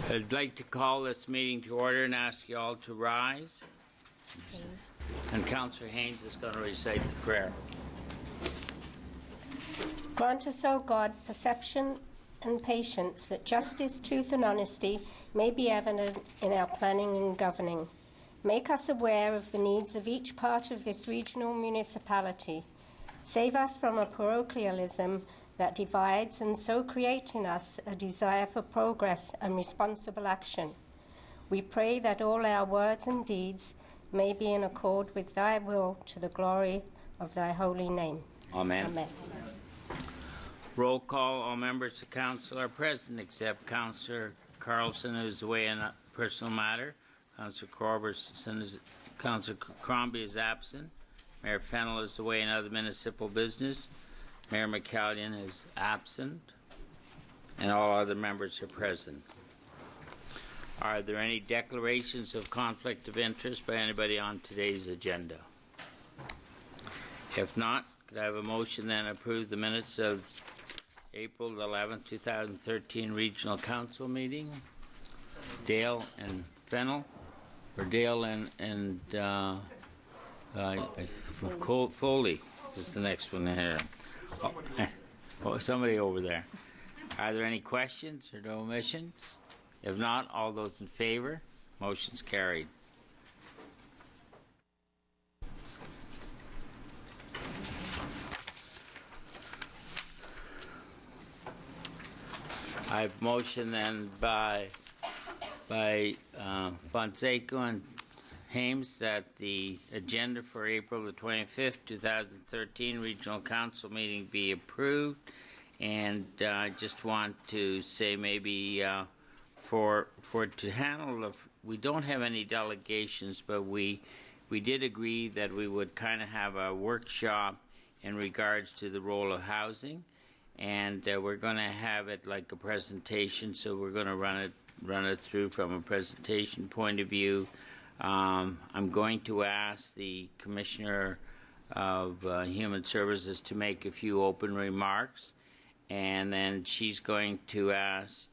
I'd like to call this meeting to order and ask you all to rise. And Councillor Haynes is going to recite the prayer. Grant us, O God, perception and patience, that justice, truth and honesty may be evident in our planning and governing. Make us aware of the needs of each part of this regional municipality. Save us from a parochialism that divides, and so create in us a desire for progress and responsible action. We pray that all our words and deeds may be in accord with thy will, to the glory of thy holy name. Amen. Amen. Roll call. All members of council are present except Councillor Carlson, who is away on a personal matter. Councillor Councillor Crombie is absent. Mayor Fennell is away on other municipal business. Mayor McCallion is absent. And all other members are present. Are there any declarations of conflict of interest by anybody on today's agenda? If not, could I have a motion then to approve the minutes of April 11th, 2013 Regional Council meeting? Dale and Fennell? Or Dale and Foley is the next one here. Oh, somebody over there. Are there any questions or no omissions? If not, all those in favor? Motion's carried. I've motioned then by Fonseca and Hames that the agenda for April the 25th, 2013 Regional Council meeting be approved. And I just want to say maybe for to handle, we don't have any delegations, but we did agree that we would kind of have a workshop in regards to the role of housing. And we're going to have it like a presentation, so we're going to run it through from a presentation point of view. I'm going to ask the Commissioner of Human Services to make a few open remarks, and then she's going to ask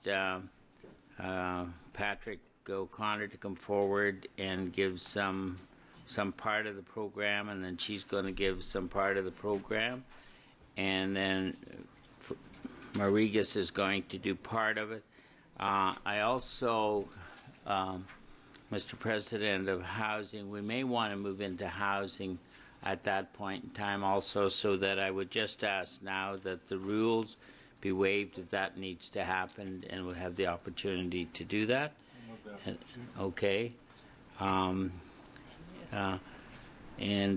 Patrick O'Connor to come forward and give some part of the program, and then she's going to give some part of the program, and then Marigas is going to do part of it. I also, Mr. President of Housing, we may want to move into housing at that point in time also, so that I would just ask now that the rules be waived if that needs to happen, and we'll have the opportunity to do that. Okay. And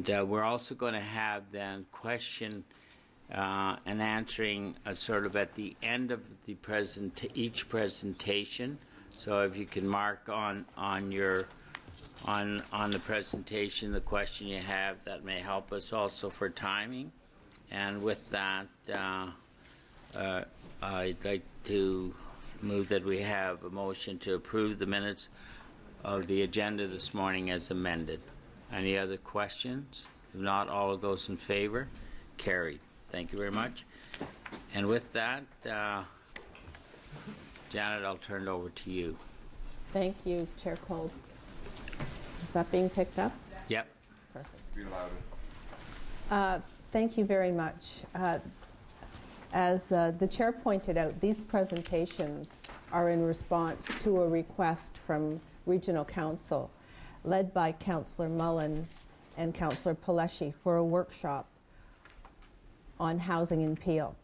we're also going to have then question and answering sort of at the end of the each presentation. So if you can mark on the presentation the question you have, that may help us also for timing. And with that, I'd like to move that we have a motion to approve the minutes of the agenda this morning as amended. Any other questions? If not, all of those in favor? Carried. Thank you very much. And with that, Janet, I'll turn it over to you. Thank you, Chair Cole. Is that being picked up? Yep. Perfect. Be louder. Thank you very much. As the Chair pointed out, these presentations are in response to a request from Regional Council, led by Councillor Mullen and Councillor Paleschi, for a workshop on housing in Peel.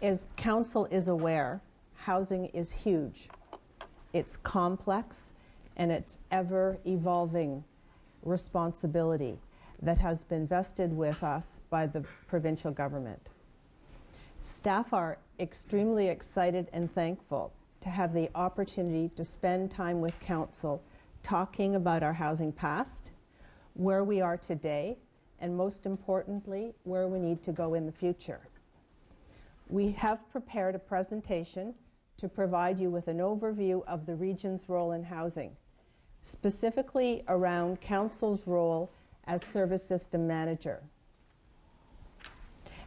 As Council is aware, housing is huge. It's complex, and it's ever-evolving responsibility that has been vested with us by the provincial government. Staff are extremely excited and thankful to have the opportunity to spend time with Council talking about our housing past, where we are today, and most importantly, where we need to go in the future. We have prepared a presentation to provide you with an overview of the region's role in housing, specifically around Council's role as service system manager,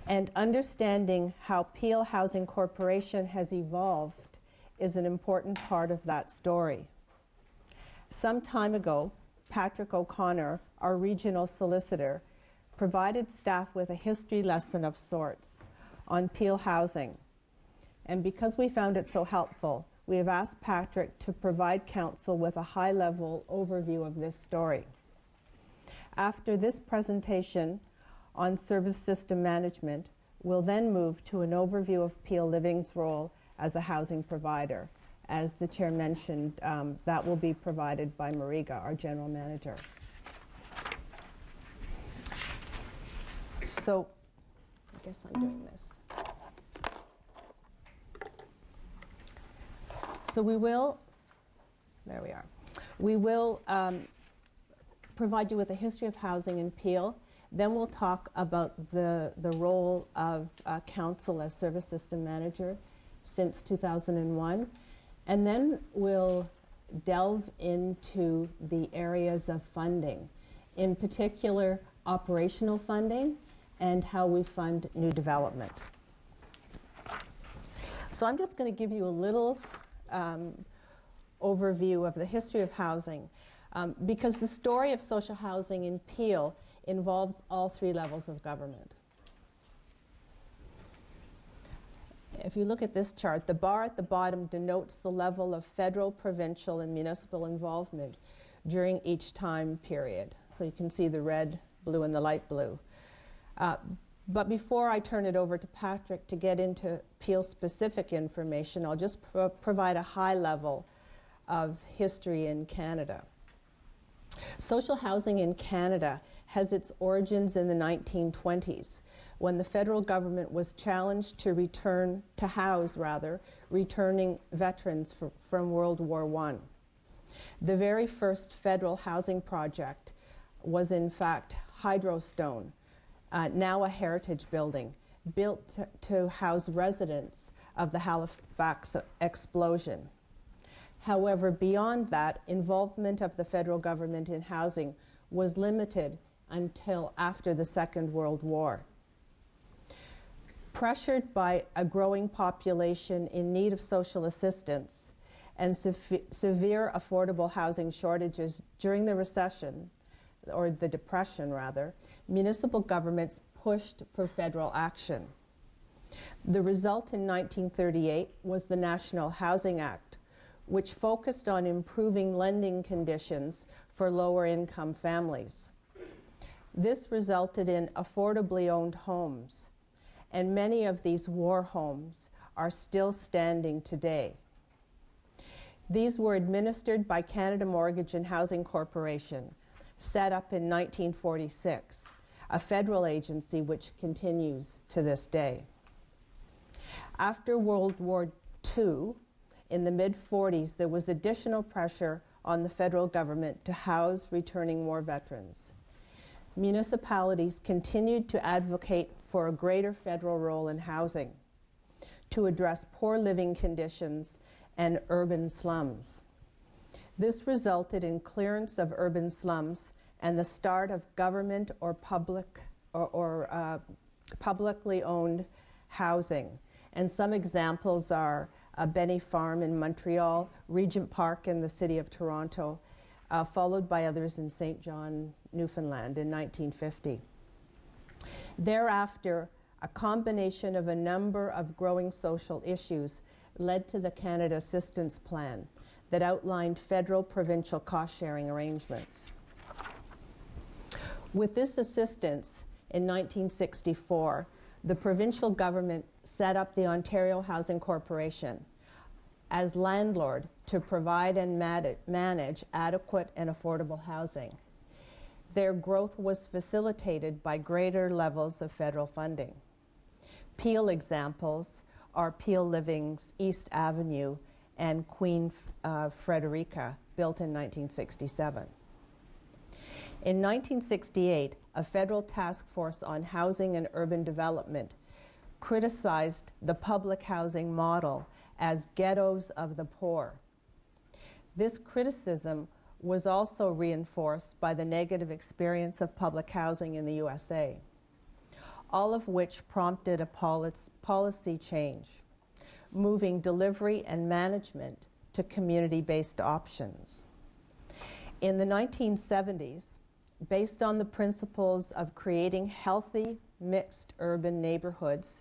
and understanding how Peel Housing Corporation has evolved is an important part of that story. Some time ago, Patrick O'Connor, our regional solicitor, provided staff with a history lesson of sorts on Peel housing. And because we found it so helpful, we have asked Patrick to provide council with a high-level overview of this story. After this presentation on service system management, we'll then move to an overview of Peel Living's role as a housing provider. As the chair mentioned, that will be provided by Mariga, our general manager. So, I guess I'm doing this. So we will, there we are. We will provide you with a history of housing in Peel. Then we'll talk about the role of council as service system manager since 2001. And then we'll delve into the areas of funding, in particular operational funding and how we fund new development. So I'm just going to give you a little overview of the history of housing because the story of social housing in Peel involves all three levels of government. If you look at this chart, the bar at the bottom denotes the level of federal, provincial, and municipal involvement during each time period. So you can see the red, blue, and the light blue. But before I turn it over to Patrick to get into Peel-specific information, I'll just provide a high level of history in Canada. Social housing in Canada has its origins in the 1920s, when the federal government was challenged to house returning veterans from World War I. The very first federal housing project was in fact Hydrostone, now a heritage building, built to house residents of the Halifax explosion. However, beyond that, involvement of the federal government in housing was limited until after the Second World War. Pressured by a growing population in need of social assistance and severe affordable housing shortages during the recession, or the depression rather, municipal governments pushed for federal action. The result in 1938 was the National Housing Act, which focused on improving lending conditions for lower income families. This resulted in affordably owned homes, and many of these war homes are still standing today. These were administered by Canada Mortgage and Housing Corporation, set up in 1946, a federal agency which continues to this day. After World War II, in the mid-40s, there was additional pressure on the federal government to house returning war veterans. Municipalities continued to advocate for a greater federal role in housing to address poor living conditions and urban slums. This resulted in clearance of urban slums and the start of government or publicly owned housing. And some examples are Benny Farm in Montreal, Regent Park in the city of Toronto, followed by others in St. John, Newfoundland in 1950. Thereafter, a combination of a number of growing social issues led to the Canada Assistance Plan that outlined federal provincial cost-sharing arrangements. With this assistance, in 1964, the provincial government set up the Ontario Housing Corporation as landlord to provide and manage adequate and affordable housing. Their growth was facilitated by greater levels of federal funding. Peel examples are Peel Living's East Avenue and Queen Frederica, built in 1967. In 1968, a federal task force on housing and urban development criticized the public housing model as ghettos of the poor. This criticism was also reinforced by the negative experience of public housing in the USA, all of which prompted a policy change. moving delivery and management to community-based options. In the 1970s, based on the principles of creating healthy, mixed urban neighborhoods,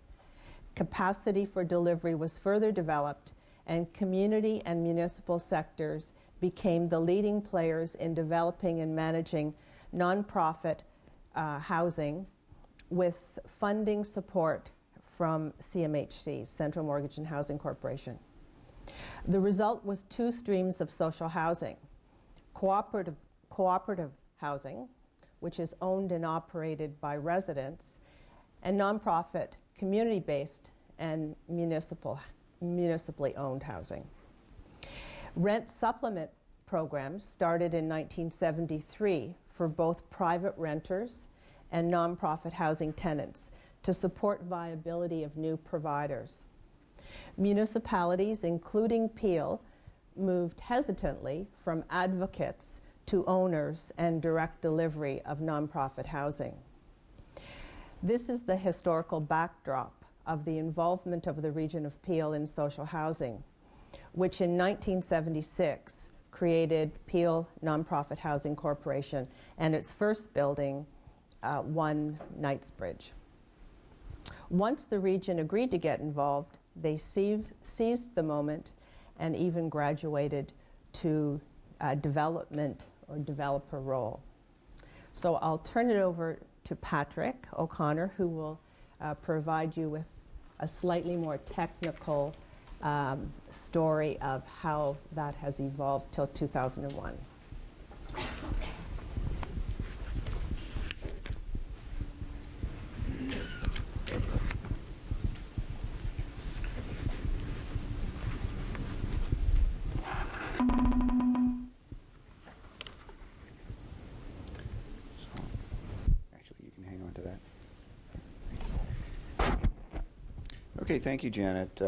capacity for delivery was further developed, and community and municipal sectors became the leading players in developing and managing nonprofit housing with funding support from CMHC, Central Mortgage and Housing Corporation. The result was two streams of social housing: cooperative housing, which is owned and operated by residents, and nonprofit, community-based and municipally owned housing. Rent supplement programs started in 1973 for both private renters and nonprofit housing tenants to support viability of new providers. Municipalities, including Peel, moved hesitantly from advocates to owners and direct delivery of nonprofit housing. This is the historical backdrop of the involvement of the region of Peel in social housing, which in 1976 created Peel Nonprofit Housing Corporation and its first building, 1 Knightsbridge. Once the region agreed to get involved, they seized the moment and even graduated to development or developer role. So I'll turn it over to Patrick O'Connor, who will provide you with a slightly more technical story of how that has evolved till 2001. Okay, thank you, Janet.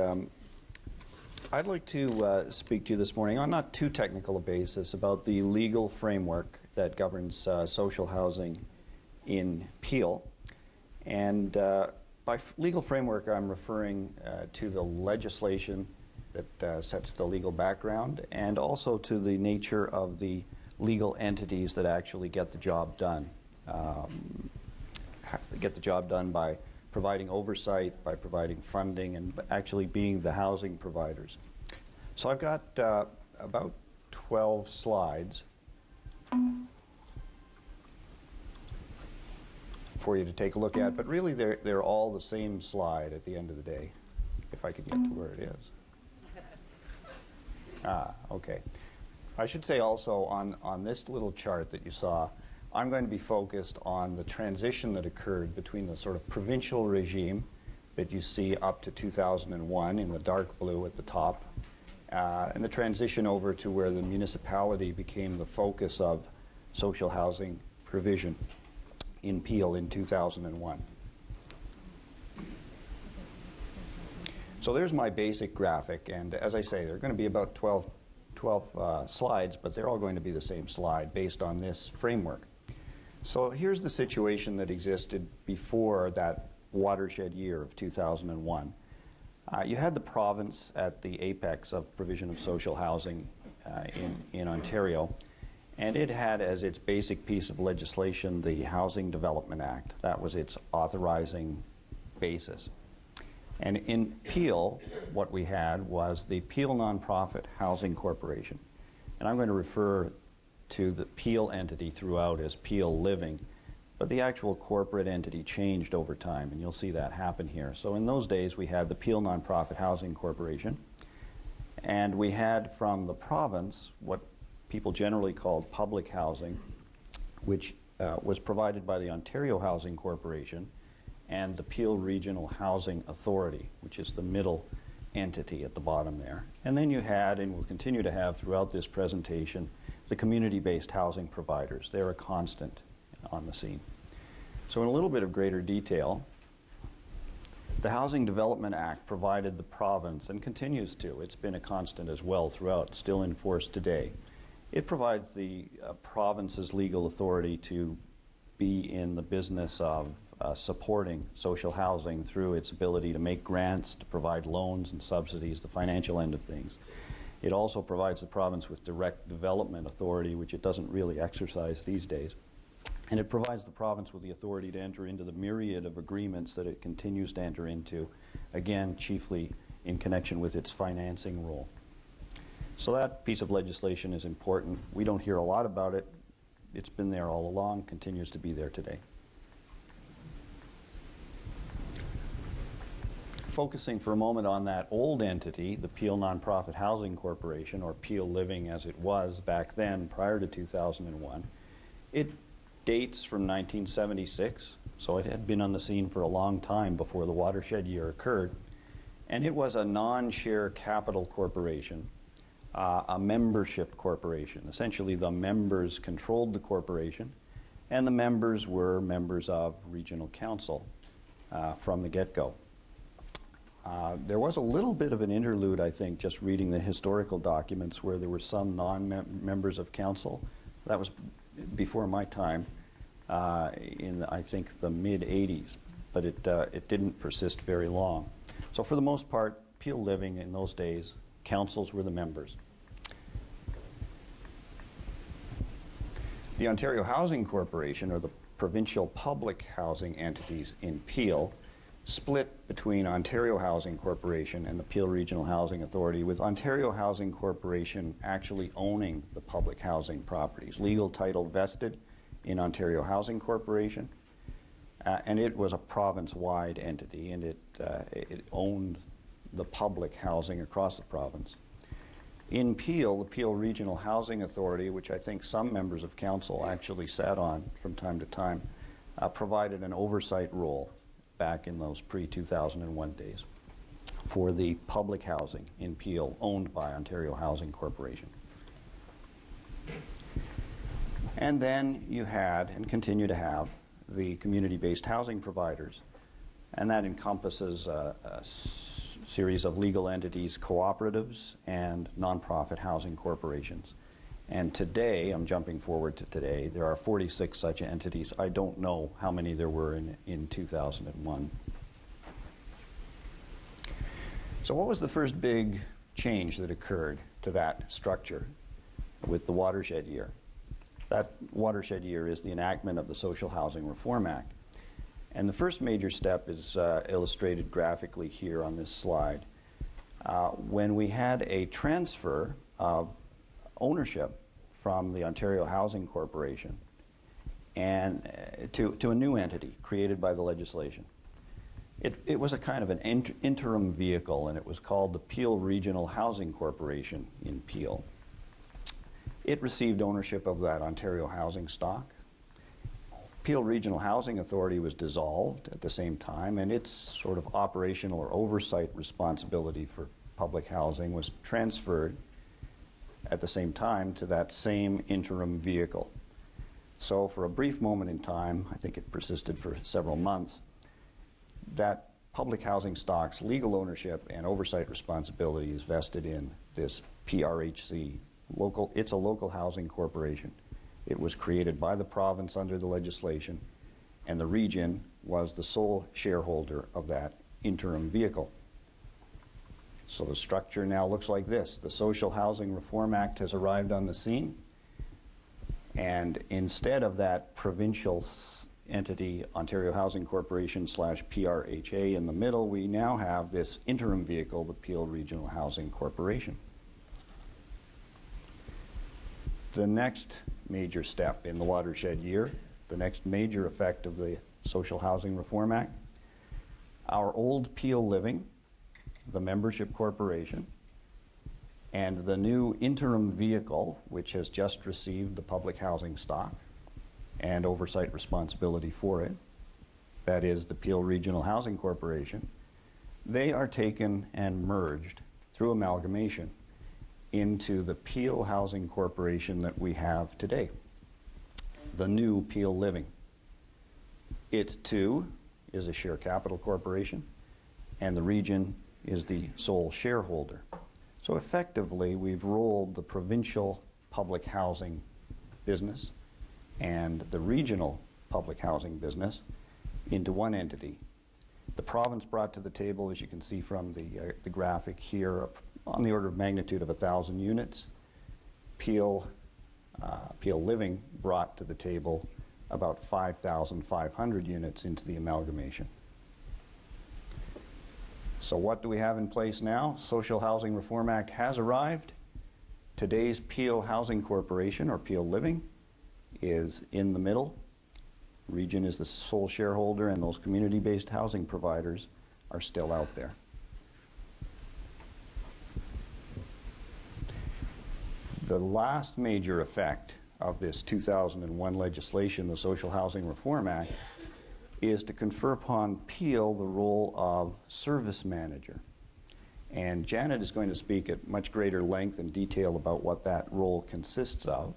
I'd like to speak to you this morning on not too technical a basis about the legal framework that governs social housing in Peel. And by legal framework, I'm referring to the legislation that sets the legal background, and also to the nature of the legal entities that actually get the job done. Get the job done by providing oversight, by providing funding, and actually being the housing providers. So I've got about 12 slides for you to take a look at, but really they're all the same slide at the end of the day, if I can get to where it is. Okay. I should say also on this little chart that you saw, I'm going to be focused on the transition that occurred between the sort of provincial regime that you see up to 2001 in the dark blue at the top, and the transition over to where the municipality became the focus of social housing provision in Peel in 2001. So there's my basic graphic, and as I say, there are going to be about 12 slides, but they're all going to be the same slide based on this framework. So here's the situation that existed before that watershed year of 2001. You had the province at the apex of provision of social housing in Ontario, and it had as its basic piece of legislation the Housing Development Act. That was its authorizing basis. And in Peel, what we had was the Peel Nonprofit Housing Corporation. And I'm going to refer to the Peel entity throughout as Peel Living, but the actual corporate entity changed over time, and you'll see that happen here. So in those days, we had the Peel Nonprofit Housing Corporation, and we had from the province what people generally called public housing, which was provided by the Ontario Housing Corporation and the Peel Regional Housing Authority, which is the middle entity at the bottom there. And then you had, and will continue to have throughout this presentation, the community-based housing providers. They're a constant on the scene. So in a little bit of greater detail, the Housing Development Act provided the province, and continues to, it's been a constant as well throughout, still in force today. It provides the province's legal authority to be in the business of supporting social housing through its ability to make grants, to provide loans and subsidies, the financial end of things. It also provides the province with direct development authority, which it doesn't really exercise these days. And it provides the province with the authority to enter into the myriad of agreements that it continues to enter into, again, chiefly in connection with its financing role. So that piece of legislation is important. We don't hear a lot about it. It's been there all along, continues to be there today. Focusing for a moment on that old entity, the Peel Nonprofit Housing Corporation, or Peel Living as it was back then prior to 2001, it dates from 1976, so it had been on the scene for a long time before the watershed year occurred. And it was a non-share capital corporation, a membership corporation. Essentially, the members controlled the corporation, and the members were members of regional council from the get-go. There was a little bit of an interlude, I think, just reading the historical documents where there were some non-members of council. That was before my time, in, I think, the mid-'80s, but it didn't persist very long. So for the most part, Peel Living in those days, councils were the members. The Ontario Housing Corporation, or the provincial public housing entities in Peel, split between Ontario Housing Corporation and the Peel Regional Housing Authority, with Ontario Housing Corporation actually owning the public housing properties. Legal title vested in Ontario Housing Corporation, and it was a province-wide entity, and it owned the public housing across the province. In Peel, the Peel Regional Housing Authority, which I think some members of council actually sat on from time to time, provided an oversight role back in those pre-2001 days for the public housing in Peel owned by Ontario Housing Corporation. And then you had, and continue to have, the community-based housing providers, and that encompasses a series of legal entities, cooperatives, and nonprofit housing corporations. And today, I'm jumping forward to today, there are 46 such entities. I don't know how many there were in 2001. So what was the first big change that occurred to that structure with the watershed year? That watershed year is the enactment of the Social Housing Reform Act. And the first major step is illustrated graphically here on this slide. When we had a transfer of ownership from the Ontario Housing Corporation and to a new entity created by the legislation. It was a kind of an interim vehicle, and it was called the Peel Regional Housing Corporation in Peel. It received ownership of that Ontario housing stock. Peel Regional Housing Authority was dissolved at the same time, and its sort of operational or oversight responsibility for public housing was transferred at the same time to that same interim vehicle. So for a brief moment in time, I think it persisted for several months, that public housing stock's legal ownership and oversight responsibility is vested in this PRHC. It's a local housing corporation. It was created by the province under the legislation, and the region was the sole shareholder of that interim vehicle. So the structure now looks like this. The Social Housing Reform Act has arrived on the scene, and instead of that provincial entity, Ontario Housing Corporation / PRHA in the middle, we now have this interim vehicle, the Peel Regional Housing Corporation. The next major step in the watershed year, the next major effect of the Social Housing Reform Act, our old Peel Living, the membership corporation, and the new interim vehicle, which has just received the public housing stock and oversight responsibility for it, that is the Peel Regional Housing Corporation, they are taken and merged through amalgamation into the Peel Housing Corporation that we have today, the new Peel Living. It too is a share capital corporation, and the region is the sole shareholder. So effectively, we've rolled the provincial public housing business and the regional public housing business into one entity. The province brought to the table, as you can see from the graphic here, on the order of magnitude of 1,000 units. Peel Living brought to the table about 5,500 units into the amalgamation. So what do we have in place now? Social Housing Reform Act has arrived. Today's Peel Housing Corporation, or Peel Living, is in the middle. Region is the sole shareholder, and those community-based housing providers are still out there. The last major effect of this 2001 legislation, the Social Housing Reform Act, is to confer upon Peel the role of service manager. And Janet is going to speak at much greater length and detail about what that role consists of.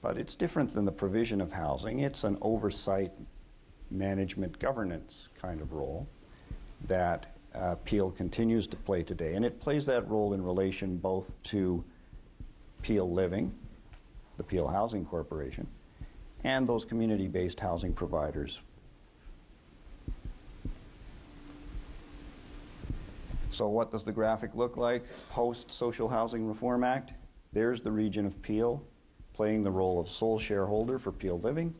But it's different than the provision of housing. It's an oversight, management, governance kind of role that Peel continues to play today. And it plays that role in relation both to Peel Living, the Peel Housing Corporation, and those community-based housing providers. So what does the graphic look like post-Social Housing Reform Act? There's the region of Peel, playing the role of sole shareholder for Peel Living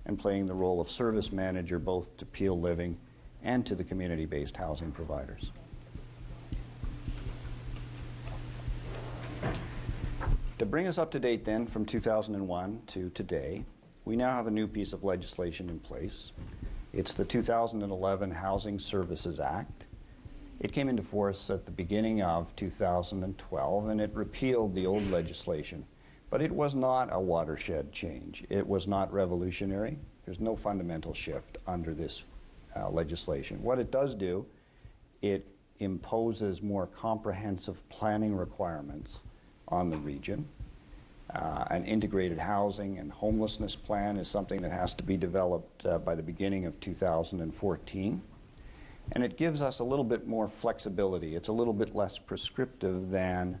and playing the role of service manager both to Peel Living and to the community-based housing providers. To bring us up to date then from 2001 to today, we now have a new piece of legislation in place. It's the 2011 Housing Services Act. It came into force at the beginning of 2012, and it repealed the old legislation. But it was not a watershed change. It was not revolutionary. There's no fundamental shift under this legislation. What it does do, it imposes more comprehensive planning requirements on the region. An integrated housing and homelessness plan is something that has to be developed by the beginning of 2014. And it gives us a little bit more flexibility. It's a little bit less prescriptive than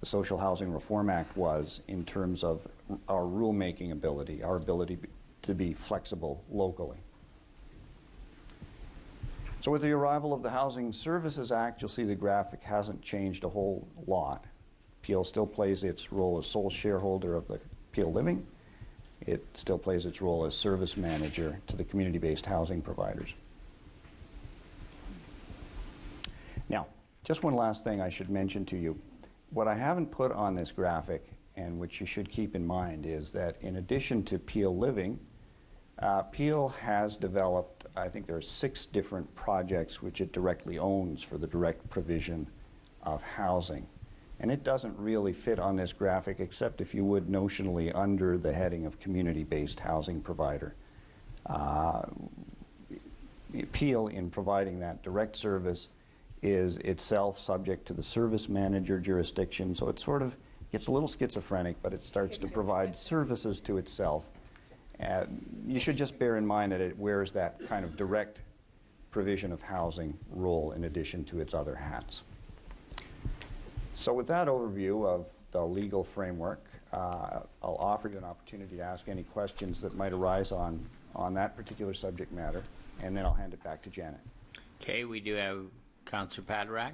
the Social Housing Reform Act was in terms of our rulemaking ability, our ability to be flexible locally. So with the arrival of the Housing Services Act, you'll see the graphic hasn't changed a whole lot. Peel still plays its role as sole shareholder of the Peel Living. It still plays its role as service manager to the community-based housing providers. Now, just one last thing I should mention to you. What I haven't put on this graphic, and which you should keep in mind, is that in addition to Peel Living, Peel has developed, I think there are 6 different projects which it directly owns for the direct provision of housing. And it doesn't really fit on this graphic, except if you would notionally under the heading of community-based housing provider. Peel, in providing that direct service, is itself subject to the service manager jurisdiction, so it sort of gets a little schizophrenic, but it starts to provide services to itself. You should just bear in mind that it wears that kind of direct provision of housing role in addition to its other hats. So with that overview of the legal framework, I'll offer you an opportunity to ask any questions that might arise on that particular subject matter, and then I'll hand it back to Janet. Okay, we do have Councillor Paderak.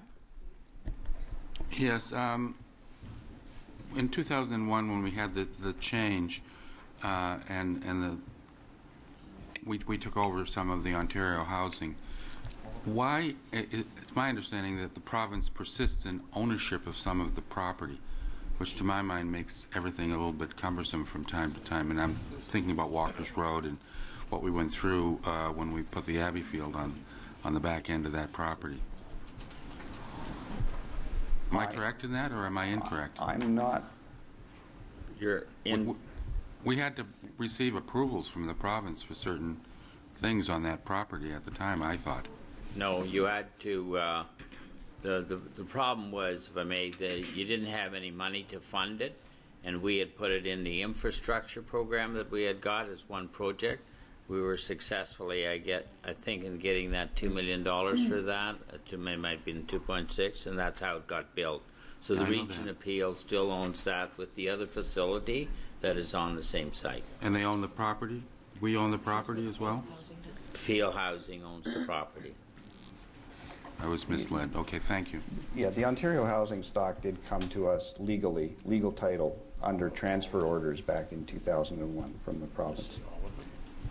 Yes. In 2001, when we had the change, we took over some of the Ontario housing. Why? It's my understanding that the province persists in ownership of some of the property, which to my mind makes everything a little bit cumbersome from time to time. And I'm thinking about Walker's Road and what we went through when we put the Abbey Field on the back end of that property. Am I correct in that, or am I incorrect? I'm not. You're in. We had to receive approvals from the province for certain things on that property at the time, I thought. No, you had to. The problem was, if I may, that you didn't have any money to fund it, and we had put it in the infrastructure program that we had got as one project. We were successfully, I think, in getting that $2 million for that. It might have been 2.6, and that's how it got built. So the Region of Peel still owns that with the other facility that is on the same site. And they own the property? We own the property as well? Peel Housing owns the property. I was misled. Okay, thank you. Yeah, the Ontario housing stock did come to us legally, legal title, under transfer orders back in 2001 from the province.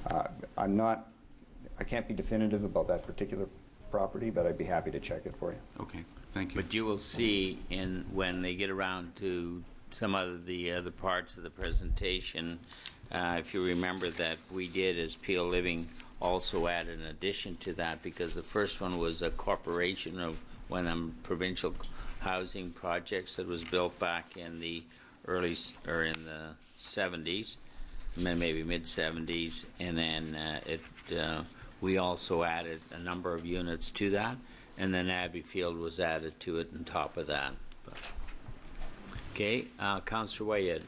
I can't be definitive about that particular property, but I'd be happy to check it for you. Okay, thank you. But you will see when they get around to some of the other parts of the presentation, if you remember that we did as Peel Living also add an addition to that, because the first one was a corporation of one of them provincial housing projects that was built back in the early or in the 70s, maybe mid 70s, and then we also added a number of units to that, and then Abbey Field was added to it on top of that. Okay, Councillor Wyatt.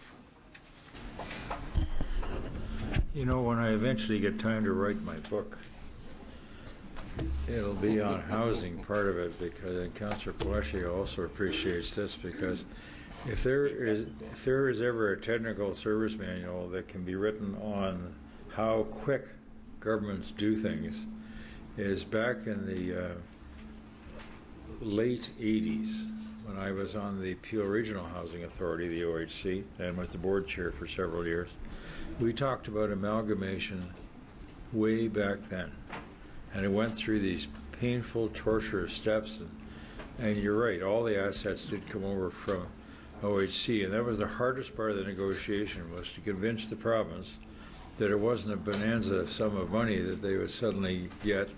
You know, when I eventually get time to write my book, it'll be on housing, part of it, because and Councillor Palacio also appreciates this, because if there is ever a technical service manual that can be written on how quick governments do things, is back in the late 80s, when I was on the Peel Regional Housing Authority, the OHC, and was the board chair for several years. We talked about amalgamation way back then, and it went through these painful, torturous steps, and you're right, all the assets did come over from OHC, and that was the hardest part of the negotiation, was to convince the province that it wasn't a bonanza sum of money that they would suddenly get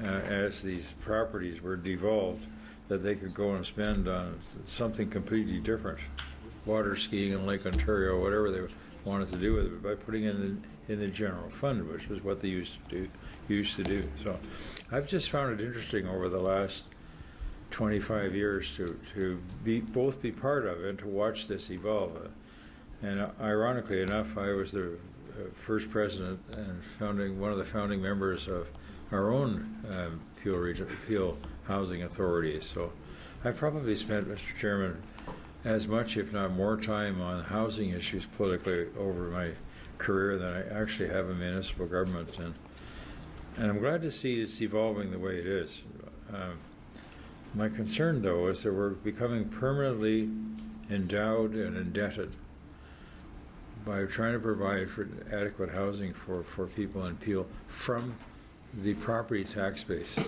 as these properties were devolved, that they could go and spend on something completely different, water skiing in Lake Ontario, whatever they wanted to do with it, by putting it in the general fund, which was what they used to do. So I've just found it interesting over the last 25 years to both be part of it and to watch this evolve. And ironically enough, I was the first president and one of the founding members of our own Peel Housing Authority. So I've probably spent, Mr. Chairman, as much, if not more, time on housing issues politically over my career than I actually have in municipal government. And I'm glad to see it's evolving the way it is. My concern, though, is that we're becoming permanently endowed and indebted by trying to provide for adequate housing for people in Peel from the property tax base.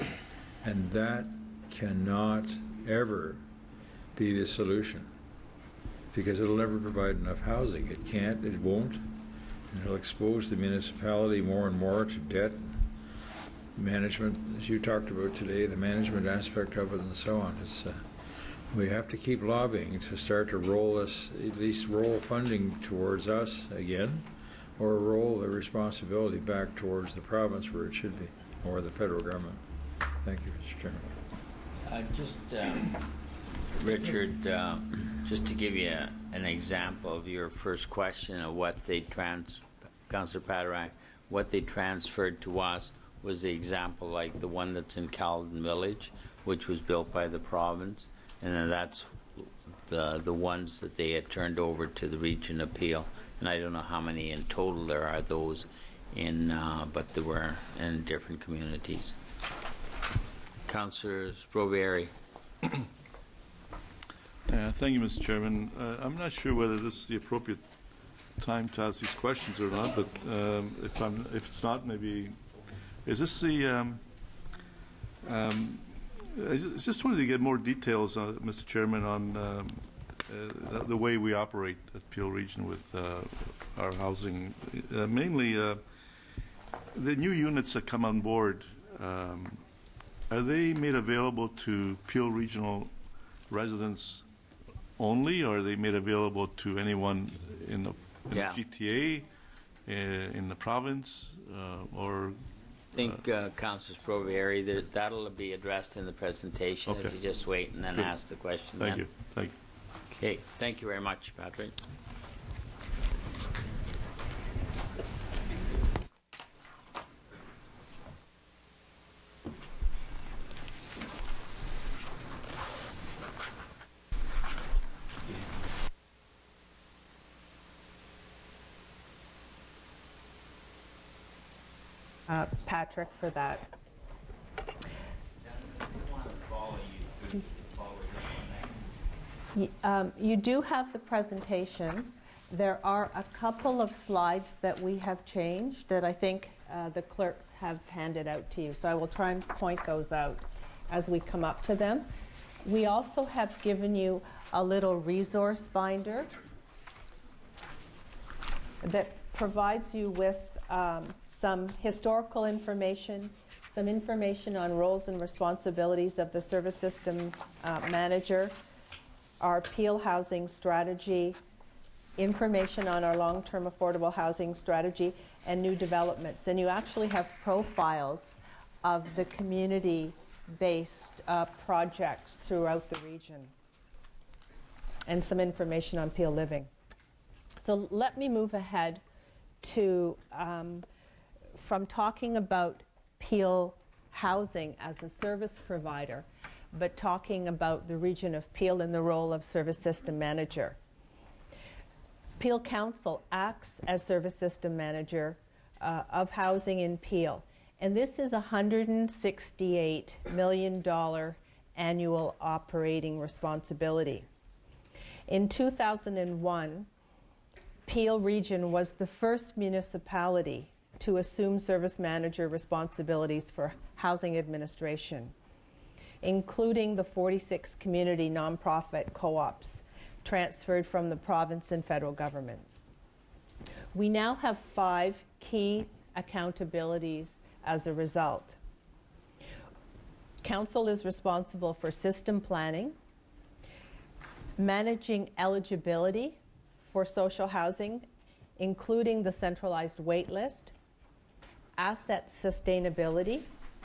And that cannot ever be the solution, because it'll never provide enough housing. It can't, it won't, and it'll expose the municipality more and more to debt, management, as you talked about today, the management aspect of it and so on. We have to keep lobbying to start to roll this, at least roll funding towards us again, or roll the responsibility back towards the province where it should be, or the federal government. Thank you, Mr. Chairman. Richard, just to give you an example of your first question of what they Councillor Paterak, what they transferred to us was the example like the one that's in Caledon Village, which was built by the province, and then that's the ones that they had turned over to the Region of Peel. And I don't know how many in total there are those in, but there were in different communities. Councillor Sprovieri. Thank you, Mr. Chairman. I'm not sure whether this is the appropriate time to ask these questions or not, but if it's not, maybe is this the? I just wanted to get more details, Mr. Chairman, on the way we operate at Peel Region with our housing. Mainly, the new units that come on board. Are they made available to Peel Regional residents only, or are they made available to anyone in the GTA, in the province, or? I think, Councillor Sprovieri, that'll be addressed in the presentation. Okay. If you just wait and then ask the question. Thank you. Thank you. Okay, thank you very much, Patrick. Patrick for that. You do have the presentation. There are a couple of slides that we have changed that I think the clerks have handed out to you. So I will try and point those out as we come up to them. We also have given you a little resource binder that provides you with some historical information, some information on roles and responsibilities of the service system manager, our Peel housing strategy, information on our long-term affordable housing strategy, and new developments. And you actually have profiles of the community-based projects throughout the region, and some information on Peel Living. So let me move ahead to, from talking about Peel Housing as a service provider, but talking about the region of Peel and the role of service system manager. Peel Council acts as service system manager of housing in Peel, and this is a $168 million annual operating responsibility. In 2001, Peel Region was the first municipality to assume service manager responsibilities for housing administration, including the 46 community nonprofit co-ops transferred from the province and federal governments. We now have 5 key accountabilities as a result. Council is responsible for system planning, managing eligibility for social housing, including the centralized wait list, asset sustainability.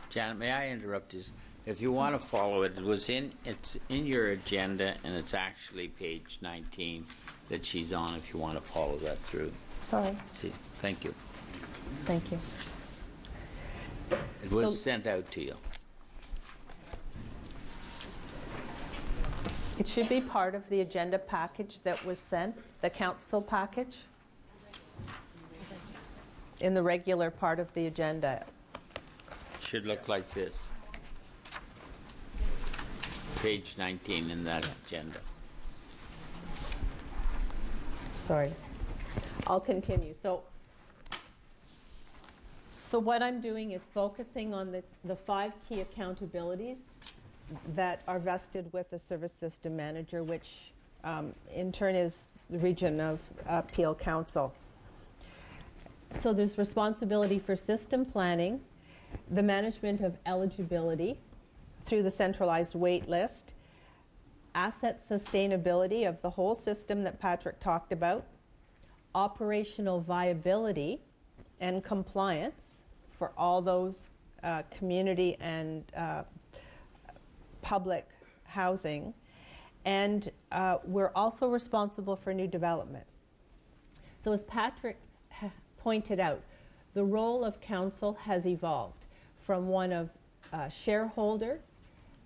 Janet, may I interrupt you? If you want to follow it, it's in your agenda, and it's actually page 19 that she's on if you want to follow that through. Sorry. See, thank you. Thank you. It was sent out to you. It should be part of the agenda package that was sent, the council package, in the regular part of the agenda. Should look like this. Page 19 in that agenda. Sorry. I'll continue. So what I'm doing is focusing on the 5 key accountabilities that are vested with the service system manager, which in turn is the region of Peel Council. So there's responsibility for system planning, the management of eligibility through the centralized wait list, asset sustainability of the whole system that Patrick talked about, operational viability and compliance for all those community and public housing, and we're also responsible for new development. So as Patrick pointed out, the role of council has evolved from one of shareholder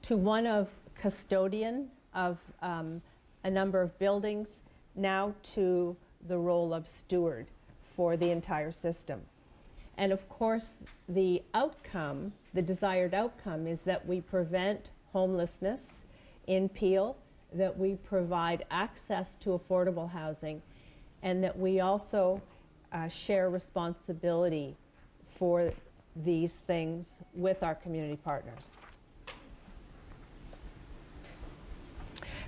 to one of custodian of a number of buildings, now to the role of steward for the entire system. And of course, the outcome, the desired outcome, is that we prevent homelessness in Peel, that we provide access to affordable housing, and that we also share responsibility for these things with our community partners.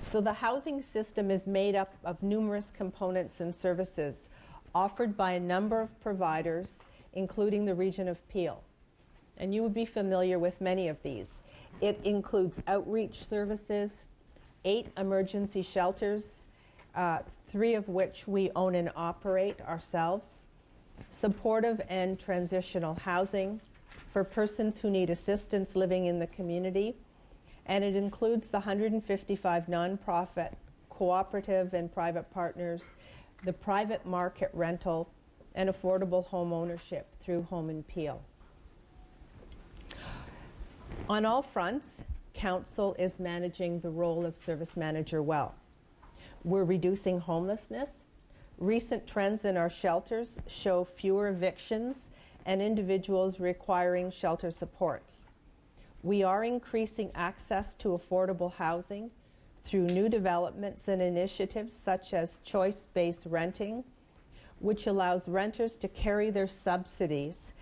So the housing system is made up of numerous components and services offered by a number of providers, including the region of Peel. And you would be familiar with many of these. It includes outreach services, 8 emergency shelters, 3 of which we own and operate ourselves, supportive and transitional housing for persons who need assistance living in the community, and it includes the 155 nonprofit, cooperative and private partners, the private market rental, and affordable home ownership through Home in Peel. On all fronts, Council is managing the role of service manager well. We're reducing homelessness. Recent trends in our shelters show fewer evictions and individuals requiring shelter supports. We are increasing access to affordable housing through new developments and initiatives such as choice-based renting, which allows renters to carry their subsidies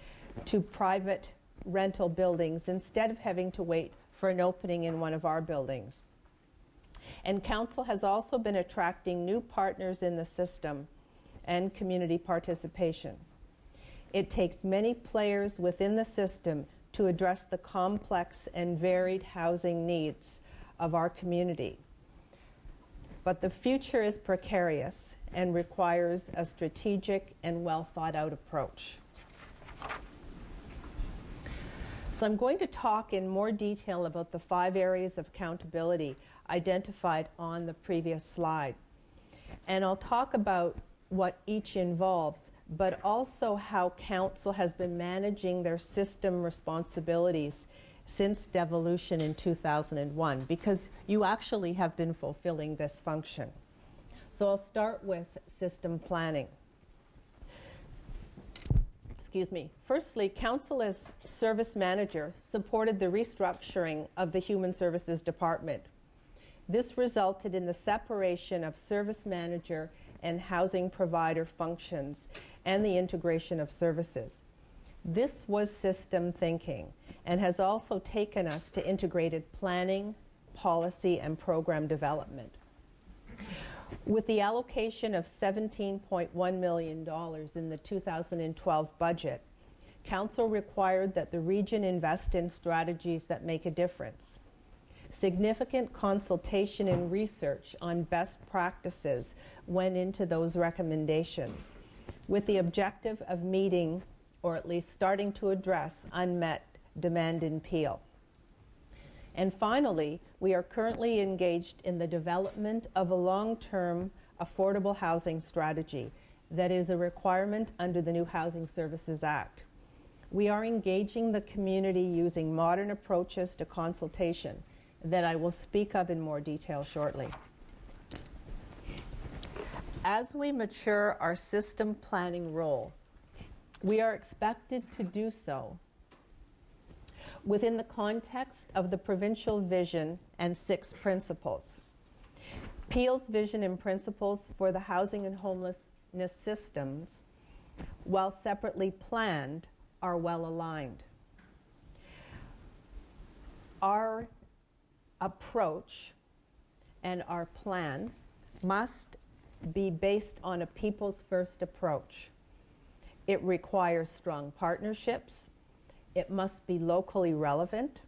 to private rental buildings instead of having to wait for an opening in one of our buildings. And Council has also been attracting new partners in the system and community participation. It takes many players within the system to address the complex and varied housing needs of our community. But the future is precarious and requires a strategic and well thought out approach. So I'm going to talk in more detail about the 5 areas of accountability identified on the previous slide. And I'll talk about what each involves, but also how Council has been managing their system responsibilities since devolution in 2001, because you actually have been fulfilling this function. So I'll start with system planning. Excuse me. Firstly, Council as service manager supported the restructuring of the Human Services Department. This resulted in the separation of service manager and housing provider functions and the integration of services. This was system thinking and has also taken us to integrated planning, policy, and program development. With the allocation of $17.1 million in the 2012 budget, Council required that the region invest in strategies that make a difference. Significant consultation and research on best practices went into those recommendations, with the objective of meeting, or at least starting to address, unmet demand in Peel. And finally, we are currently engaged in the development of a long-term affordable housing strategy that is a requirement under the new Housing Services Act. We are engaging the community using modern approaches to consultation that I will speak of in more detail shortly. As we mature our system planning role, we are expected to do so within the context of the provincial vision and 6 principles. Peel's vision and principles for the housing and homelessness systems, while separately planned, are well aligned. Our approach and our plan must be based on a people's first approach. It requires strong partnerships. It must be locally relevant.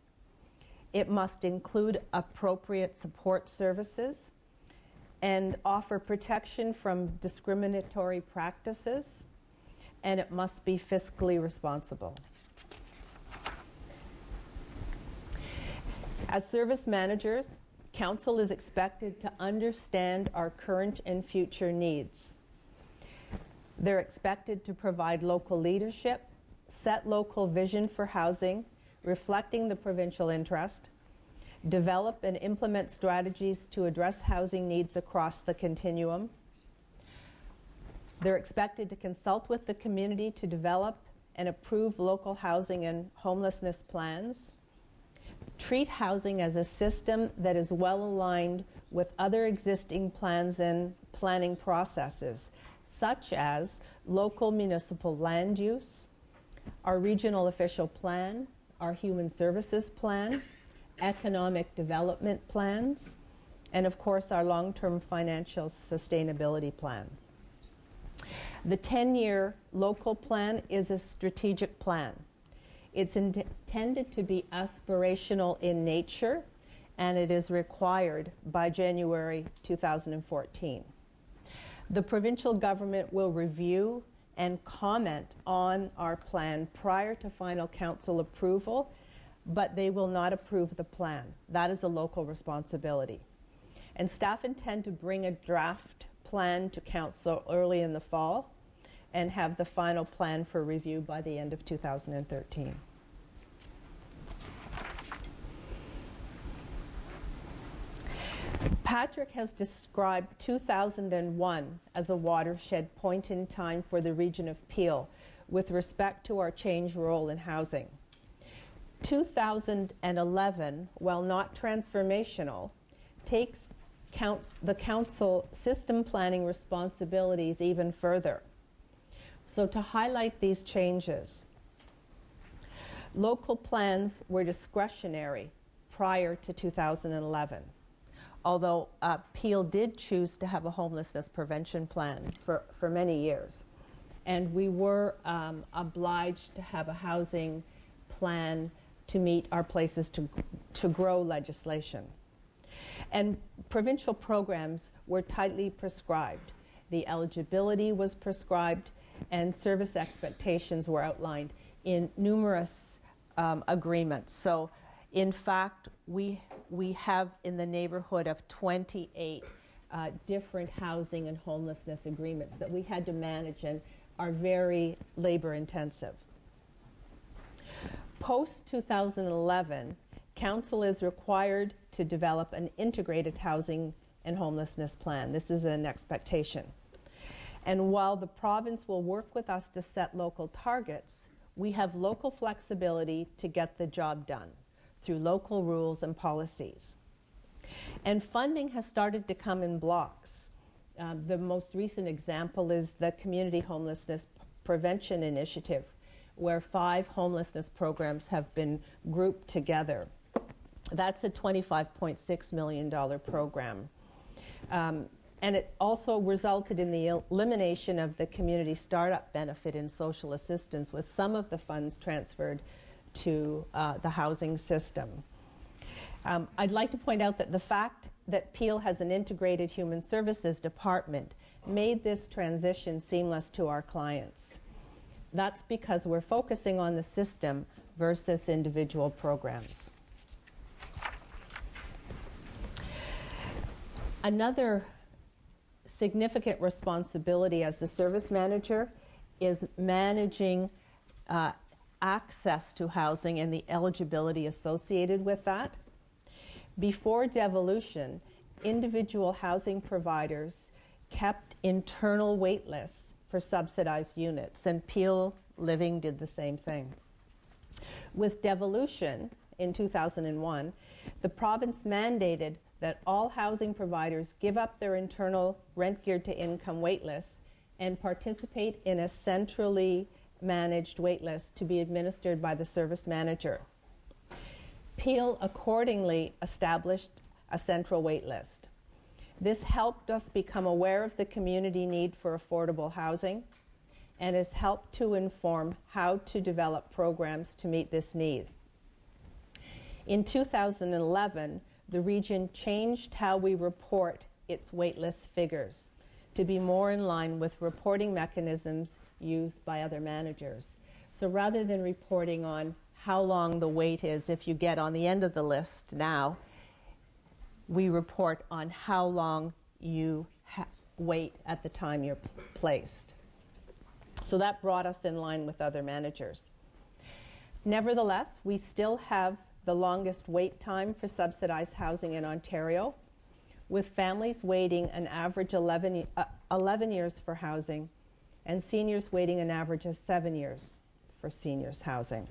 It must include appropriate support services and offer protection from discriminatory practices, and it must be fiscally responsible. As service managers, Council is expected to understand our current and future needs. They're expected to provide local leadership, set local vision for housing, reflecting the provincial interest, develop and implement strategies to address housing needs across the continuum. They're expected to consult with the community to develop and approve local housing and homelessness plans, treat housing as a system that is well aligned with other existing plans and planning processes, such as local municipal land use, our regional official plan, our human services plan, economic development plans, and of course our long-term financial sustainability plan. The 10-year local plan is a strategic plan. It's intended to be aspirational in nature, and it is required by January 2014. The provincial government will review and comment on our plan prior to final council approval, but they will not approve the plan. That is a local responsibility. And staff intend to bring a draft plan to council early in the fall and have the final plan for review by the end of 2013. Patrick has described 2001 as a watershed point in time for the region of Peel, with respect to our changed role in housing. 2011, while not transformational, takes the council system planning responsibilities even further. So to highlight these changes, local plans were discretionary prior to 2011, although Peel did choose to have a homelessness prevention plan for many years. And we were obliged to have a housing plan to meet our places to grow legislation. And provincial programs were tightly prescribed. The eligibility was prescribed, and service expectations were outlined in numerous agreements. So, in fact, we have in the neighborhood of 28 different housing and homelessness agreements that we had to manage and are very labor intensive. Post-2011, Council is required to develop an integrated housing and homelessness plan. This is an expectation. And while the province will work with us to set local targets, we have local flexibility to get the job done through local rules and policies. And funding has started to come in blocks. The most recent example is the Community Homelessness Prevention Initiative, where 5 homelessness programs have been grouped together. That's a $25.6 million program. And it also resulted in the elimination of the community startup benefit in social assistance, with some of the funds transferred to the housing system. I'd like to point out that the fact that Peel has an integrated human services department made this transition seamless to our clients. That's because we're focusing on the system versus individual programs. Another significant responsibility as the service manager is managing access to housing and the eligibility associated with that. Before devolution, individual housing providers kept internal wait lists for subsidized units, and Peel Living did the same thing. With devolution in 2001, the province mandated that all housing providers give up their internal rent-geared-to-income wait lists and participate in a centrally managed wait list to be administered by the service manager. Peel accordingly established a central wait list. This helped us become aware of the community need for affordable housing and has helped to inform how to develop programs to meet this need. In 2011, the region changed how we report its waitlist figures to be more in line with reporting mechanisms used by other managers. So rather than reporting on how long the wait is if you get on the end of the list now, we report on how long you wait at the time you're placed. So that brought us in line with other managers. Nevertheless, we still have the longest wait time for subsidized housing in Ontario, with families waiting an average 11 years for housing and seniors waiting an average of 7 years for seniors housing.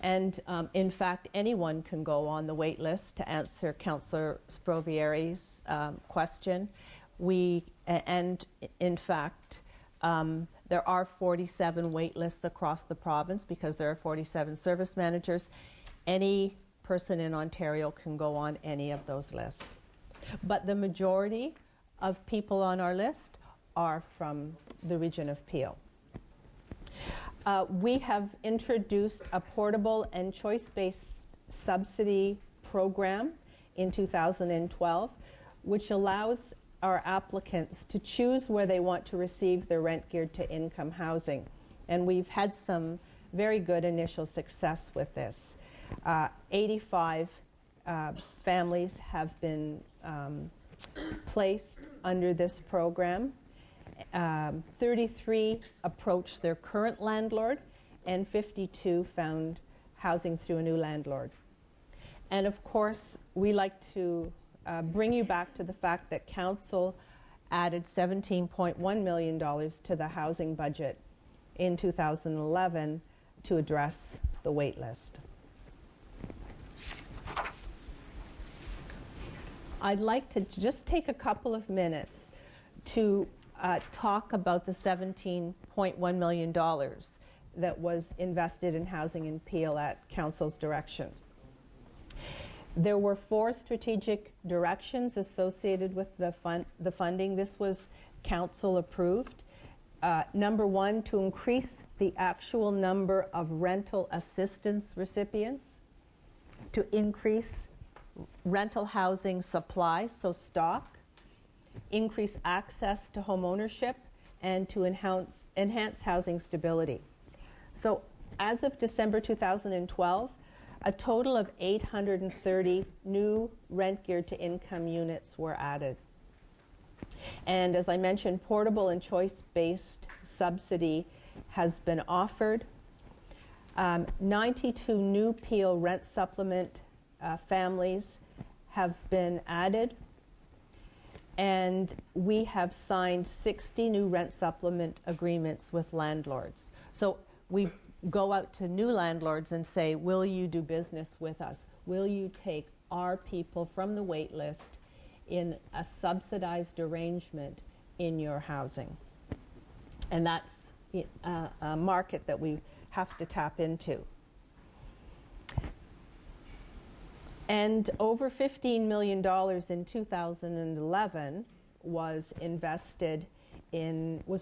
And in fact, anyone can go on the wait list, to answer Councillor Sprovieri's question. And in fact, there are 47 wait lists across the province because there are 47 service managers. Any person in Ontario can go on any of those lists. But the majority of people on our list are from the region of Peel. We have introduced a portable and choice-based subsidy program in 2012, which allows our applicants to choose where they want to receive their rent-geared-to-income housing. And we've had some very good initial success with this. 85 families have been placed under this program. 33 approached their current landlord, and 52 found housing through a new landlord. And of course, we like to bring you back to the fact that Council added $17.1 million to the housing budget in 2011 to address the wait list. I'd like to just take a couple of minutes to talk about the $17.1 million that was invested in housing in Peel at Council's direction. There were 4 strategic directions associated with the funding. This was Council approved. Number 1, to increase the actual number of rental assistance recipients, to increase rental housing supply, so stock, increase access to home ownership, and to enhance housing stability. So as of December 2012, a total of 830 new rent geared to income units were added. And as I mentioned, portable and choice-based subsidy has been offered. 92 new Peel rent supplement families have been added, and we have signed 60 new rent supplement agreements with landlords. So we go out to new landlords and say, will you do business with us? Will you take our people from the wait list in a subsidized arrangement in your housing? And that's a market that we have to tap into. And over $15 million in 2011 was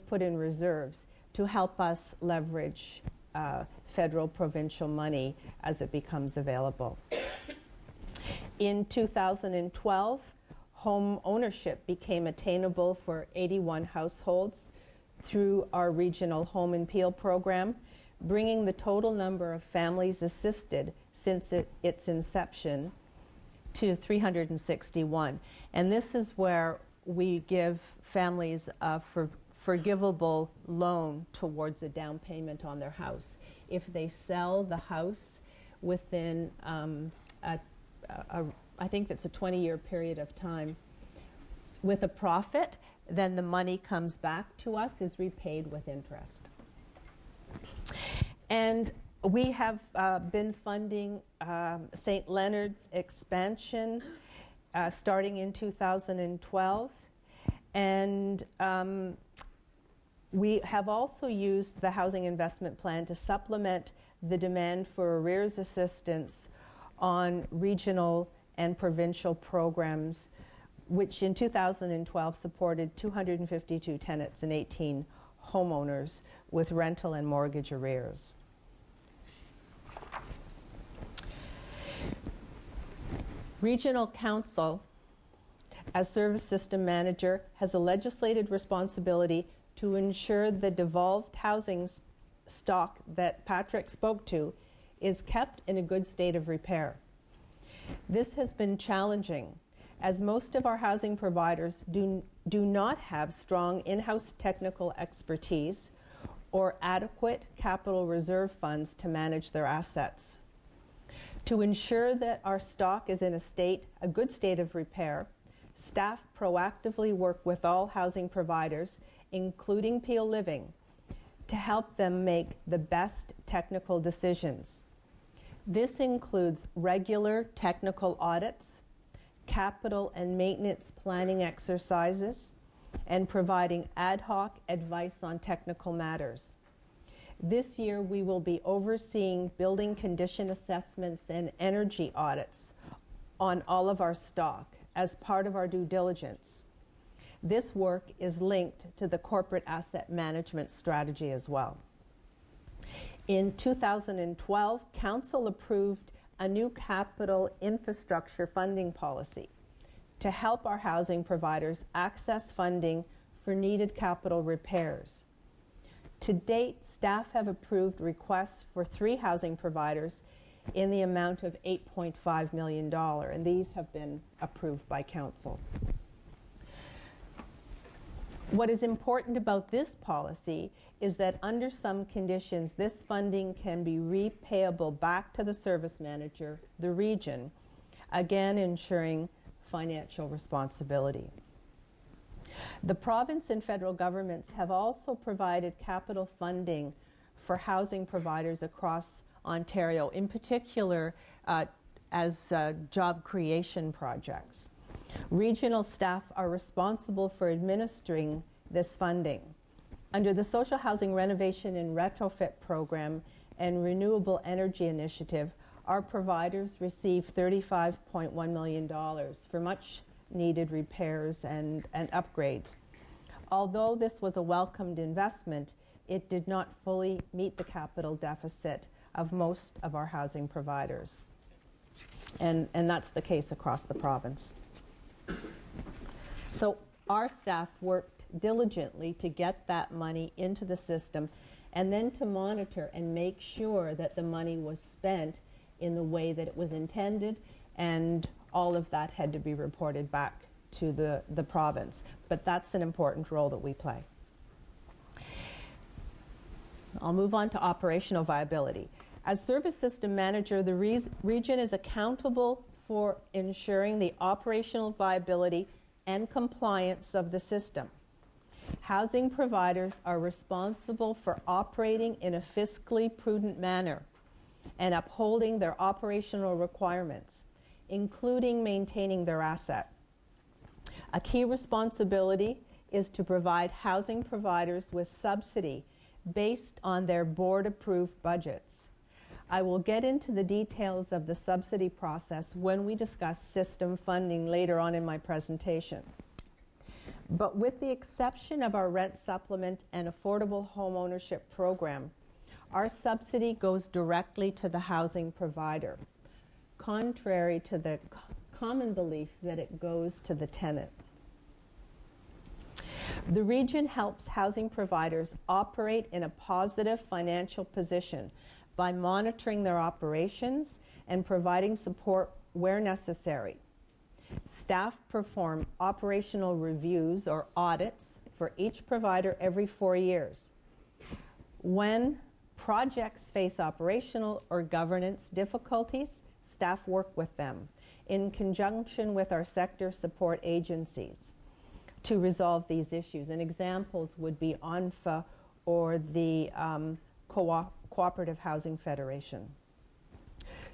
put in reserves to help us leverage federal provincial money as it becomes available. In 2012, home ownership became attainable for 81 households through our regional Home in Peel program, bringing the total number of families assisted since its inception to 361. And this is where we give families a forgivable loan towards a down payment on their house. If they sell the house within, I think it's a 20-year period of time, with a profit, then the money comes back to us, is repaid with interest. And we have been funding St. Leonard's expansion starting in 2012. And we have also used the Housing Investment Plan to supplement the demand for arrears assistance on regional and provincial programs, which in 2012 supported 252 tenants and 18 homeowners with rental and mortgage arrears. Regional Council, as service system manager, has a legislated responsibility to ensure the devolved housing stock that Patrick spoke to is kept in a good state of repair. This has been challenging, as most of our housing providers do not have strong in-house technical expertise or adequate capital reserve funds to manage their assets. To ensure that our stock is in a good state of repair, staff proactively work with all housing providers, including Peel Living, to help them make the best technical decisions. This includes regular technical audits, capital and maintenance planning exercises, and providing ad hoc advice on technical matters. This year, we will be overseeing building condition assessments and energy audits on all of our stock as part of our due diligence. This work is linked to the corporate asset management strategy as well. In 2012, Council approved a new capital infrastructure funding policy to help our housing providers access funding for needed capital repairs. To date, staff have approved requests for 3 housing providers in the amount of $8.5 million, and these have been approved by Council. What is important about this policy is that under some conditions, this funding can be repayable back to the service manager, the region, again ensuring financial responsibility. The province and federal governments have also provided capital funding for housing providers across Ontario, in particular as job creation projects. Regional staff are responsible for administering this funding. Under the Social Housing Renovation and Retrofit Program and Renewable Energy Initiative, our providers receive $35.1 million for much needed repairs and upgrades. Although this was a welcomed investment, it did not fully meet the capital deficit of most of our housing providers. And that's the case across the province. So our staff worked diligently to get that money into the system and then to monitor and make sure that the money was spent in the way that it was intended, and all of that had to be reported back to the province. But that's an important role that we play. I'll move on to operational viability. As service system manager, the region is accountable for ensuring the operational viability and compliance of the system. Housing providers are responsible for operating in a fiscally prudent manner and upholding their operational requirements, including maintaining their asset. A key responsibility is to provide housing providers with subsidy based on their board-approved budgets. I will get into the details of the subsidy process when we discuss system funding later on in my presentation. But with the exception of our rent supplement and affordable home ownership program, our subsidy goes directly to the housing provider, contrary to the common belief that it goes to the tenant. The region helps housing providers operate in a positive financial position by monitoring their operations and providing support where necessary. Staff perform operational reviews or audits for each provider every 4 years. When projects face operational or governance difficulties, staff work with them in conjunction with our sector support agencies to resolve these issues. And examples would be ONFA or the Cooperative Housing Federation.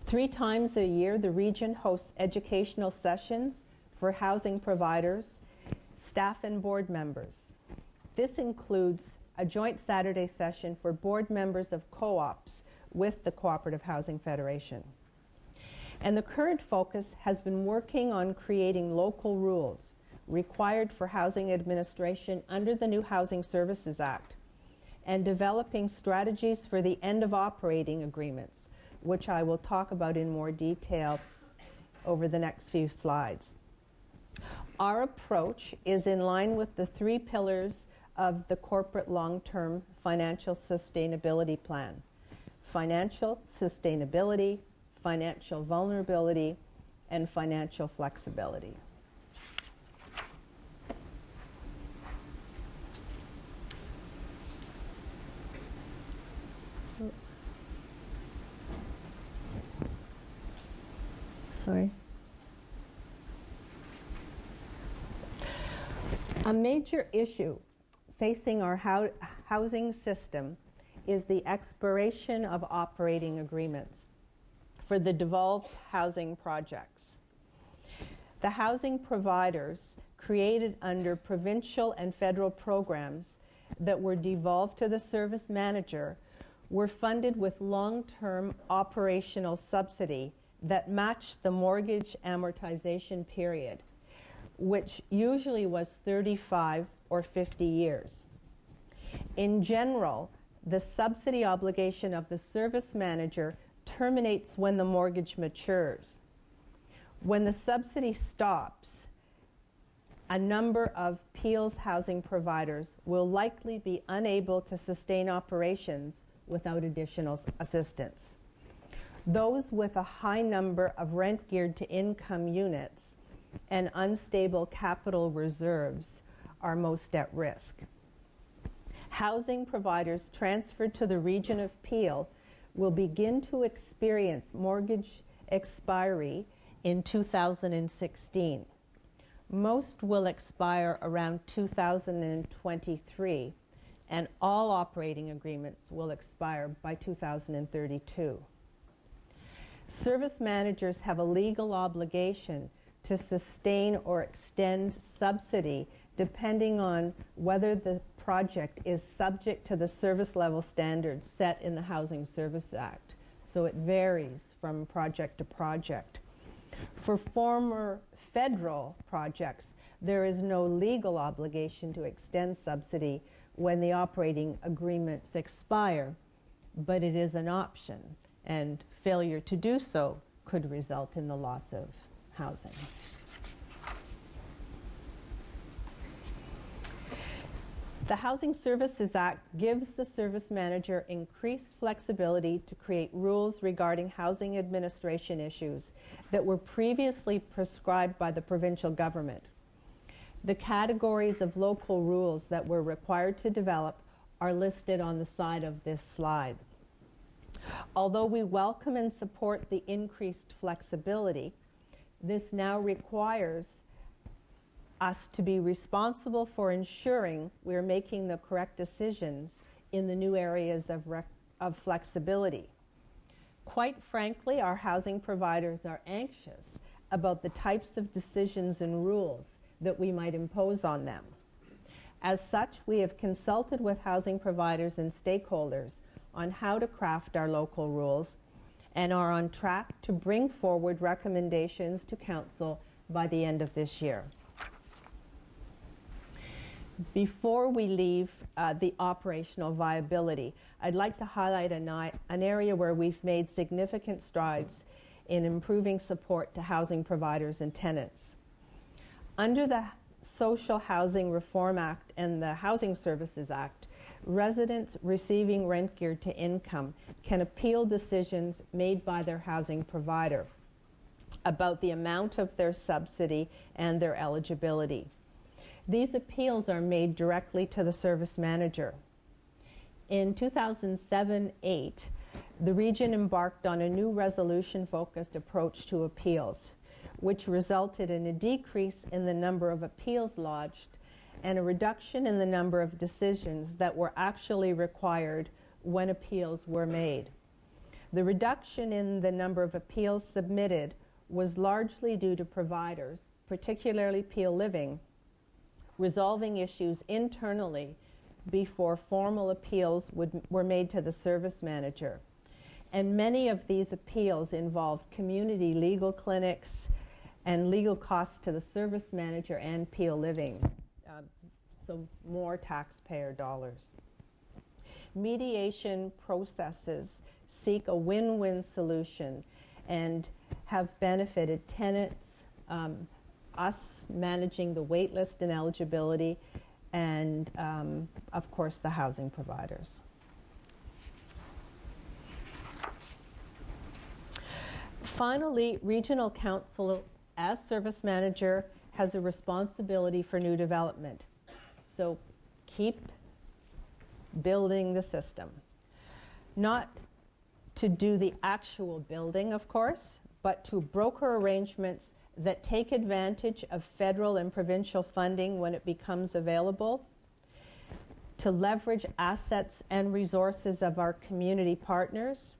3 times a year, the region hosts educational sessions for housing providers, staff, and board members. This includes a joint Saturday session for board members of co-ops with the Cooperative Housing Federation. And the current focus has been working on creating local rules required for housing administration under the new Housing Services Act, and developing strategies for the end of operating agreements, which I will talk about in more detail over the next few slides. Our approach is in line with the 3 pillars of the corporate long-term financial sustainability plan: financial sustainability, financial vulnerability, and financial flexibility. Sorry. A major issue facing our housing system is the expiration of operating agreements for the devolved housing projects. The housing providers created under provincial and federal programs that were devolved to the service manager were funded with long-term operational subsidy that matched the mortgage amortization period, which usually was 35 or 50 years. In general, the subsidy obligation of the service manager terminates when the mortgage matures. When the subsidy stops, a number of Peel's housing providers will likely be unable to sustain operations without additional assistance. Those with a high number of rent-geared-to-income units and unstable capital reserves are most at risk. Housing providers transferred to the region of Peel will begin to experience mortgage expiry in 2016. Most will expire around 2023, and all operating agreements will expire by 2032. Service managers have a legal obligation to sustain or extend subsidy depending on whether the project is subject to the service level standards set in the Housing Service Act. So it varies from project to project. For former federal projects, there is no legal obligation to extend subsidy when the operating agreements expire, but it is an option, and failure to do so could result in the loss of housing. The Housing Services Act gives the service manager increased flexibility to create rules regarding housing administration issues that were previously prescribed by the provincial government. The categories of local rules that were required to develop are listed on the side of this slide. Although we welcome and support the increased flexibility, this now requires us to be responsible for ensuring we're making the correct decisions in the new areas of flexibility. Quite frankly, our housing providers are anxious about the types of decisions and rules that we might impose on them. As such, we have consulted with housing providers and stakeholders on how to craft our local rules and are on track to bring forward recommendations to Council by the end of this year. Before we leave the operational viability, I'd like to highlight an area where we've made significant strides in improving support to housing providers and tenants. Under the Social Housing Reform Act and the Housing Services Act, residents receiving rent geared to income can appeal decisions made by their housing provider about the amount of their subsidy and their eligibility. These appeals are made directly to the service manager. In 2007-08, the region embarked on a new resolution-focused approach to appeals, which resulted in a decrease in the number of appeals lodged and a reduction in the number of decisions that were actually required when appeals were made. The reduction in the number of appeals submitted was largely due to providers, particularly Peel Living, resolving issues internally before formal appeals were made to the service manager. And many of these appeals involved community legal clinics and legal costs to the service manager and Peel Living, so more taxpayer dollars. Mediation processes seek a win-win solution and have benefited tenants, us managing the wait list and eligibility, and of course the housing providers. Finally, Regional Council, as service manager, has a responsibility for new development. So keep building the system. Not to do the actual building, of course, but to broker arrangements that take advantage of federal and provincial funding when it becomes available, to leverage assets and resources of our community partners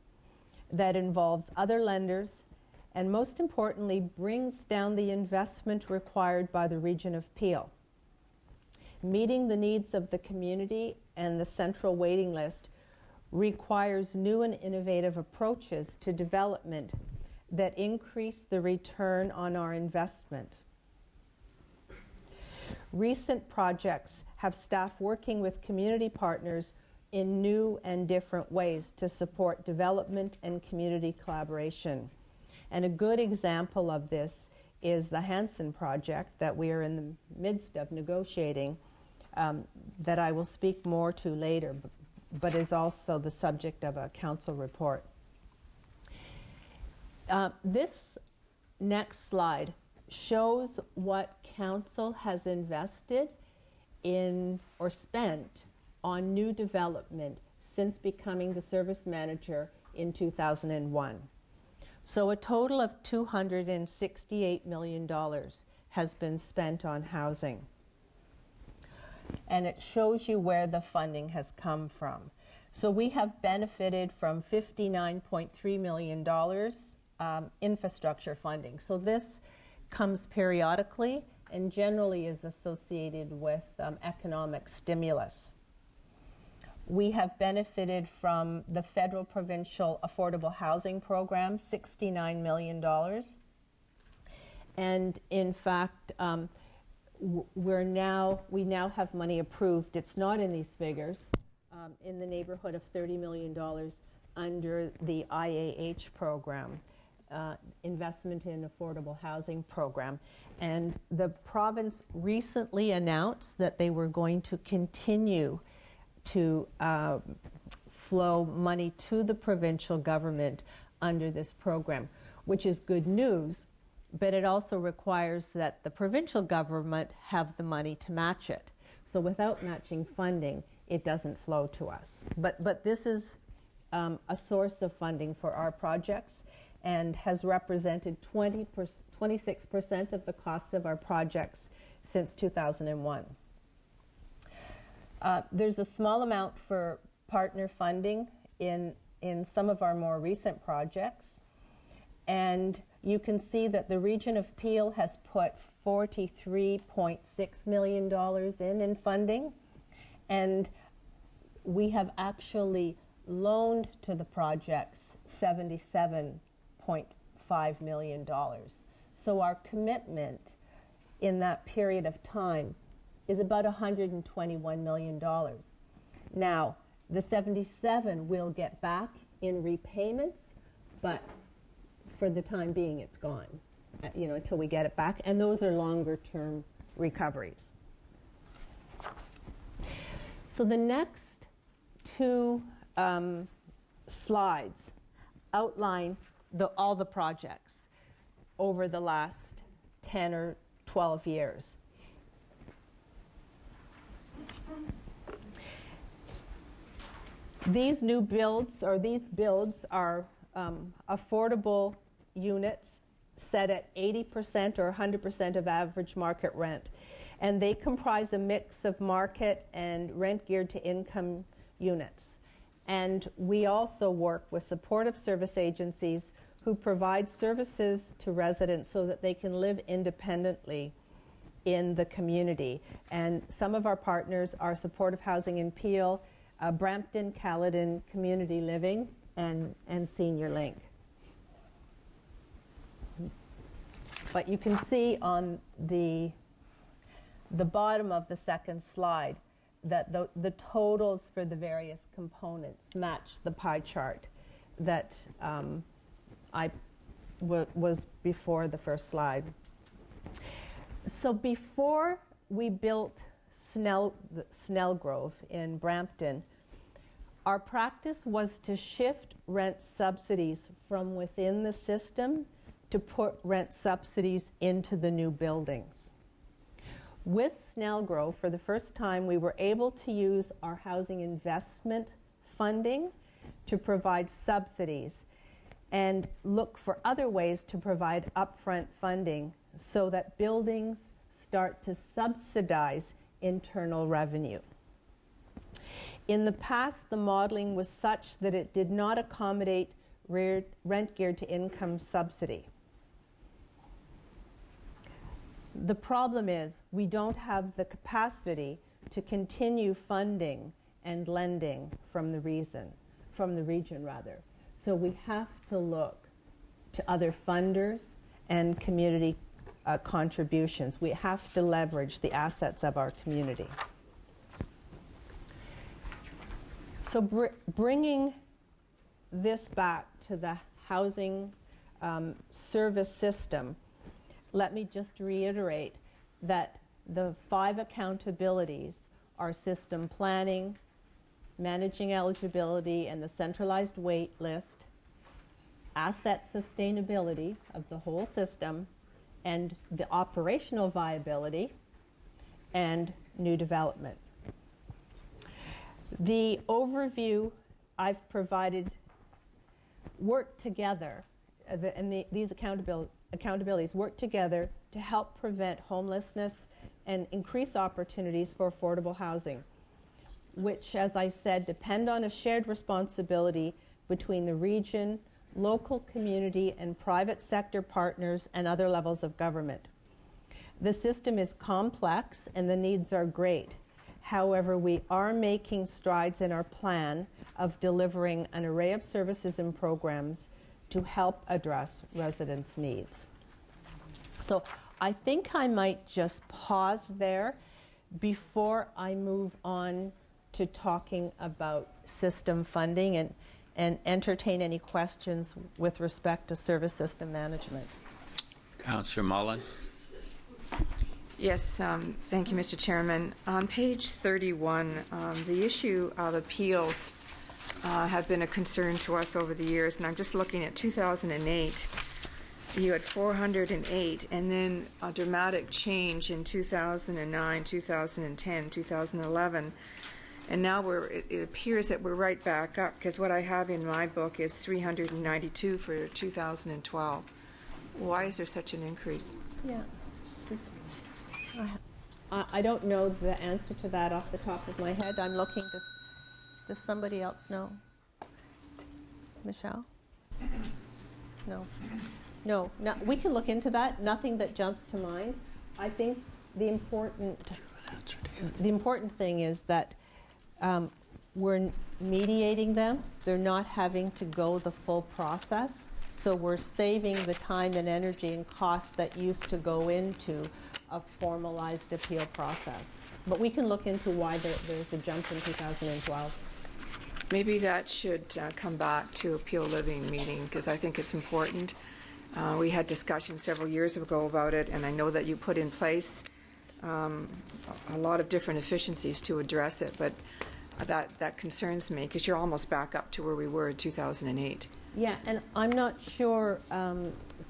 that involves other lenders, and most importantly, brings down the investment required by the region of Peel. Meeting the needs of the community and the central waiting list requires new and innovative approaches to development that increase the return on our investment. Recent projects have staff working with community partners in new and different ways to support development and community collaboration. And a good example of this is the Hanson project that we are in the midst of negotiating, that I will speak more to later, but is also the subject of a council report. This next slide shows what council has invested in or spent on new development since becoming the service manager in 2001. So a total of $268 million has been spent on housing. And it shows you where the funding has come from. So we have benefited from $59.3 million infrastructure funding. So this comes periodically and generally is associated with economic stimulus. We have benefited from the federal provincial affordable housing program, $69 million. And in fact, we now have money approved. It's not in these figures, in the neighborhood of $30 million under the IAH program, Investment in Affordable Housing Program. And the province recently announced that they were going to continue to flow money to the provincial government under this program, which is good news, but it also requires that the provincial government have the money to match it. So without matching funding, it doesn't flow to us. But this is a source of funding for our projects and has represented 26% of the cost of our projects since 2001. There's a small amount for partner funding in some of our more recent projects. And you can see that the region of Peel has put $43.6 million in funding. And we have actually loaned to the projects $77.5 million. So our commitment in that period of time is about $121 million. Now, the 77 we'll get back in repayments, but for the time being, it's gone, until we get it back. And those are longer-term recoveries. So the next two slides outline all the projects over the last 10 or 12 years. These builds are affordable units set at 80% or 100% of average market rent. And they comprise a mix of market and rent geared to income units. And we also work with supportive service agencies who provide services to residents so that they can live independently in the community. And some of our partners are Supportive Housing in Peel, Brampton, Caledon Community Living, and Senior Link. But you can see on the bottom of the second slide that the totals for the various components match the pie chart that was before the first slide. So before we built Snellgrove in Brampton, our practice was to shift rent subsidies from within the system to put rent subsidies into the new buildings. With Snellgrove, for the first time, we were able to use our housing investment funding to provide subsidies and look for other ways to provide upfront funding so that buildings start to subsidize internal revenue. In the past, the modeling was such that it did not accommodate rent geared to income subsidy. The problem is we don't have the capacity to continue funding and lending from the region. So we have to look to other funders and community contributions. We have to leverage the assets of our community. So bringing this back to the housing service system, let me just reiterate that the 5 accountabilities are system planning, managing eligibility and the centralized wait list, asset sustainability of the whole system, and the operational viability, and new development. The overview I've provided work together, and these accountabilities work together to help prevent homelessness and increase opportunities for affordable housing, which, as I said, depend on a shared responsibility between the region, local community, and private sector partners and other levels of government. The system is complex and the needs are great. However, we are making strides in our plan of delivering an array of services and programs to help address residents' needs. So I think I might just pause there before I move on to talking about system funding and entertain any questions with respect to service system management. Councillor Mullen. Yes, thank you, Mr. Chairman. On page 31, the issue of appeals have been a concern to us over the years, and I'm just looking at 2008. You had 408, and then a dramatic change in 2009, 2010, 2011. And now it appears that we're right back up, because what I have in my book is 392 for 2012. Why is there such an increase? Yeah. I don't know the answer to that off the top of my head. I'm looking. Does somebody else know? Michelle? No. No. We can look into that. Nothing that jumps to mind. I think the important thing is that we're mediating them. They're not having to go the full process. So we're saving the time and energy and costs that used to go into a formalized appeal process. But we can look into why there's a jump in 2012. Maybe that should come back to Appeal Living meeting, because I think it's important. We had discussions several years ago about it, and I know that you put in place a lot of different efficiencies to address it, but that concerns me, because you're almost back up to where we were in 2008. Yeah, and I'm not sure,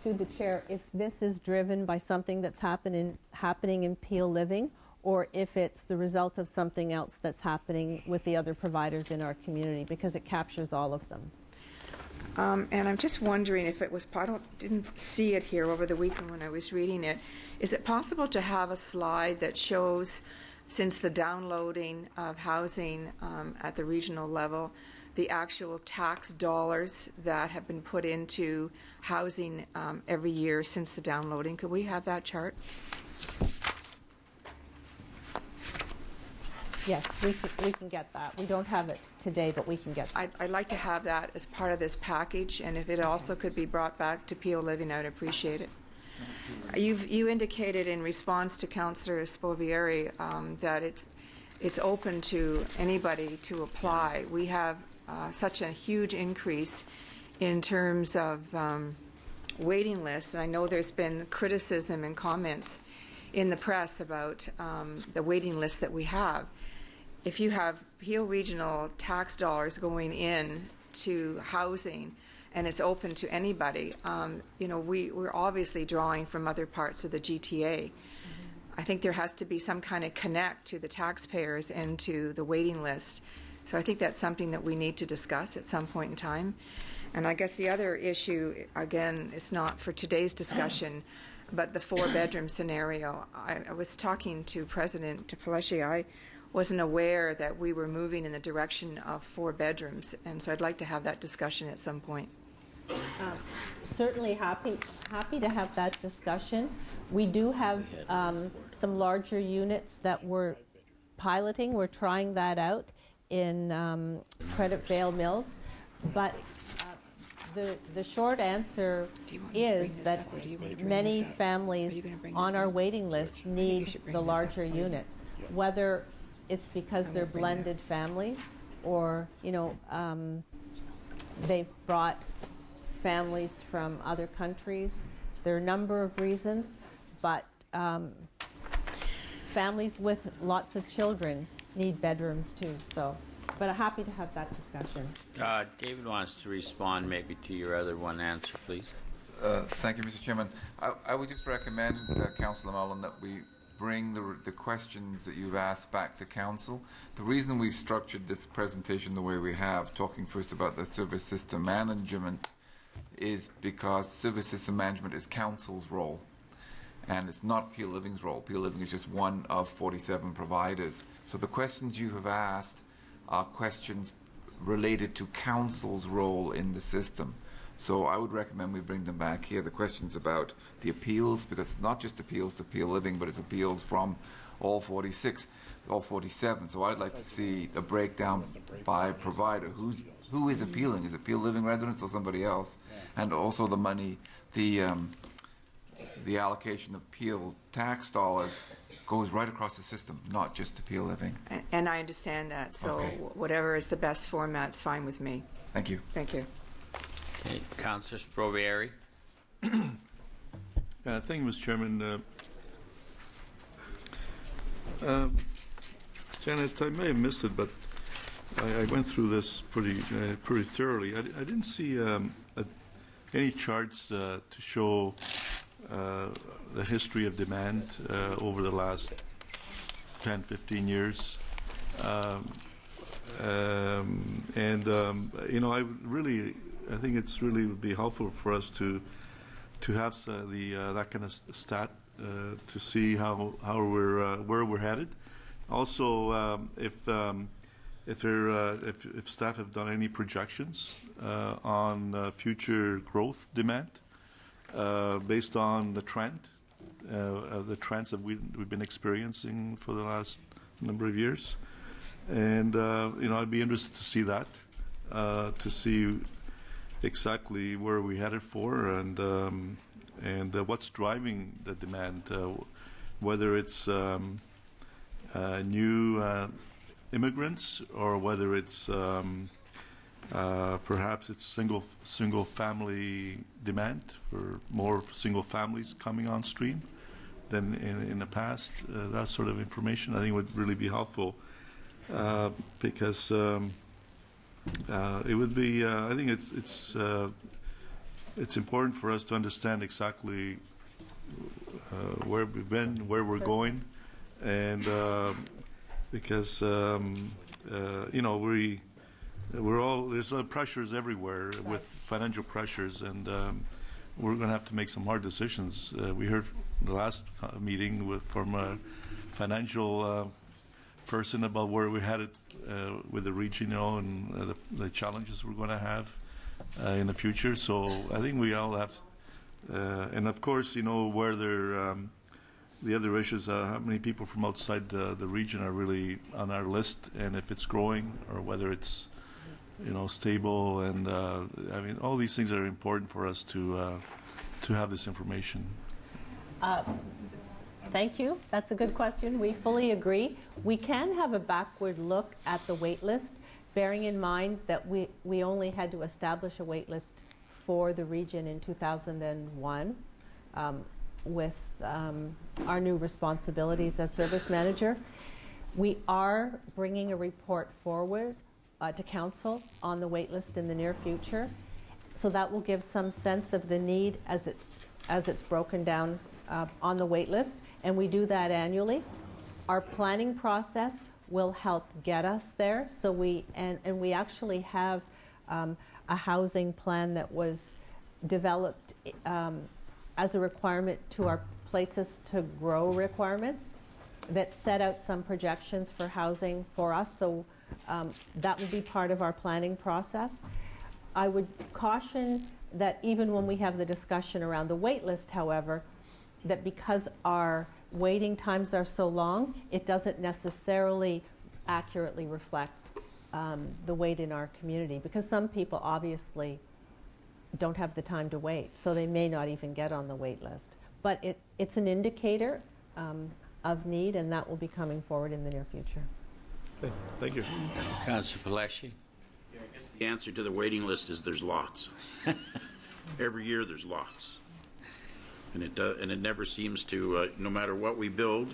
through the chair, if this is driven by something that's happening in Peel Living, or if it's the result of something else that's happening with the other providers in our community, because it captures all of them. And I'm just wondering if it was, didn't see it here over the weekend when I was reading it. Is it possible to have a slide that shows, since the downloading of housing at the regional level, the actual tax dollars that have been put into housing every year since the downloading? Could we have that chart? Yes, we can get that. We don't have it today, but we can get that. I'd like to have that as part of this package, and if it also could be brought back to Peel Living, I'd appreciate it. You indicated in response to Councillor Spovieri that it's open to anybody to apply. We have such a huge increase in terms of waiting lists, and I know there's been criticism and comments in the press about the waiting list that we have. If you have Peel Regional tax dollars going in to housing and it's open to anybody, we're obviously drawing from other parts of the GTA. I think there has to be some kind of connect to the taxpayers and to the waiting list. So I think that's something that we need to discuss at some point in time. And I guess the other issue, again, is not for today's discussion, but the 4-bedroom scenario. I was talking to President Pellecci. I wasn't aware that we were moving in the direction of 4 bedrooms, and so I'd like to have that discussion at some point. Certainly happy to have that discussion. We do have some larger units that we're piloting. We're trying that out in Credit Vale Mills, but the short answer is that many families on our waiting list need the larger units, whether it's because they're blended families or they've brought families from other countries. There are a number of reasons, but families with lots of children need bedrooms too. But I'm happy to have that discussion. David wants to respond maybe to your other one answer, please. Thank you, Mr. Chairman. I would just recommend, Councillor Mullen, that we bring the questions that you've asked back to Council. The reason we've structured this presentation the way we have, talking first about the service system management is because service system management is council's role, and it's not Peel Living's role. Peel Living is just one of 47 providers. So the questions you have asked are questions related to council's role in the system. So I would recommend we bring them back here. The questions about the appeals, because it's not just appeals to Peel Living, but it's appeals from all 46, all 47. So I'd like to see a breakdown by provider. Who is appealing? Is it Peel Living residents or somebody else? And also the money, the allocation of Peel tax dollars goes right across the system, not just to Peel Living. And I understand that, so Okay. whatever is the best format's fine with me. Thank you. Thank you. Okay, Councillor Sprovieri. Thank you, Mr. Chairman. Janet, I may have missed it, but I went through this pretty thoroughly. I didn't see any charts to show the history of demand over the last 10, 15 years. I think it's really would be helpful for us to have that kind of stat to see how we're where we're headed. Also, if staff have done any projections on future growth demand based on the trends that we've been experiencing for the last number of years, and I'd be interested to see that, to see exactly where we headed for, and what's driving the demand, whether it's new immigrants or whether it's perhaps it's single family demand for more single families coming on stream than in the past. That sort of information I think would really be helpful, because it would be. I think it's important for us to understand exactly where we've been, where we're going, and because we're all, there's pressures everywhere with financial pressures, and we're going to have to make some hard decisions. We heard the last meeting from a financial person about where we're headed with the region, and the challenges we're going to have in the future. So I think we all have, and of course, where the other issues, how many people from outside the region are really on our list, and if it's growing or whether it's stable, and I mean, all these things are important for us to have this information. Thank you. That's a good question. We fully agree. We can have a backward look at the wait list, bearing in mind that we only had to establish a wait list for the region in 2001 with our new responsibilities as service manager. We are bringing a report forward to council on the wait list in the near future, so that will give some sense of the need as it's broken down on the wait list, and we do that annually. Our planning process will help get us there. So we actually have a housing plan that was developed as a requirement to our places to grow requirements that set out some projections for housing for us. So that will be part of our planning process. I would caution that even when we have the discussion around the wait list, however, that because our waiting times are so long, it doesn't necessarily accurately reflect the wait in our community, because some people obviously don't have the time to wait, so they may not even get on the wait list. But it's an indicator of need, and that will be coming forward in the near future. Okay, thank you. Councillor Palashi. The answer to the waiting list is there's lots. Every year there's lots. And it never seems to, no matter what we build,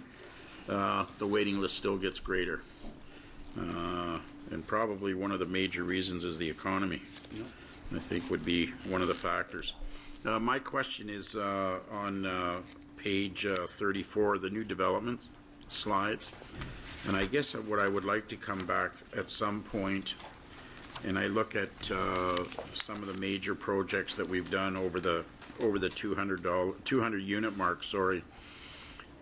the waiting list still gets greater. And probably one of the major reasons is the economy, I think would be one of the factors. My question is on page 34, the new development slides. And I guess what I would like to come back at some point and I look at some of the major projects that we've done over the 200 unit mark, sorry.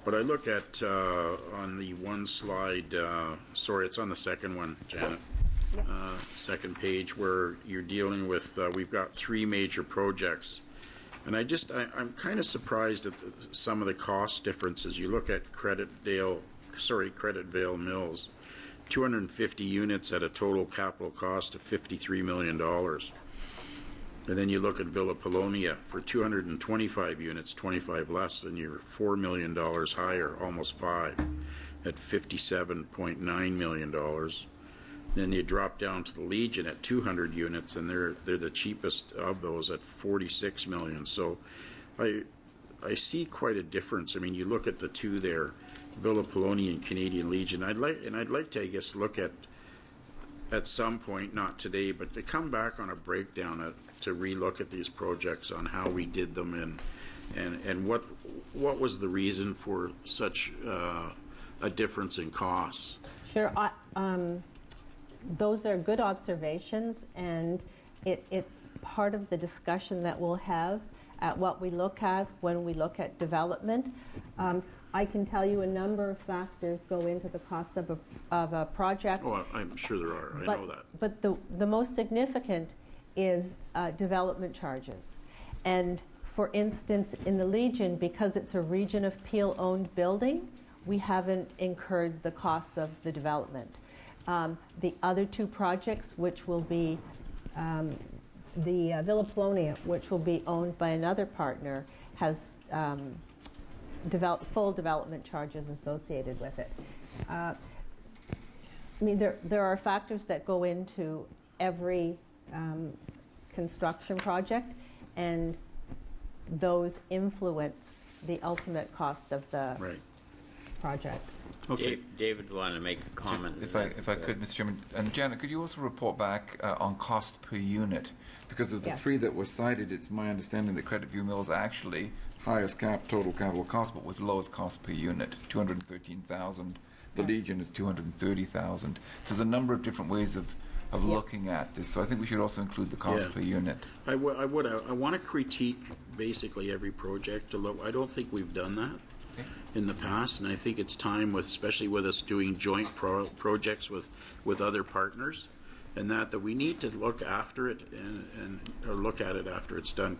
But I look at on the one slide, sorry, it's on the second one, Janet. Second page, where you're dealing with, we've got 3 major projects. And I'm kind of surprised at some of the cost differences. You look at Creditvale Mills, 250 units at a total capital cost of $53 million. And then you look at Villa Polonia for 225 units, 25 less, and you're $4 million higher, almost 5, at $57.9 million. Then you drop down to the Legion at 200 units, and they're the cheapest of those at $46 million. So I see quite a difference. I mean, you look at the two there, Villa Polonia and Canadian Legion. I'd like to, I guess, look at some point, not today, but to come back on a breakdown to relook at these projects on how we did them and what was the reason for such a difference in costs. Sure. Those are good observations, and it's part of the discussion that we'll have at what we look at when we look at development. I can tell you a number of factors go into the cost of a project. Oh, I'm sure there are. I know that. But the most significant is development charges. And for instance, in the Legion, because it's a Region of Peel-owned building, we haven't incurred the costs of the development. The other 2 projects, which will be the Villa Polonia, which will be owned by another partner, has full development charges associated with it. I mean, there are factors that go into every construction project, and those influence the ultimate cost of the project. Okay. David wanted to make a comment. If I could, Mr. Chairman, and Janet, could you also report back on cost per unit? Because of the 3 that were cited, it's my understanding that Creditview Mills actually highest total capital cost, but was lowest cost per unit, $213,000. The Legion is $230,000. So there's a number of different ways of looking at this. So I think we should also include the cost per unit. I want to critique basically every project. I don't think we've done that in the past, and I think it's time, especially with us doing joint projects with other partners, and that we need to look after it or look at it after it's done.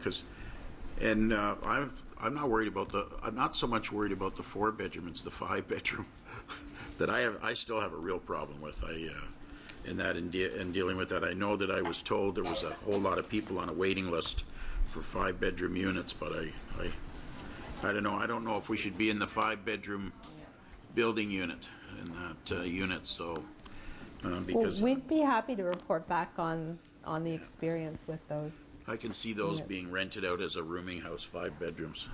I'm not worried about I'm not so much worried about the 4-bedroom. It's the 5-bedroom that I still have a real problem with. In dealing with that, I know that I was told there was a whole lot of people on a waiting list for 5-bedroom units, but I don't know. I don't know if we should be in the 5-bedroom building unit in that unit. So because we'd be happy to report back on the experience with those. I can see those units being rented out as a rooming house, 5 bedrooms,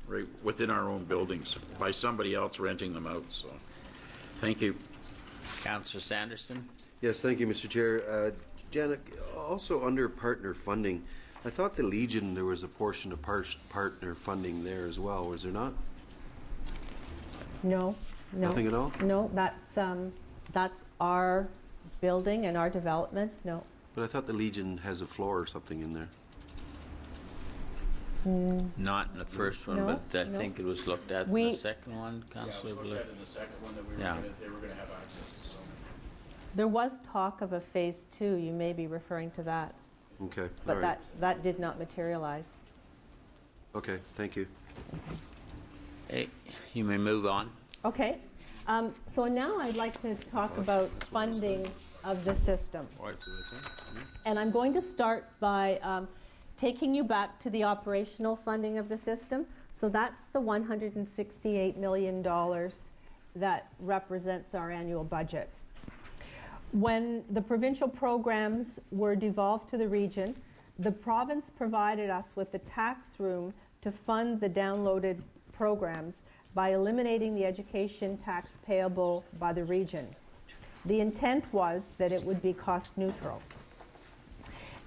right within our own buildings by somebody else renting them out. So, thank you, Councillor Sanderson. Yes, thank you, Mr. Chair. Janet, also under partner funding, I thought the Legion, there was a portion of partner funding there as well, was there not? No. Nothing at all? No, that's our building and our development. No. But I thought the Legion has a floor or something in there. Not in the first one, No, but I think it was looked at in the second one, Councillor Blue. in the second one that they were going to have access to. So. There was talk of a phase 2. You may be referring to that. Okay, But all right. that did not materialize. Okay, thank you. Hey, you may move on. Okay. So now I'd like to talk about funding of the system. And I'm going to start by taking you back to the operational funding of the system. So that's the $168 million that represents our annual budget. When the provincial programs were devolved to the region, the province provided us with the tax room to fund the downloaded programs by eliminating the education tax payable by the region. The intent was that it would be cost neutral.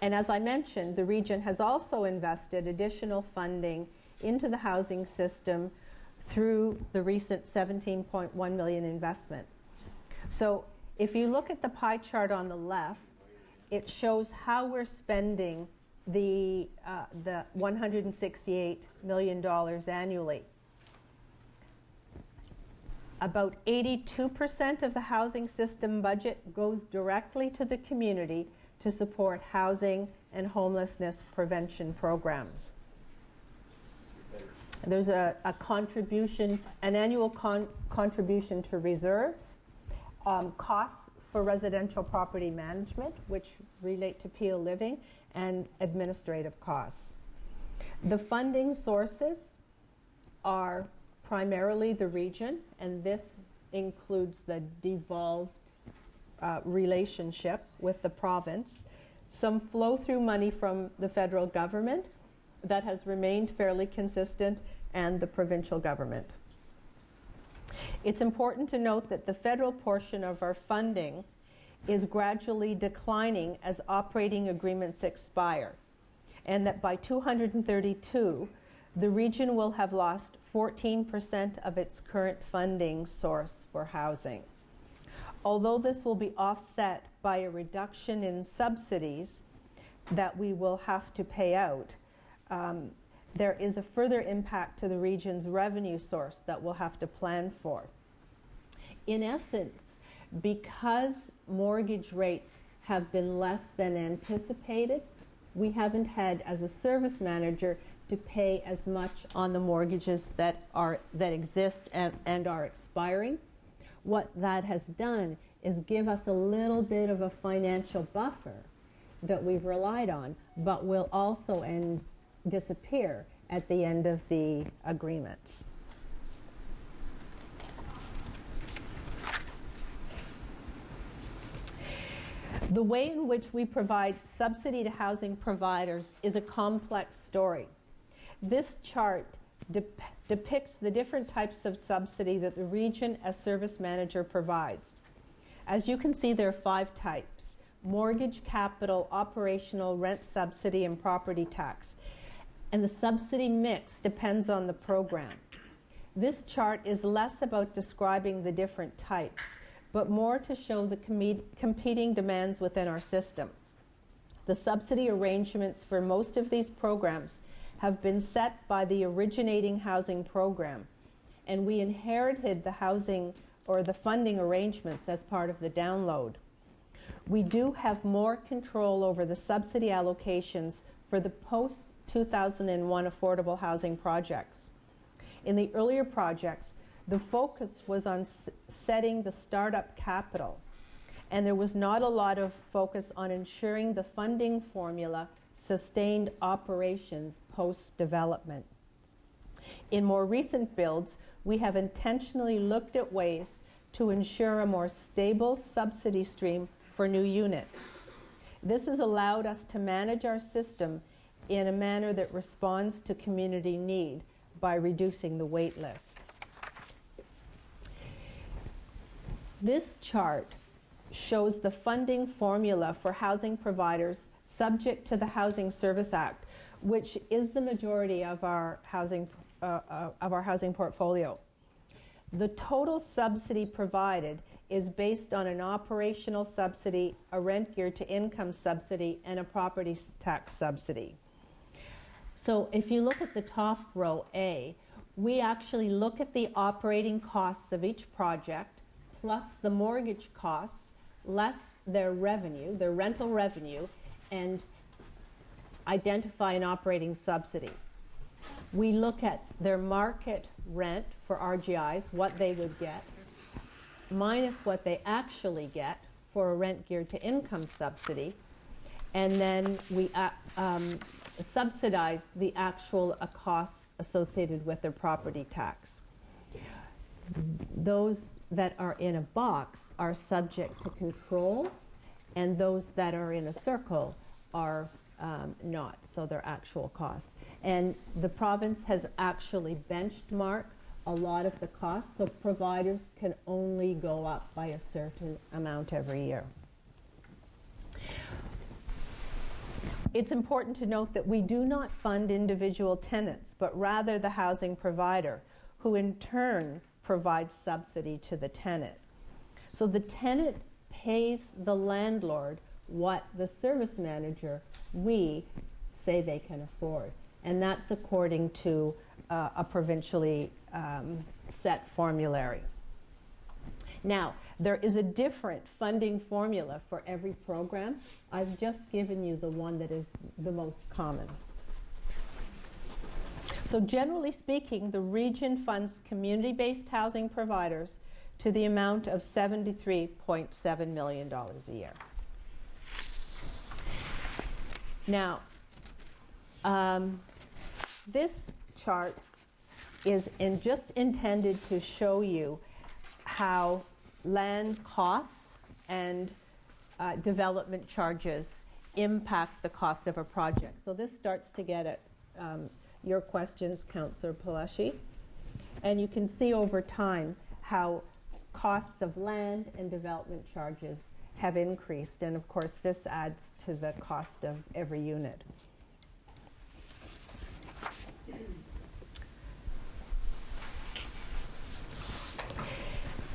And as I mentioned, the region has also invested additional funding into the housing system through the recent $17.1 million investment. So if you look at the pie chart on the left, it shows how we're spending the $168 million annually. About 82% of the housing system budget goes directly to the community to support housing and homelessness prevention programs. There's a contribution, an annual contribution to reserves, costs for residential property management, which relate to Peel Living, and administrative costs. The funding sources are primarily the region, and this includes the devolved relationship with the province, some flow-through money from the federal government that has remained fairly consistent, and the provincial government. It's important to note that the federal portion of our funding is gradually declining as operating agreements expire, and that by 232, the region will have lost 14% of its current funding source for housing. Although this will be offset by a reduction in subsidies that we will have to pay out, there is a further impact to the region's revenue source that we'll have to plan for. In essence, because mortgage rates have been less than anticipated, we haven't had, as a service manager, to pay as much on the mortgages that exist and are expiring. What that has done is give us a little bit of a financial buffer that we've relied on, but will also disappear at the end of the agreements. The way in which we provide subsidy to housing providers is a complex story. This chart depicts the different types of subsidy that the region as service manager provides. As you can see, there are 5 types: mortgage, capital, operational, rent subsidy, and property tax. And the subsidy mix depends on the program. This chart is less about describing the different types, but more to show the competing demands within our system. The subsidy arrangements for most of these programs have been set by the originating housing program, and we inherited the housing or the funding arrangements as part of the download. We do have more control over the subsidy allocations for the post-2001 affordable housing projects. In the earlier projects, the focus was on setting the startup capital, and there was not a lot of focus on ensuring the funding formula sustained operations post-development. In more recent builds, we have intentionally looked at ways to ensure a more stable subsidy stream for new units. This has allowed us to manage our system in a manner that responds to community need by reducing the wait list. This chart shows the funding formula for housing providers subject to the Housing Service Act, which is the majority of our housing portfolio. The total subsidy provided is based on an operational subsidy, a rent geared to income subsidy, and a property tax subsidy. So if you look at the top row A, we actually look at the operating costs of each project plus the mortgage costs less their revenue, their rental revenue, and identify an operating subsidy. We look at their market rent for RGIs, what they would get, minus what they actually get for a rent geared to income subsidy, and then we subsidize the actual costs associated with their property tax. Those that are in a box are subject to control, and those that are in a circle are not, so they're actual costs. And the province has actually benchmarked a lot of the costs, so providers can only go up by a certain amount every year. It's important to note that we do not fund individual tenants, but rather the housing provider, who in turn provides subsidy to the tenant. So the tenant pays the landlord what the service manager, we, say they can afford. And that's according to a provincially set formulary. Now, there is a different funding formula for every program. I've just given you the one that is the most common. So generally speaking, the region funds community-based housing providers to the amount of $73.7 million a year. Now, this chart is just intended to show you how land costs and development charges impact the cost of a project. So this starts to get at your questions, Councillor Palashi. And you can see over time how costs of land and development charges have increased. And of course, this adds to the cost of every unit.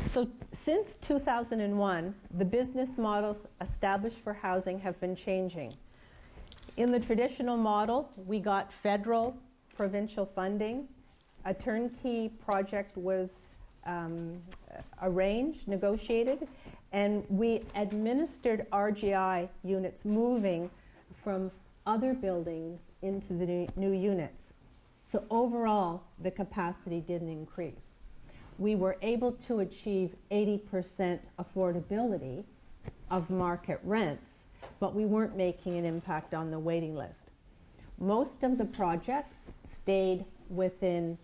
So since 2001, the business models established for housing have been changing. In the traditional model, we got federal, provincial funding. A turnkey project was arranged, negotiated, and we administered RGI units moving from other buildings into the new units. So overall, the capacity didn't increase. We were able to achieve 80% affordability of market rents, but we weren't making an impact on the waiting list. Most of the projects stayed within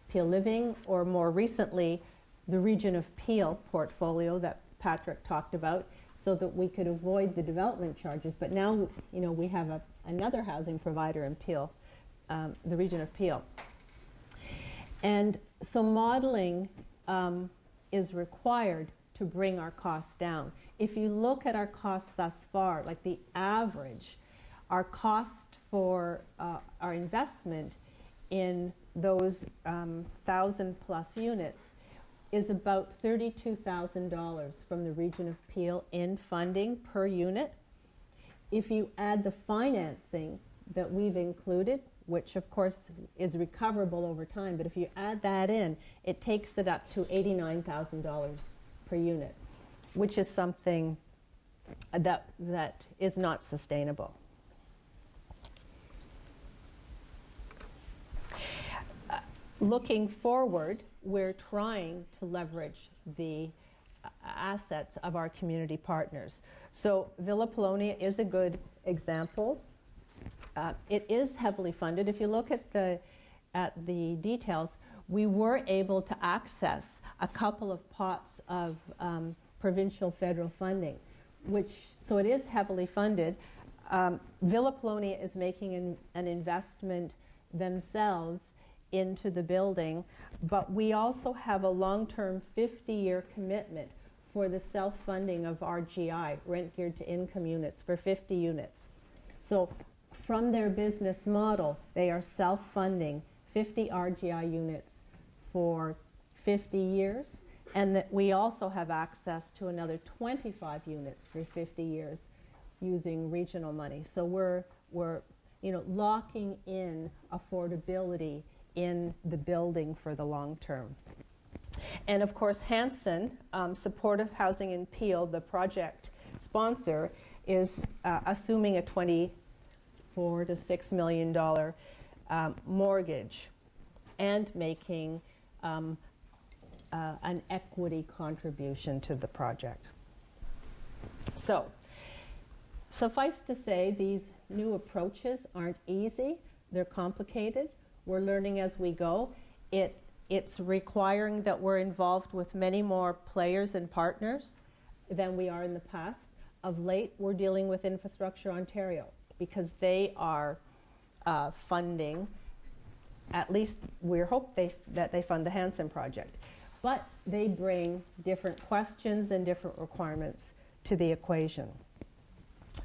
Peel Living, or more recently, the Region of Peel portfolio that Patrick talked about, so that we could avoid the development charges. But now, we have another housing provider in Peel, the Region of Peel. And so modeling is required to bring our costs down. If you look at our costs thus far, like the average, our cost for our investment in those 1,000 plus units is about $32,000 from the Region of Peel in funding per unit. If you add the financing that we've included, which of course is recoverable over time, but if you add that in, it takes it up to $89,000 per unit, which is something that is not sustainable. Looking forward, we're trying to leverage the assets of our community partners. So Villa Polonia is a good example. It is heavily funded. If you look at the details, we were able to access a couple of pots of provincial federal funding, so it is heavily funded. Villa Polonia is making an investment themselves into the building, but we also have a long-term 50-year commitment for the self-funding of RGI, rent geared to income units, for 50 units. So from their business model, they are self-funding 50 RGI units for 50 years, and that we also have access to another 25 units for 50 years using regional money. So we're locking in affordability in the building for the long term. And of course, Hanson, Supportive Housing in Peel, the project sponsor, is assuming a $24 to $6 million mortgage and making an equity contribution to the project. So, suffice to say, these new approaches aren't easy. They're complicated. We're learning as we go. It's requiring that we're involved with many more players and partners than we are in the past. Of late, we're dealing with Infrastructure Ontario because they are funding, at least we hope that they fund the Hanson project. But they bring different questions and different requirements to the equation.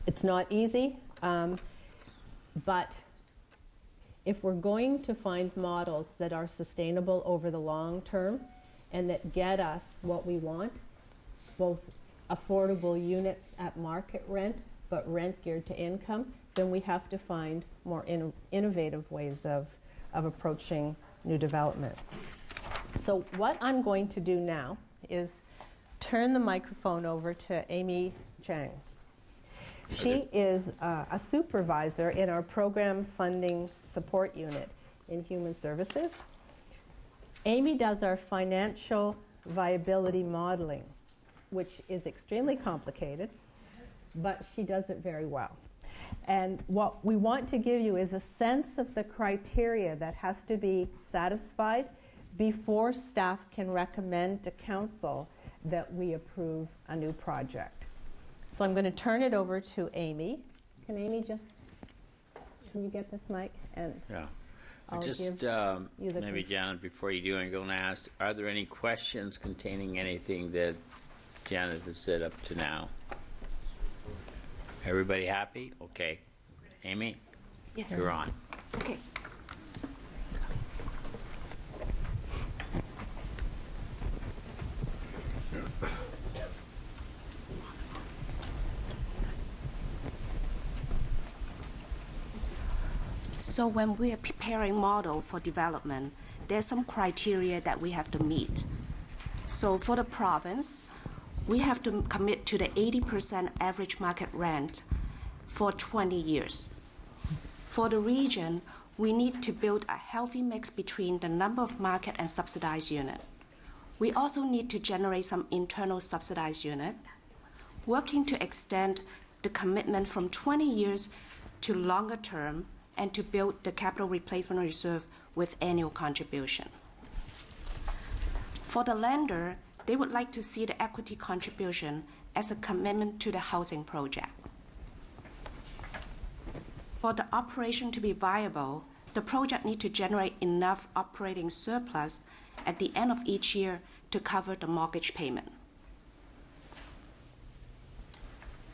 It's not easy, but if we're going to find models that are sustainable over the long term and that get us what we want, both affordable units at market rent but rent geared to income, then we have to find more innovative ways of approaching new development. So what I'm going to do now is turn the microphone over to Amy Chang. She is a supervisor in our program funding support unit in Human Services. Amy does our financial viability modeling, which is extremely complicated, but she does it very well. And what we want to give you is a sense of the criteria that has to be satisfied before staff can recommend to council that we approve a new project. So I'm going to turn it over to Amy. Can Amy can you get this mic? And Yeah. I'll Just give you the maybe, Janet, before you do, I'm going to ask, are there any questions containing anything that Janet has said up to now? Everybody happy? Okay. Amy? Yes. You're on. Okay. So when we are preparing model for development, there's some criteria that we have to meet. So for the province, we have to commit to the 80% average market rent for 20 years. For the region, we need to build a healthy mix between the number of market and subsidized unit. We also need to generate some internal subsidized unit, working to extend the commitment from 20 years to longer term and to build the capital replacement reserve with annual contribution. For the lender, they would like to see the equity contribution as a commitment to the housing project. For the operation to be viable, the project needs to generate enough operating surplus at the end of each year to cover the mortgage payment.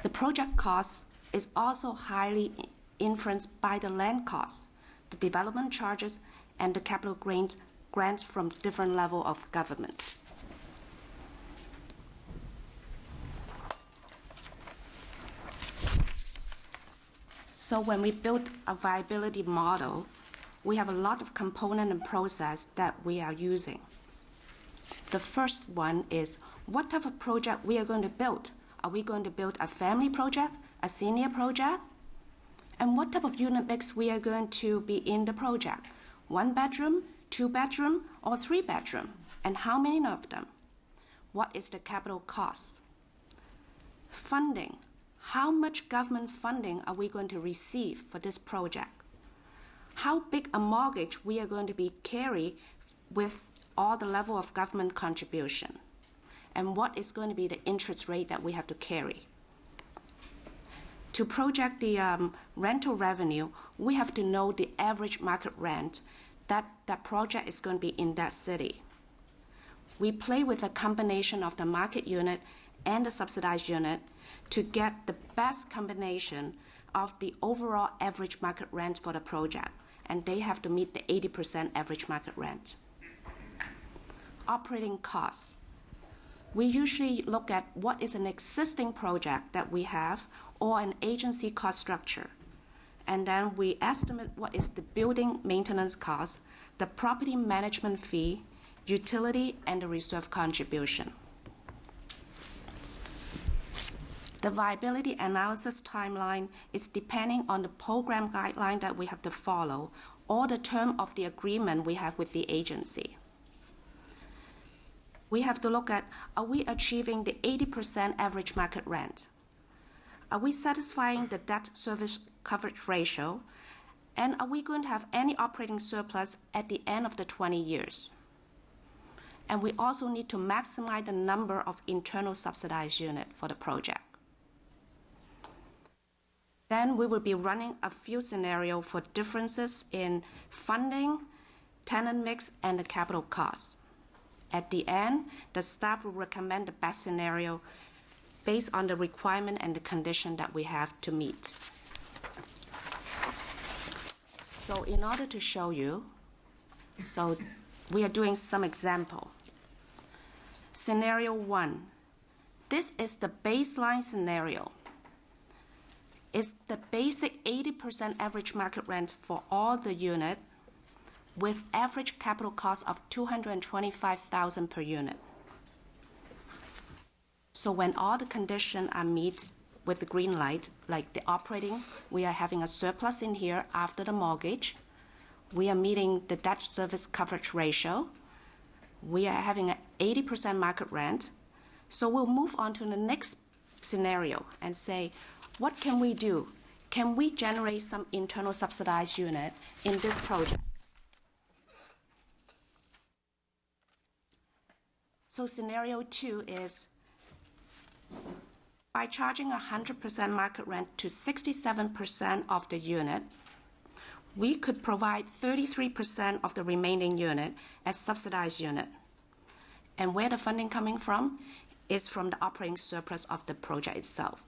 The project cost is also highly influenced by the land costs, the development charges, and the capital grants from different levels of government. So when we build a viability model, we have a lot of component and process that we are using. The first one is what type of project we are going to build. Are we going to build a family project, a senior project? And what type of unit mix we are going to be in the project? 1 bedroom, 2 bedroom, or 3 bedroom? And how many of them? What is the capital cost? Funding. How much government funding are we going to receive for this project? How big a mortgage we are going to be carry with all the level of government contribution? And what is going to be the interest rate that we have to carry? To project the rental revenue, we have to know the average market rent that that project is going to be in that city. We play with a combination of the market unit and the subsidized unit to get the best combination of the overall average market rent for the project, and they have to meet the 80% average market rent. Operating costs. We usually look at what is an existing project that we have or an agency cost structure. And then we estimate what is the building maintenance cost, the property management fee, utility, and the reserve contribution. The viability analysis timeline is depending on the program guideline that we have to follow or the term of the agreement we have with the agency. We have to look at, are we achieving the 80% average market rent? Are we satisfying the debt service coverage ratio? And are we going to have any operating surplus at the end of the 20 years? And we also need to maximize the number of internal subsidized units for the project. Then we will be running a few scenarios for differences in funding, tenant mix, and the capital cost. At the end, the staff will recommend the best scenario based on the requirement and the condition that we have to meet. So in order to show you, so we are doing some example. Scenario 1. This is the baseline scenario. is the basic 80% average market rent for all the unit with average capital cost of $225,000 per unit. So when all the conditions are met with the green light, like the operating, we are having a surplus in here after the mortgage, we are meeting the debt service coverage ratio, we are having an 80% market rent. So we'll move on to the next scenario and say, what can we do? Can we generate some internal subsidized unit in this project? So scenario 2 is by charging 100% market rent to 67% of the unit, we could provide 33% of the remaining unit as subsidized unit. And where the funding coming from is from the operating surplus of the project itself.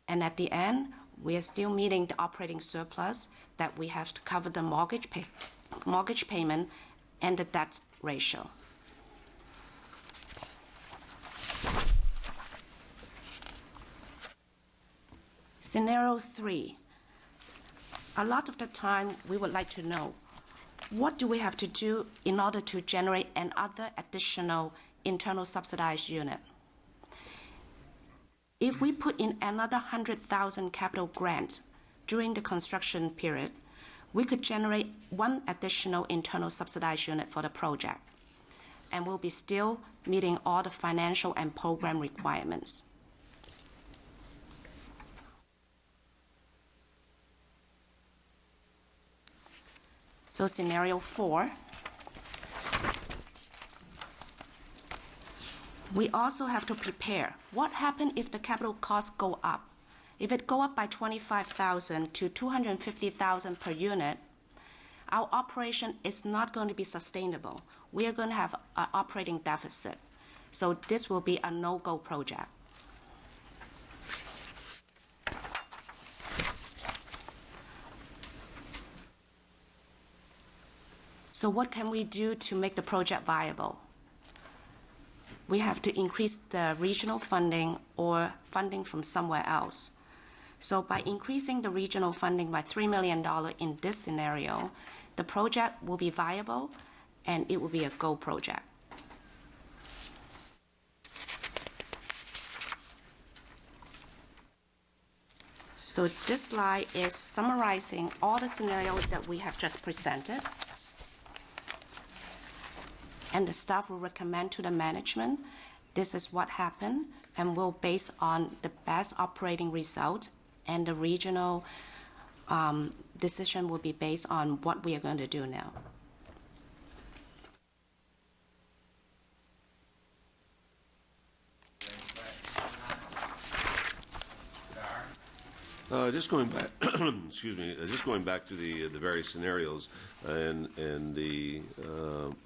And at the end, we are still meeting the operating surplus that we have to cover the mortgage payment and the debt ratio. Scenario 3. A lot of the time, we would like to know, what do we have to do in order to generate another additional internal subsidized unit? If we put in another 100,000 capital grant during the construction period, we could generate one additional internal subsidized unit for the project, and we'll be still meeting all the financial and program requirements. So scenario 4, we also have to prepare. What happens if the capital costs go up? If it go up by $25,000 to $250,000 per unit, our operation is not going to be sustainable. We are going to have an operating deficit. So this will be a no-go project. So what can we do to make the project viable? We have to increase the regional funding or funding from somewhere else. So by increasing the regional funding by $3 million in this scenario, the project will be viable and it will be a go project. So this slide is summarizing all the scenarios that we have just presented. And the staff will recommend to the management, this is what happened, and will base on the best operating result, and the regional decision will be based on what we are going to do now. Just going back, excuse me. Just going back to the various scenarios and the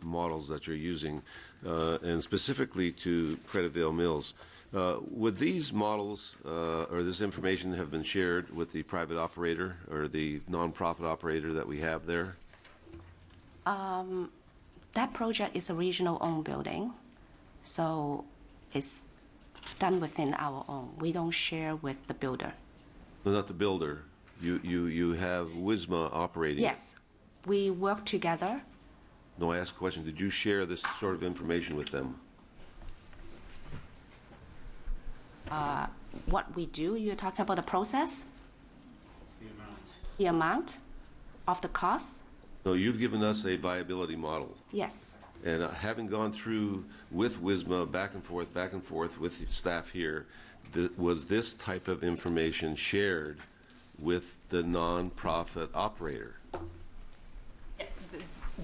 models that you're using, and specifically to Creditvale Mills. Would these models or this information have been shared with the private operator or the nonprofit operator that we have there? That project is a regional-owned building, so it's done within our own. We don't share with the builder. No, not the builder. You have WISMA operating. Yes, we work together. No, I asked a question. Did you share this sort of information with them? What we do, you're talking about the process? The amount. The amount of the cost? No, you've given us a viability model. Yes. And having gone through with WISMA back and forth with the staff here, was this type of information shared with the nonprofit operator?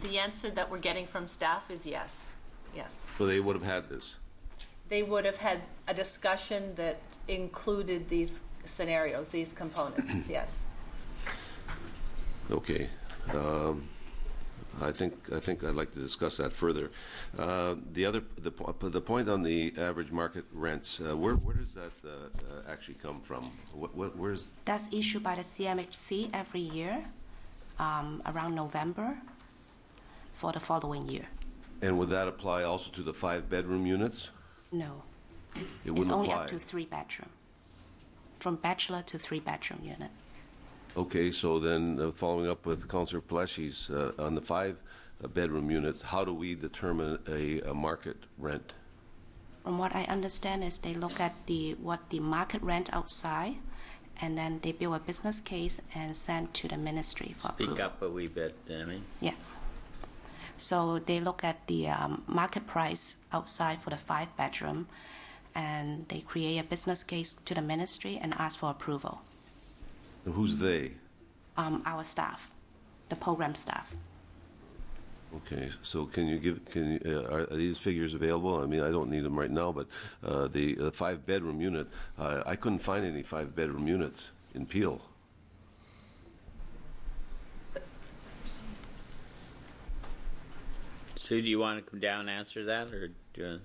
The answer that we're getting from staff is yes. Yes. So they would have had this? They would have had a discussion that included these scenarios, these components, yes. Okay. I think I'd like to discuss that further. The point on the average market rents, where does that actually come from? Where's That's issued by the CMHC every year, around November, for the following year. And would that apply also to the 5-bedroom units? No. It wouldn't it's only apply. up to 3-bedroom. from bachelor to 3-bedroom unit. Okay, so then following up with Councillor Pleshy's, on the 5-bedroom units, how do we determine a market rent? From what I understand is they look at what the market rent outside, and then they build a business case and send to the ministry for approval. Speak up a wee bit, Danny. Yeah. So they look at the market price outside for the 5-bedroom, and they create a business case to the ministry and ask for approval. And who's they? Our staff, the program staff. Okay, so are these figures available? I mean, I don't need them right now, but the 5-bedroom unit, I couldn't find any 5-bedroom units in Peel. Sue, do you want to come down and answer that, or do you?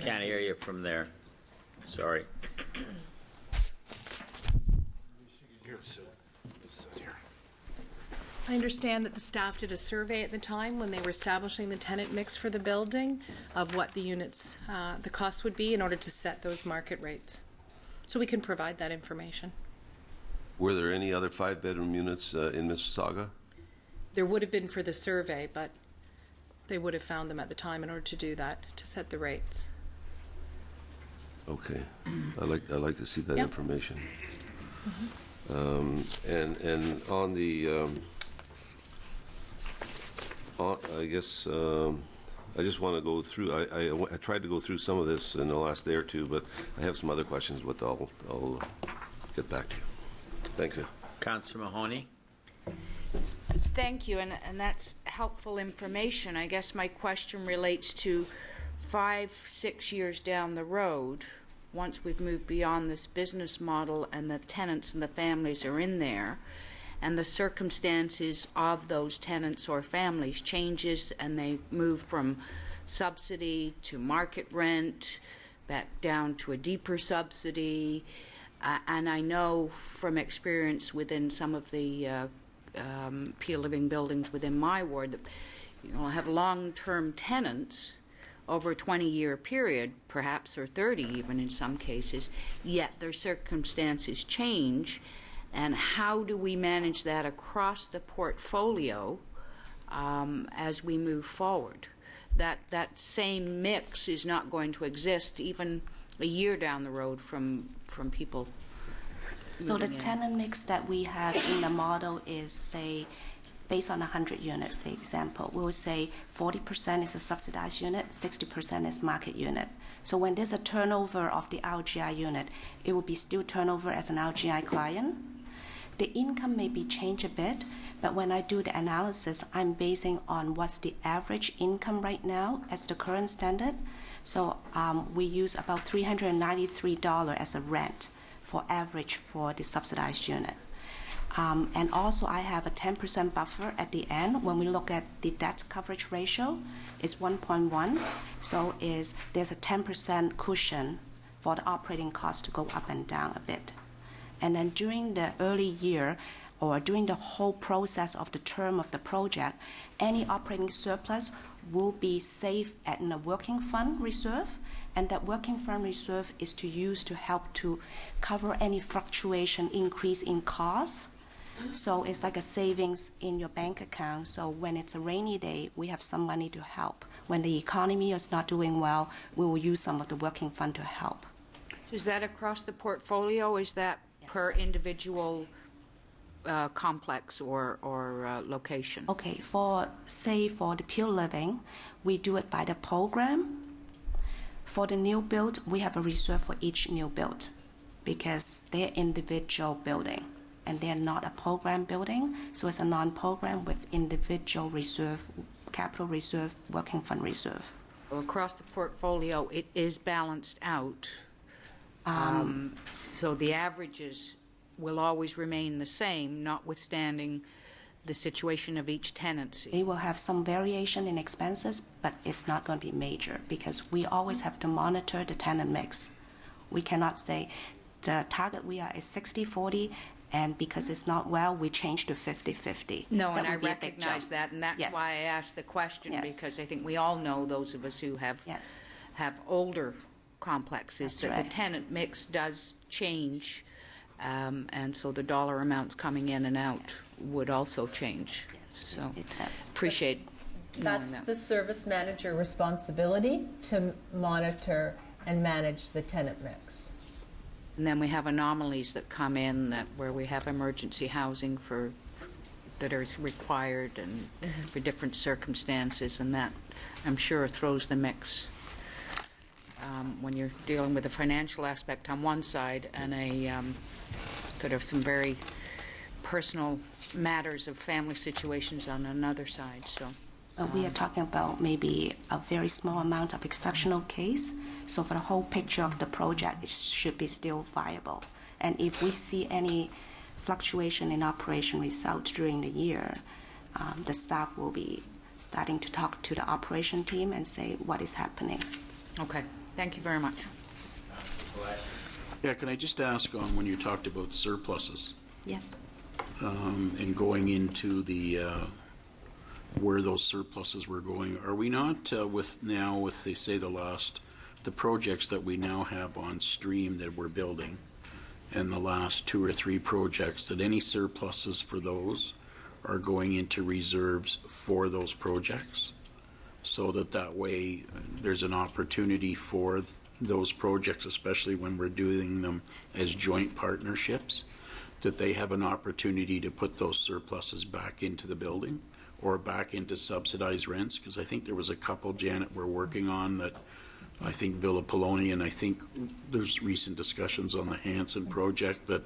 Can't hear you from there. Sorry. I understand that the staff did a survey at the time when they were establishing the tenant mix for the building of what the units, the cost would be in order to set those market rates. So we can provide that information. Were there any other 5-bedroom units in Mississauga? There would have been for the survey, but they would have found them at the time in order to do that, to set the rates. Okay, I'd like to see that Yep. information. Mm-hmm. And on the, I guess I just want to go through. I tried to go through some of this in the last day or two, but I have some other questions, but I'll get back to you. Thank you. Councillor Mahoney. Thank you, and that's helpful information. I guess my question relates to 5-6 years down the road, once we've moved beyond this business model and the tenants and the families are in there, and the circumstances of those tenants or families changes and they move from subsidy to market rent, back down to a deeper subsidy. And I know from experience within some of the Peel Living buildings within my ward that I have long-term tenants over a 20-year period, perhaps, or 30 even in some cases, yet their circumstances change. And how do we manage that across the portfolio as we move forward? That same mix is not going to exist even a year down the road from people. So the tenant mix that we have in the model is, say, based on 100 units, say example, we will say 40% is a subsidized unit, 60% is market unit. So when there's a turnover of the LGI unit, it will be still turnover as an LGI client. The income may be changed a bit, but when I do the analysis, I'm basing on what's the average income right now as the current standard. So we use about $393 as a rent for average for the subsidized unit. And also I have a 10% buffer at the end. When we look at the debt coverage ratio, it's 1.1. So there's a 10% cushion for the operating cost to go up and down a bit. And then during the early year, or during the whole process of the term of the project, any operating surplus will be saved in a working fund reserve, and that working fund reserve is to use to help to cover any fluctuation, increase in costs. So it's like a savings in your bank account. So when it's a rainy day, we have some money to help. When the economy is not doing well, we will use some of the working fund to help. Is that across the portfolio? Is that per individual complex or location? Okay, for the Peel Living, we do it by the program. For the new build, we have a reserve for each new build because they're individual building and they're not a program building, so it's a non-program with individual reserve, capital reserve, working fund reserve. So across the portfolio, it is balanced out. So the averages will always remain the same, notwithstanding the situation of each tenancy. They will have some variation in expenses, but it's not going to be major because we always have to monitor the tenant mix. We cannot say the target we are is 60-40, and because it's not well, we change to 50-50. No, That and I would be a big recognize jump. that, and that's Yes. why I asked the question, Yes. because I think we all know, those of us who have Yes. have older complexes, That's that right. the tenant mix does change, and so the dollar amounts coming in and out would also change. So It does. appreciate knowing That's that. the service manager responsibility to monitor and manage the tenant mix. And then we have anomalies that come in that where we have emergency housing for that is required and for different circumstances, and that I'm sure throws the mix when you're dealing with the financial aspect on one side and a sort of some very personal matters of family situations on another side. So We are talking about maybe a very small amount of exceptional case. So for the whole picture of the project, it should be still viable. And if we see any fluctuation in operation results during the year, the staff will be starting to talk to the operation team and say what is happening. okay, thank you very much. Yeah, can I just ask on when you talked about surpluses Yes. and going into the where those surpluses were going, are we not with they say the projects that we now have on stream that we're building and the last 2 or 3 projects, that any surpluses for those are going into reserves for those projects, so that way there's an opportunity for those projects, especially when we're doing them as joint partnerships, that they have an opportunity to put those surpluses back into the building or back into subsidized rents? Because I think there was a couple, Janet, we're working on that. I think Villa Poloni, and I think there's recent discussions on the Hanson project that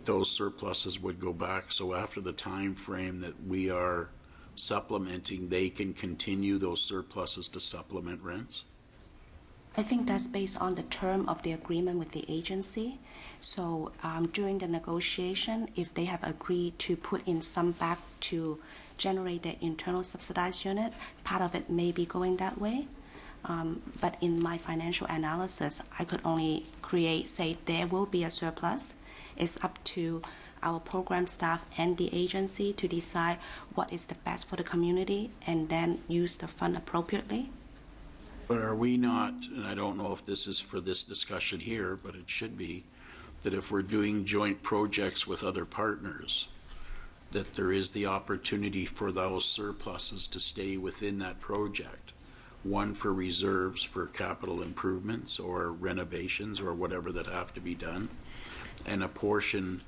those surpluses would go back. So after the time frame that we are supplementing, they can continue those surpluses to supplement rents? I think that's based on the term of the agreement with the agency. So during the negotiation, if they have agreed to put in some back to generate their internal subsidized unit, part of it may be going that way. But in my financial analysis, I could only say there will be a surplus. It's up to our program staff and the agency to decide what is the best for the community and then use the fund appropriately. But are we not, and I don't know if this is for this discussion here, but it should be, that if we're doing joint projects with other partners, that there is the opportunity for those surpluses to stay within that project. One for reserves for capital improvements or renovations or whatever that have to be done, and a portion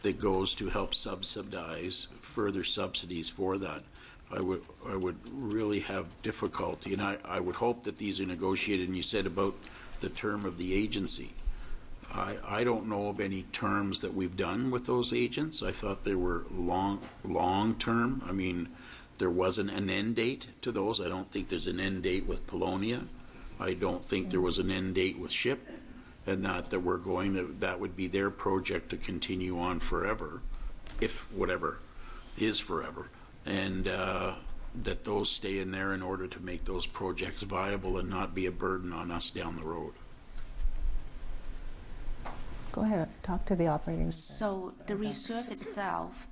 that goes to help subsidize further subsidies for that. I would really have difficulty, and I would hope that these are negotiated. And you said about the term of the agency. I don't know of any terms that we've done with those agents. I thought they were long term. I mean, there wasn't an end date to those. I don't think there's an end date with Polonia. I don't think there was an end date with SHIP, and that we're going to, that would be their project to continue on forever, if whatever is forever. And that those stay in there in order to make those projects viable and not be a burden on us down the road. Go ahead, talk to the operating. So the reserve itself,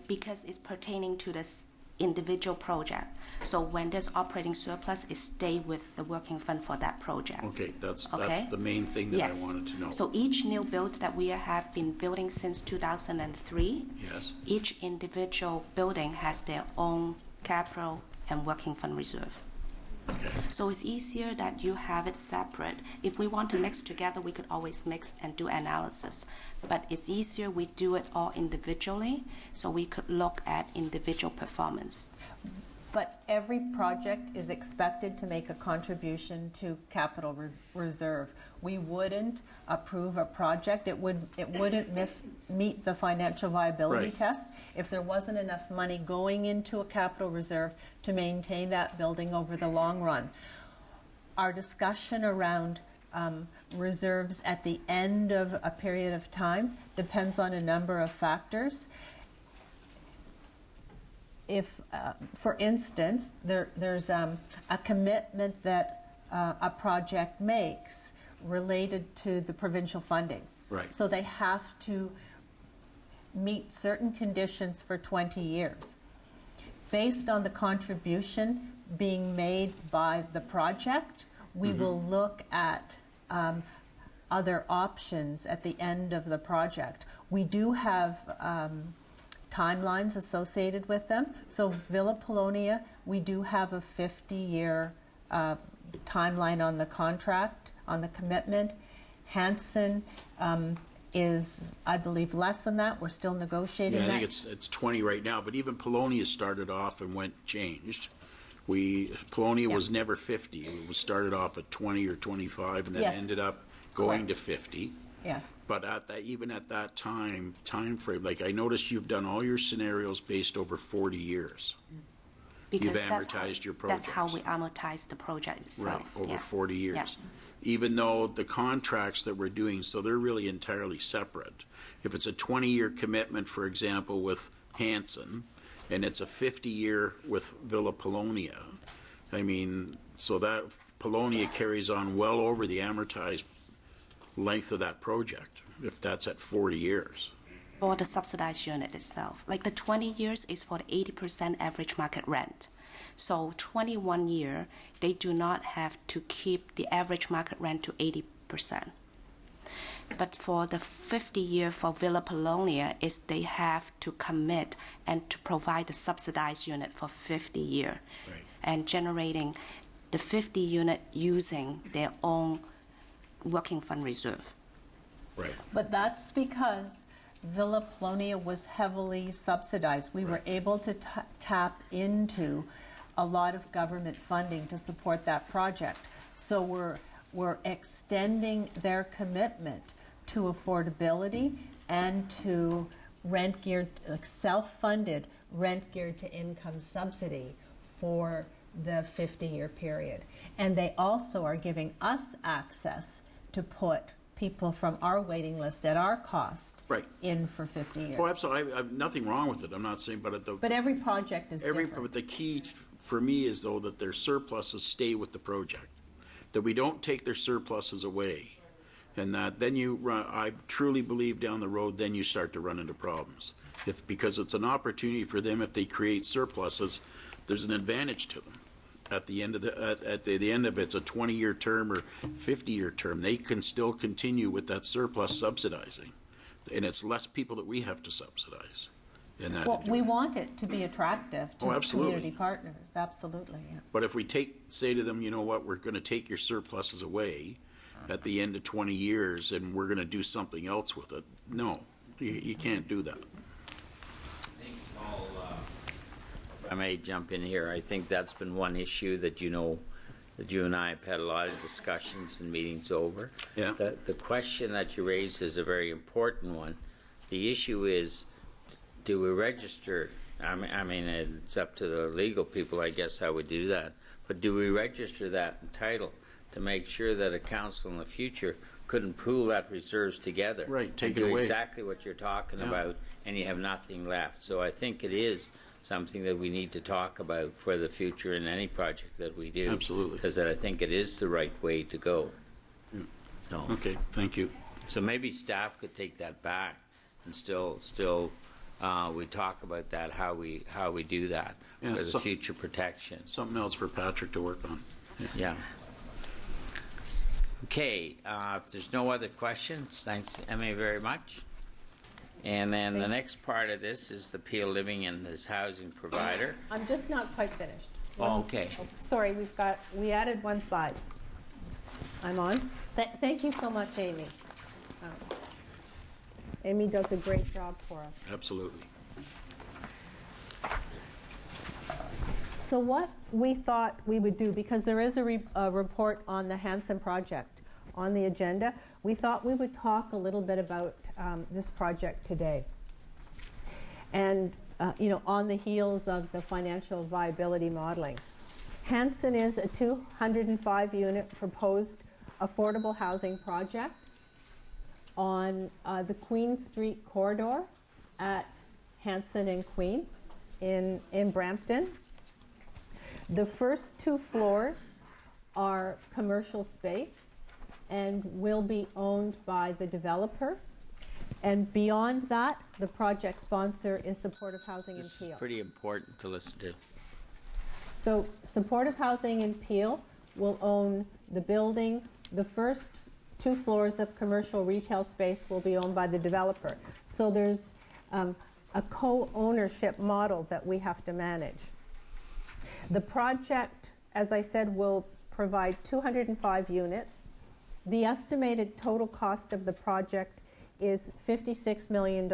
because it's pertaining to this individual project, so when there's operating surplus, it stay with the working fund for that project. Okay, that's the main thing that Yes. I wanted to know. So each new build that we have been building since 2003, Yes. each individual building has their own capital and working fund reserve. Okay. So it's easier that you have it separate. If we want to mix together, we could always mix and do analysis. But it's easier we do it all individually, so we could look at individual performance. But every project is expected to make a contribution to capital reserve. We wouldn't approve a project, it wouldn't meet the financial viability Right. test if there wasn't enough money going into a capital reserve to maintain that building over the long run. Our discussion around reserves at the end of a period of time depends on a number of factors. If, for instance, there's a commitment that a project makes related to the provincial funding. Right. So they have to meet certain conditions for 20 years. Based on the contribution being made by the project, we will look at other options at the end of the project. We do have timelines associated with them. So Villa Polonia, we do have a 50-year timeline on the contract, on the commitment. Hanson is, I believe, less than that. We're still negotiating Yeah, I that. think it's 20 right now, but even Polonia started off and changed. Polonia was never 50. It was started off at 20 or 25 and then Yes. ended up going Correct. to 50. Yes. But even at that time frame, like I noticed you've done all your scenarios based over 40 years. Because You've amortized your that's projects. how we amortize the project itself. Right, over Yeah. 40 years. Yeah. Even though the contracts that we're doing, so they're really entirely separate. If it's a 20-year commitment, for example, with Hanson, and it's a 50-year with Villa Polonia, I mean, so that Polonia carries on well over the amortized length of that project, if that's at 40 years. For the subsidized unit itself. Like the 20 years is for the 80% average market rent. So 21 year, they do not have to keep the average market rent to 80%. But for the 50-year for Villa Polonia, is they have to commit and to provide the subsidized unit for 50 year, Right. and generating the 50 unit using their own working fund reserve. Right. But that's because Villa Polonia was heavily subsidized. We were able to tap into a lot of government funding to support that project. So we're extending their commitment to affordability and to rent geared, self-funded rent geared to income subsidy for the 50-year period. And they also are giving us access to put people from our waiting list at our cost in for 50 years. Oh, absolutely. I have nothing wrong with it. I'm not saying, But every project is different. But the key for me is, though, that their surpluses stay with the project, that we don't take their surpluses away, and that then I truly believe down the road, then you start to run into problems. Because it's an opportunity for them, if they create surpluses, there's an advantage to them. At the end of it's a 20-year term or 50-year term, they can still continue with that surplus subsidizing, and it's less people that we have to subsidize. Well, we want it to be attractive to community partners, absolutely. Yeah. But if we say to them, you know what, we're going to take your surpluses away at the end of 20 years, and we're going to do something else with it, no, you can't do that. I may jump in here. I think that's been one issue that that you and I have had a lot of discussions and meetings over. Yeah. The question that you raised is a very important one. The issue is, do we register? I mean, it's up to the legal people, I guess, how we do that. But do we register that in title to make sure that a council in the future couldn't pool that reserves together? Right, take and it do away. exactly what you're talking about, and you have nothing left. So I think it is something that we need to talk about for the future in any project that we do. Absolutely. Because I think it is the right way to go. Yeah. So, Okay, thank you. so maybe staff could take that back and still we talk about that, how we do that Yeah, for the so- future protection. Something else for Patrick to work on. Yeah. Okay, if there's no other questions, thanks, Emmy, very much. And then the next part of this is the Peel Living and his housing provider. I'm just not quite finished. Oh, okay. Sorry, we added one slide. I'm on. Thank you so much, Amy. Amy does a great job for us. Absolutely. So what we thought we would do, because there is a report on the Hanson project on the agenda, we thought we would talk a little bit about this project today. And, on the heels of the financial viability modeling. Hanson is a 205-unit proposed affordable housing project on the Queen Street corridor at Hanson and Queen in Brampton. The first 2 floors are commercial space and will be owned by the developer. And beyond that, the project sponsor is Supportive Housing This in is Peel. pretty important to listen to. So Supportive Housing in Peel will own the building. The first 2 floors of commercial retail space will be owned by the developer. So there's a co-ownership model that we have to manage. The project, as I said, will provide 205 units. The estimated total cost of the project is $56 million.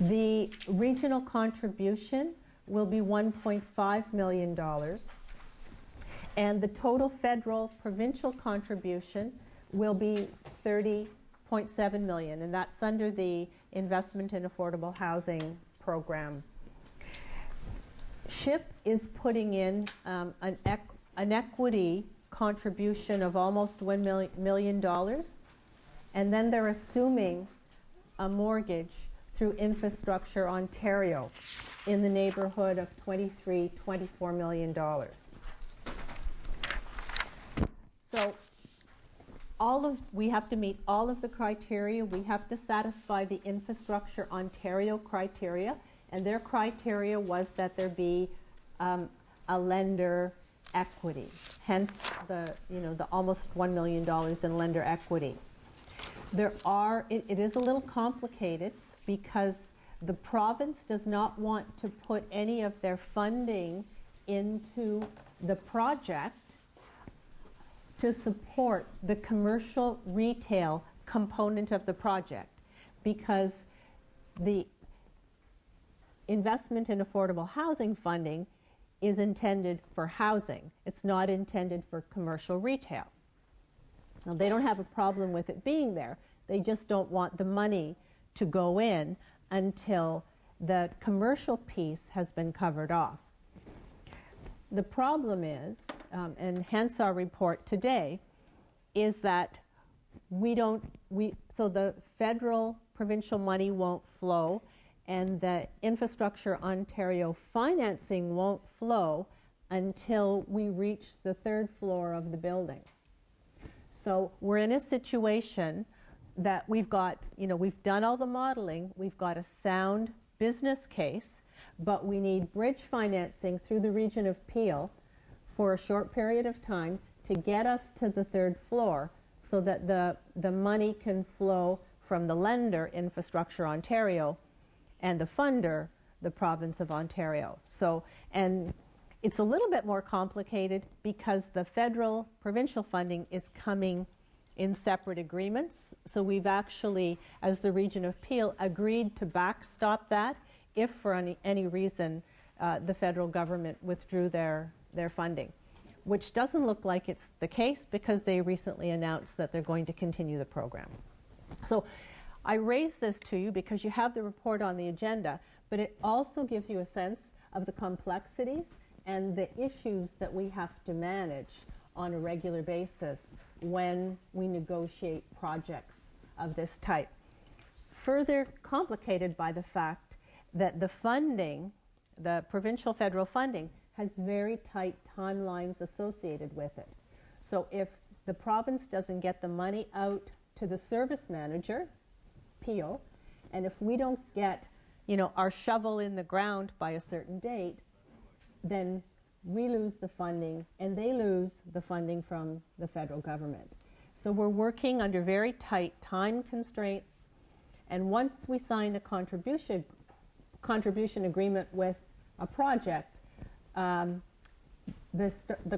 The regional contribution will be $1.5 million. And the total federal provincial contribution will be $30.7 million, and that's under the Investment in Affordable Housing program. SHIP is putting in an equity contribution of almost $1 million, and then they're assuming a mortgage through Infrastructure Ontario in the neighborhood of $24 million. So we have to meet all of the criteria. We have to satisfy the Infrastructure Ontario criteria, and their criteria was that there be a lender equity, hence the almost $1 million in lender equity. It is a little complicated because the province does not want to put any of their funding into the project to support the commercial retail component of the project, because the Investment in Affordable Housing funding is intended for housing. It's not intended for commercial retail. Now, they don't have a problem with it being there. They just don't want the money to go in until the commercial piece has been covered off. The problem is, and hence our report today, is that so the federal provincial money won't flow, and the Infrastructure Ontario financing won't flow until we reach the 3rd floor of the building. So we're in a situation that we've done all the modeling, we've got a sound business case, but we need bridge financing through the region of Peel for a short period of time to get us to the 3rd floor so that the money can flow from the lender, Infrastructure Ontario, and the funder, the Province of Ontario. And it's a little bit more complicated because the federal provincial funding is coming in separate agreements. So we've actually, as the region of Peel, agreed to backstop that if for any reason the federal government withdrew their funding, which doesn't look like it's the case because they recently announced that they're going to continue the program. So I raise this to you because you have the report on the agenda, but it also gives you a sense of the complexities and the issues that we have to manage on a regular basis when we negotiate projects of this type. Further complicated by the fact that the funding, the provincial federal funding, has very tight timelines associated with it. So if the province doesn't get the money out to the service manager, Peel, and if we don't get our shovel in the ground by a certain date, then we lose the funding and they lose the funding from the federal government. So we're working under very tight time constraints, and once we sign a contribution agreement with a project, the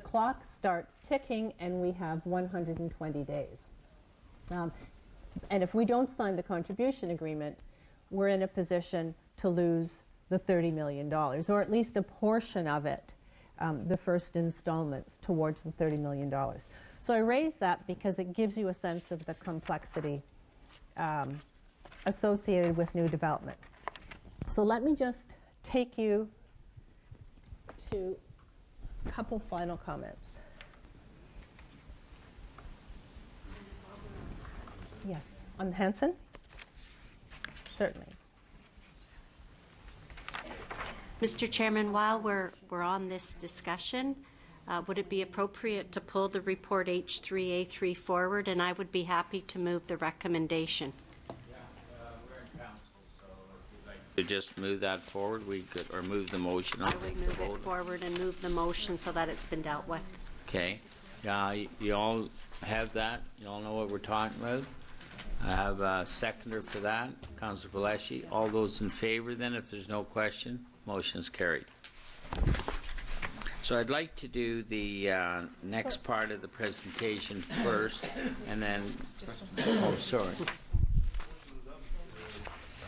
clock starts ticking and we have 120 days. And if we don't sign the contribution agreement, we're in a position to lose the $30 million, or at least a portion of it, the first installments towards the $30 million. So I raise that because it gives you a sense of the complexity associated with new development. So let me just take you to a couple final comments. Yes, on Hanson? Certainly. Mr. Chairman, while we're on this discussion, would it be appropriate to pull the report H3A3 forward? And I would be happy to move the recommendation. Yeah, we're in council, so if you'd like to just move that forward, we could, or move the motion. I would move it forward and move the motion so that it's been dealt with. Okay. You all have that? You all know what we're talking about? I have a seconder for that, Councillor Pelletier. All those in favor then, if there's no question, motion is carried. So I'd like to do the next part of the presentation first, and then, oh, sorry.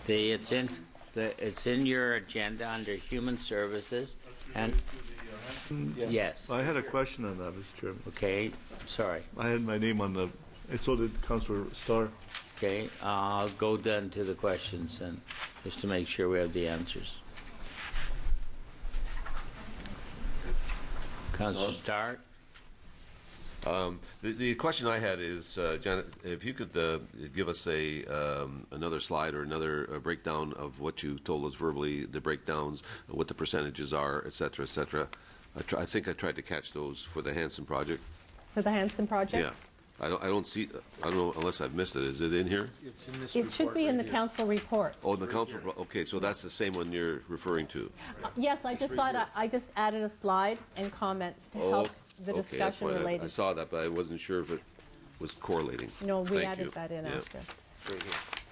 It's in your agenda under Human Services, and yes. I had a question on that, Mr. Chairman. Okay, sorry. I had my name on the, and so did Councillor Starr. Okay, I'll go down to the questions and just to make sure we have the answers. Councillor Starr. The question I had is, Janet, if you could give us another slide or another breakdown of what you told us verbally, the breakdowns, what the percentages are, et cetera, et cetera. I think I tried to catch those for the Hanson project. For the Hanson project? Yeah. I don't see, I don't know unless I've missed it. Is it in here? It's in this It should be in the council report. Oh, the council, okay, so that's the same one you're referring to. Yes, I just thought I just added a slide and comments to help the Okay, that's discussion fine. I related. saw that, but I wasn't sure if it was correlating. No, we Thank added you. that in Yeah. after.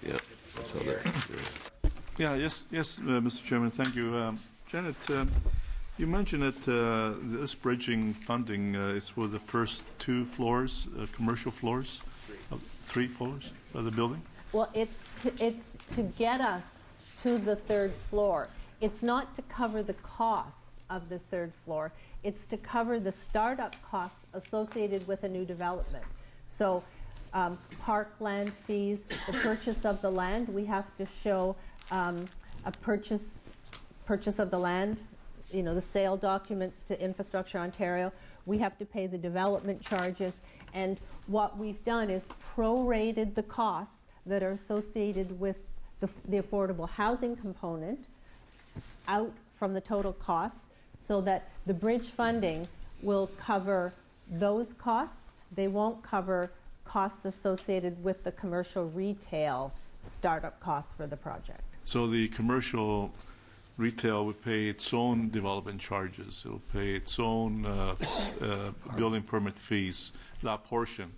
Yeah, I saw that. Yeah. Yes, Mr. Chairman, thank you. Janet, you mentioned that this bridging funding is for the first 2 floors, commercial floors, 3 floors of the building? Well, it's to get us to the 3rd floor. It's not to cover the costs of the 3rd floor. It's to cover the startup costs associated with a new development. So parkland fees, the purchase of the land, we have to show a purchase of the land, you know, the sale documents to Infrastructure Ontario. We have to pay the development charges. And what we've done is prorated the costs that are associated with the affordable housing component out from the total costs, so that the bridge funding will cover those costs. They won't cover costs associated with the commercial retail startup costs for the project. So the commercial retail would pay its own development charges. It'll pay its own building permit fees, that portion.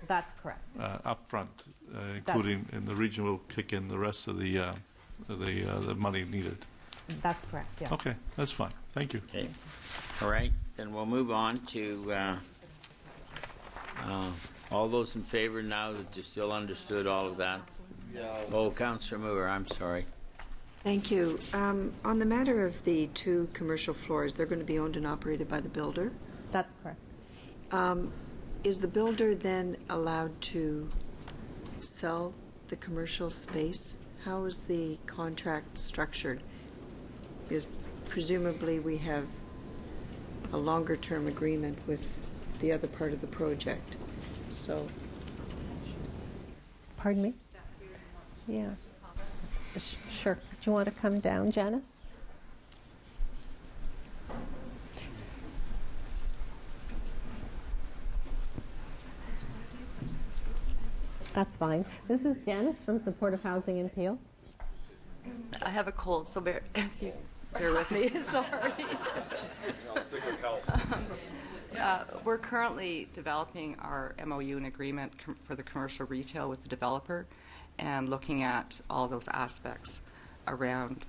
That's correct. Upfront, including, and the region will kick in the rest of the money needed. That's correct, yeah. Okay, that's fine. Thank you. Okay. All right, then we'll move on to all those in favor now that you still understood all of that. Oh, Councillor Moore, I'm sorry. Thank you. On the matter of the 2 commercial floors, they're going to be owned and operated by the builder. That's correct. Is the builder then allowed to sell the commercial space? How is the contract structured? Because presumably we have a longer-term agreement with the other part of the project. So, Pardon me? Yeah. Sure. Do you want to come down, Janice? That's fine. This is Janice from Supportive Housing in Peel. I have a cold, so bear with me. Sorry. I'll stick with health. We're currently developing our MOU and agreement for the commercial retail with the developer, and looking at all those aspects around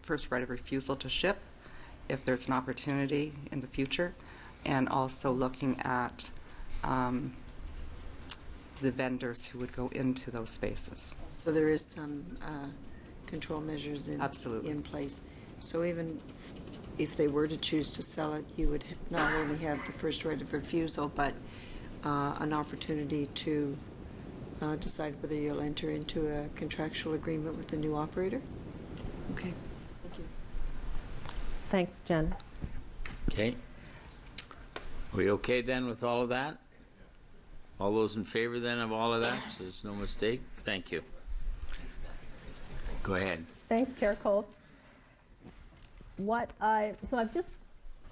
first right of refusal to ship, if there's an opportunity in the future, and also looking at the vendors who would go into those spaces. so there is some control measures Absolutely. in place. So even if they were to choose to sell it, you would not only have the first right of refusal, but an opportunity to decide whether you'll enter into a contractual agreement with the new operator? Okay, thank you. Thanks, Jen. Okay. Are we okay then with all of that? All those in favor then of all of that, so there's no mistake? Thank you. Go ahead. Thanks, Chair Cole. So I've just,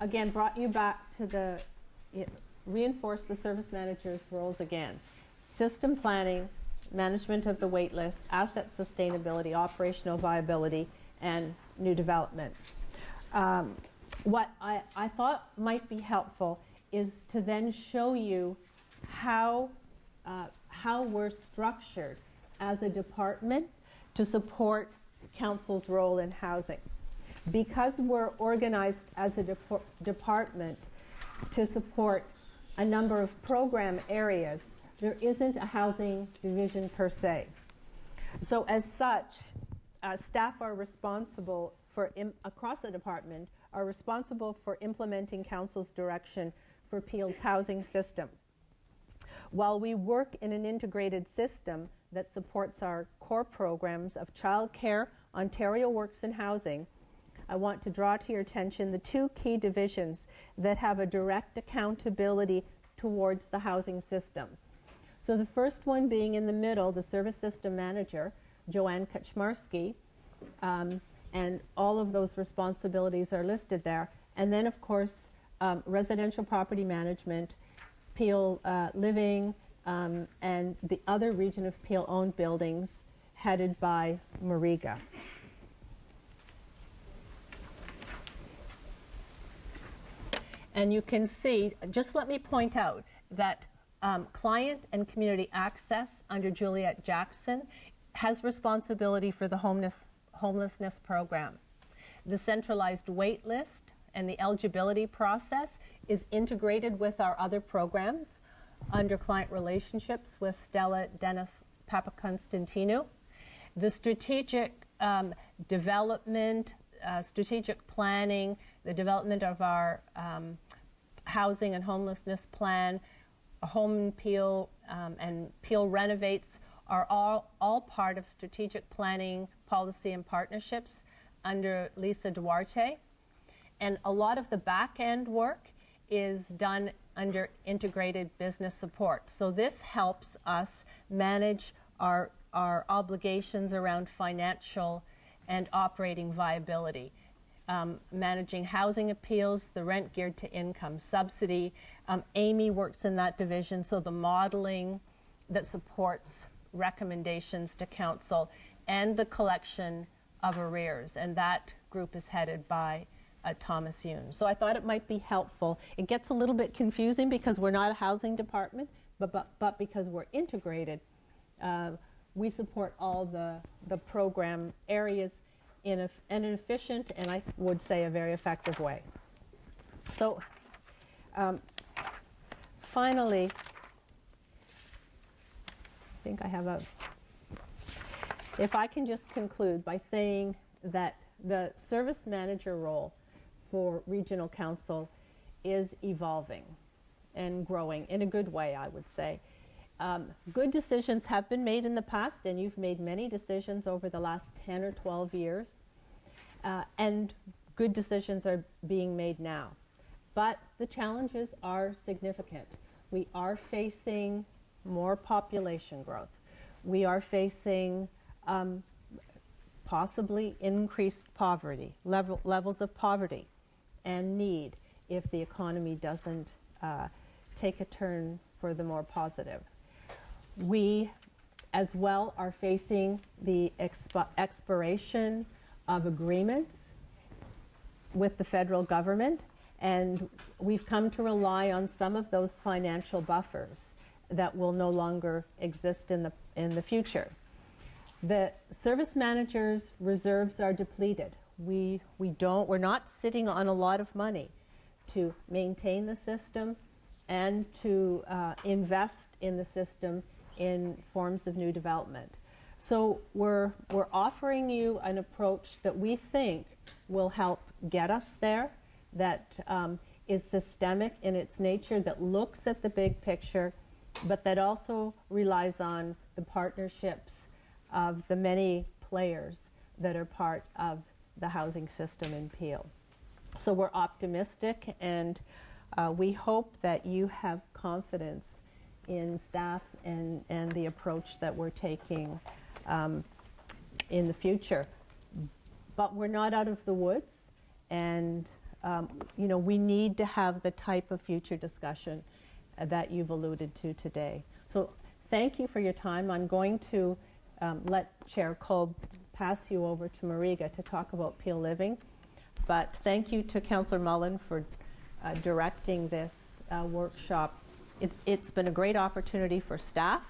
again, brought you back to reinforce the service manager's roles again. System planning, management of the wait list, asset sustainability, operational viability, and new development. What I thought might be helpful is to then show you how we're structured as a department to support council's role in housing. Because we're organized as a department to support a number of program areas, there isn't a housing division per se. So as such, staff are responsible for, across the department, are responsible for implementing council's direction for Peel's housing system. While we work in an integrated system that supports our core programs of childcare, Ontario Works in Housing, I want to draw to your attention the two key divisions that have a direct accountability towards the housing system. So the first one being in the middle, the Service System Manager, Joanne Kaczmarski, and all of those responsibilities are listed there. And then, of course, Residential Property Management, Peel Living, and the other region of Peel-owned buildings headed by Mariga. And you can see, just let me point out that Client and Community Access under Juliet Jackson has responsibility for the homelessness program. The centralized wait list and the eligibility process is integrated with our other programs under Client Relationships with Stella Dennis Papakonstantinou. The strategic development, strategic planning, the development of our housing and homelessness plan, Home in Peel and Peel Renovates are all part of strategic planning, policy, and partnerships under Lisa Duarte. And a lot of the back-end work is done under integrated business support. So this helps us manage our obligations around financial and operating viability. Managing housing appeals, the rent geared to income subsidy. Amy works in that division, so the modeling that supports recommendations to council and the collection of arrears, and that group is headed by Thomas Yoon. So I thought it might be helpful. It gets a little bit confusing because we're not a housing department, but because we're integrated, we support all the program areas in an efficient and I would say a very effective way. So finally, I think I have if I can just conclude by saying that the service manager role for regional council is evolving and growing in a good way, I would say. Good decisions have been made in the past, and you've made many decisions over the last 10 or 12 years, and good decisions are being made now. But the challenges are significant. We are facing more population growth. We are facing possibly increased poverty, levels of poverty and need if the economy doesn't take a turn for the more positive. We, as well, are facing the expiration of agreements with the federal government, and we've come to rely on some of those financial buffers that will no longer exist in the future. The service managers' reserves are depleted. We're not sitting on a lot of money to maintain the system and to invest in the system in forms of new development. So we're offering you an approach that we think will help get us there, that is systemic in its nature, that looks at the big picture, but that also relies on the partnerships of the many players that are part of the housing system in Peel. So we're optimistic, and we hope that you have confidence in staff and the approach that we're taking in the future. But we're not out of the woods, and we need to have the type of future discussion that you've alluded to today. So thank you for your time. I'm going to let Chair Kolb pass you over to Mariga to talk about Peel Living. But thank you to Councillor Mullen for directing this workshop. It's been a great opportunity for staff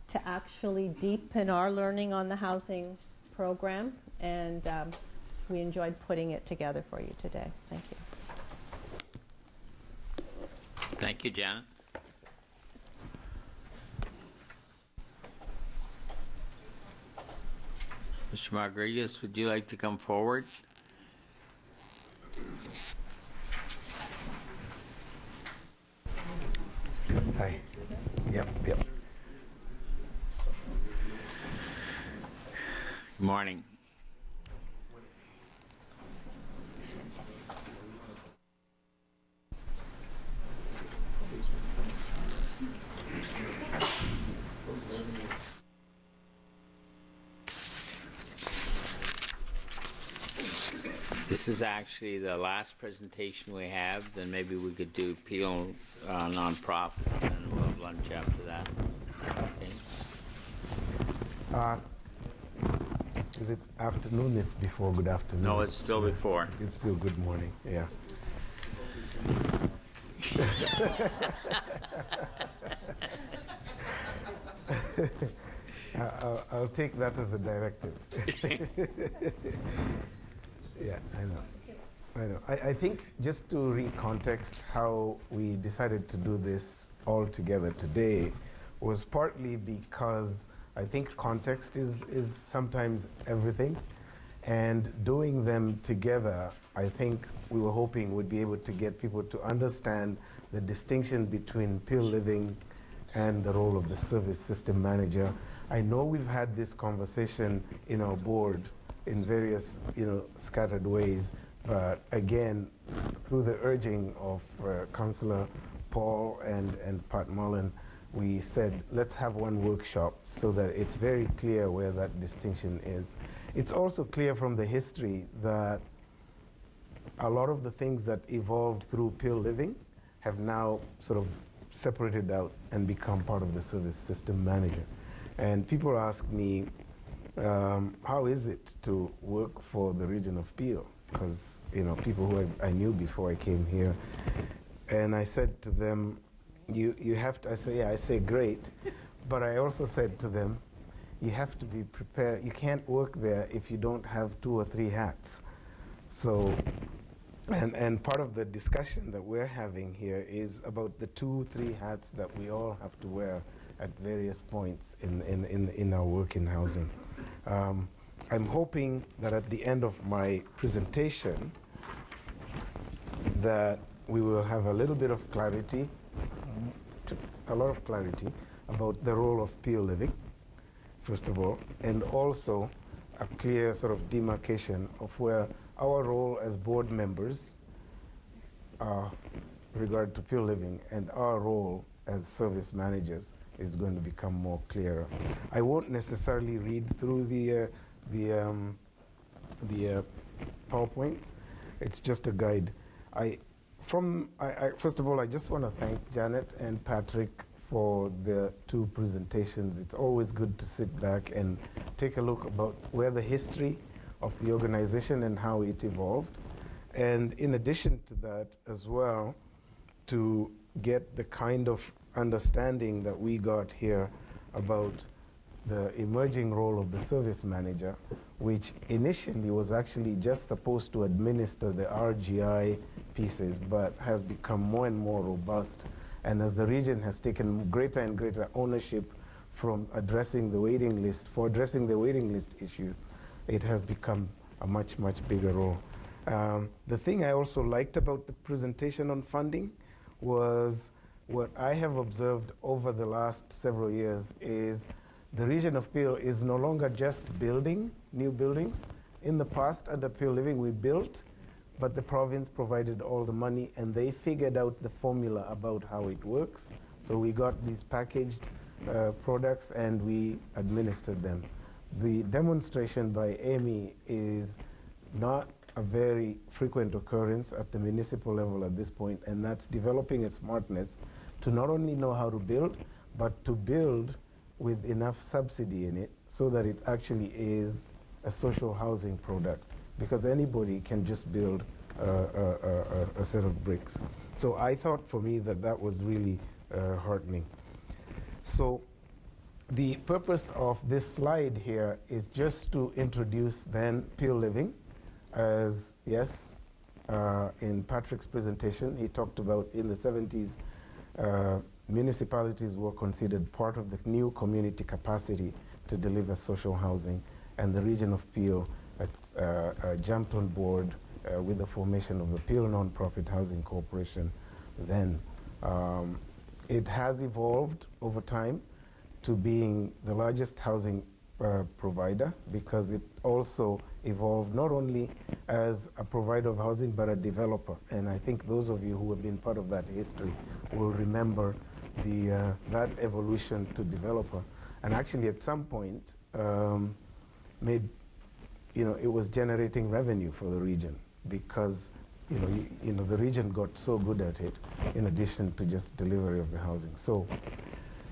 to actually deepen our learning on the housing program, and we enjoyed putting it together for you today. Thank you. Thank you, Janet. Mr. Rodriguez, would you like to come forward? Hi. Yep. Good morning. This is actually the last presentation we have. Then maybe we could do Peel nonprofit, and then we'll have lunch after that. Okay. Is it afternoon? It's before good afternoon. No, it's still before. It's still good morning. Yeah. I'll take that as a directive. Yeah, I know. I think just to recontext how we decided to do this all together today was partly because I think context is sometimes everything. And doing them together, I think we were hoping would be able to get people to understand the distinction between Peel Living and the role of the service system manager. I know we've had this conversation in our board in various, scattered ways, but again, through the urging of Councillor Paul and Pat Mullen, we said, let's have one workshop so that it's very clear where that distinction is. It's also clear from the history that a lot of the things that evolved through Peel Living have now sort of separated out and become part of the service system manager. And people ask me, how is it to work for the region of Peel? Because, people who I knew before I came here. And I said to them, you have to, I say great. But I also said to them, you have to be prepared. You can't work there if you don't have 2 or 3 hats. So, and part of the discussion that we're having here is about the 2, 3 hats that we all have to wear at various points in our work in housing. I'm hoping that at the end of my presentation that we will have a little bit of clarity, a lot of clarity about the role of Peel Living, first of all, and also a clear sort of demarcation of where our role as board members regard to Peel Living and our role as service managers is going to become more clearer. I won't necessarily read through the PowerPoint. It's just a guide. First of all, I just want to thank Janet and Patrick for the 2 presentations. It's always good to sit back and take a look about where the history of the organization and how it evolved. And in addition to that as well, to get the kind of understanding that we got here about the emerging role of the service manager, which initially was actually just supposed to administer the RGI pieces, but has become more and more robust. And as the region has taken greater and greater ownership from addressing the waiting list, issue, it has become a much, much bigger role. The thing I also liked about the presentation on funding was what I have observed over the last several years is the region of Peel is no longer just building new buildings. In the past, under Peel Living, we built, but the province provided all the money, and they figured out the formula about how it works. So we got these packaged products, and we administered them. The demonstration by Amy is not a very frequent occurrence at the municipal level at this point, and that's developing a smartness to not only know how to build, but to build with enough subsidy in it so that it actually is a social housing product. Because anybody can just build a set of bricks. So I thought for me that that was really heartening. So the purpose of this slide here is just to introduce then Peel Living as, yes, in Patrick's presentation, he talked about in the 70s, municipalities were considered part of the new community capacity to deliver social housing, and the region of Peel jumped on board with the formation of the Peel Nonprofit Housing Corporation then. It has evolved over time to being the largest housing provider, because it also evolved not only as a provider of housing but a developer. And I think those of you who have been part of that history will remember that evolution to developer. And actually at some point it was generating revenue for the region, because the region got so good at it, in addition to just delivery of the housing. So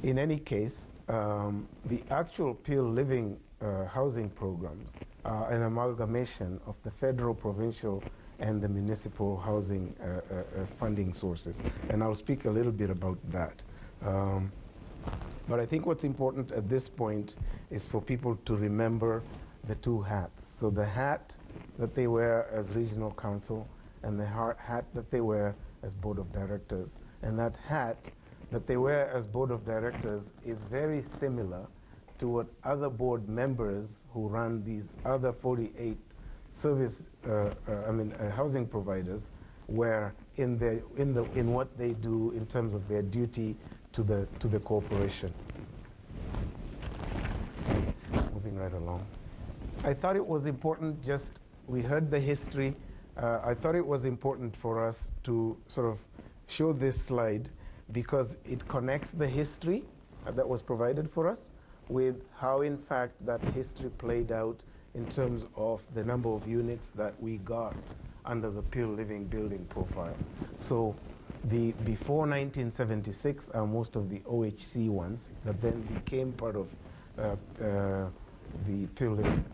in any case, the actual Peel Living housing programs are an amalgamation of the federal, provincial, and the municipal housing funding sources. And I'll speak a little bit about that. But I think what's important at this point is for people to remember the two hats. So the hat that they wear as regional council, and the hat that they wear as board of directors. And that hat that they wear as board of directors is very similar to what other board members who run these other 48 housing providers wear in what they do in terms of their duty to the corporation. Moving right along. I thought it was important, we heard the history. I thought it was important for us to sort of show this slide, because it connects the history that was provided for us with how, in fact, that history played out in terms of the number of units that we got under the Peel Living building profile. So before 1976 are most of the OHC ones that then became part of the Peel Living.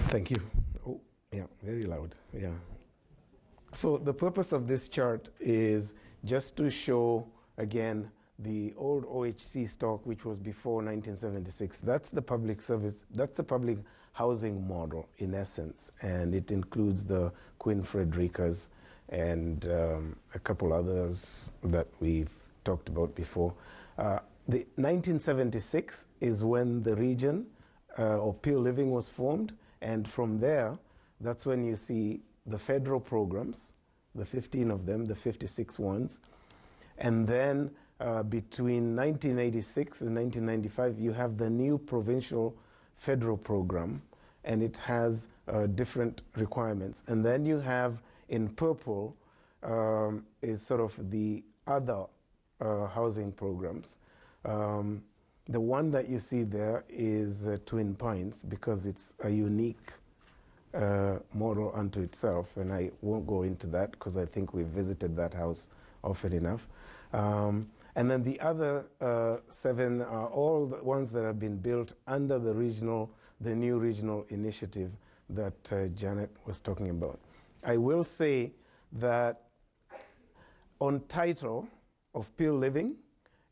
Thank you. Oh, yeah, very loud. Yeah. So the purpose of this chart is just to show, again, the old OHC stock, which was before 1976. That's the public service, that's the public housing model, in essence. And it includes the Queen Frederica's and a couple others that we've talked about before. The 1976 is when the region, or Peel Living, was formed. And from there, that's when you see the federal programs, the 15 of them, the 56 ones. And then between 1986 and 1995, you have the new provincial federal program, and it has different requirements. And then you have, in purple, is sort of the other housing programs. The one that you see there is Twin Pines, because it's a unique model unto itself, and I won't go into that because I think we've visited that house often enough. And then the other 7 are all the ones that have been built under the new regional initiative that Janet was talking about. I will say that on title of Peel Living,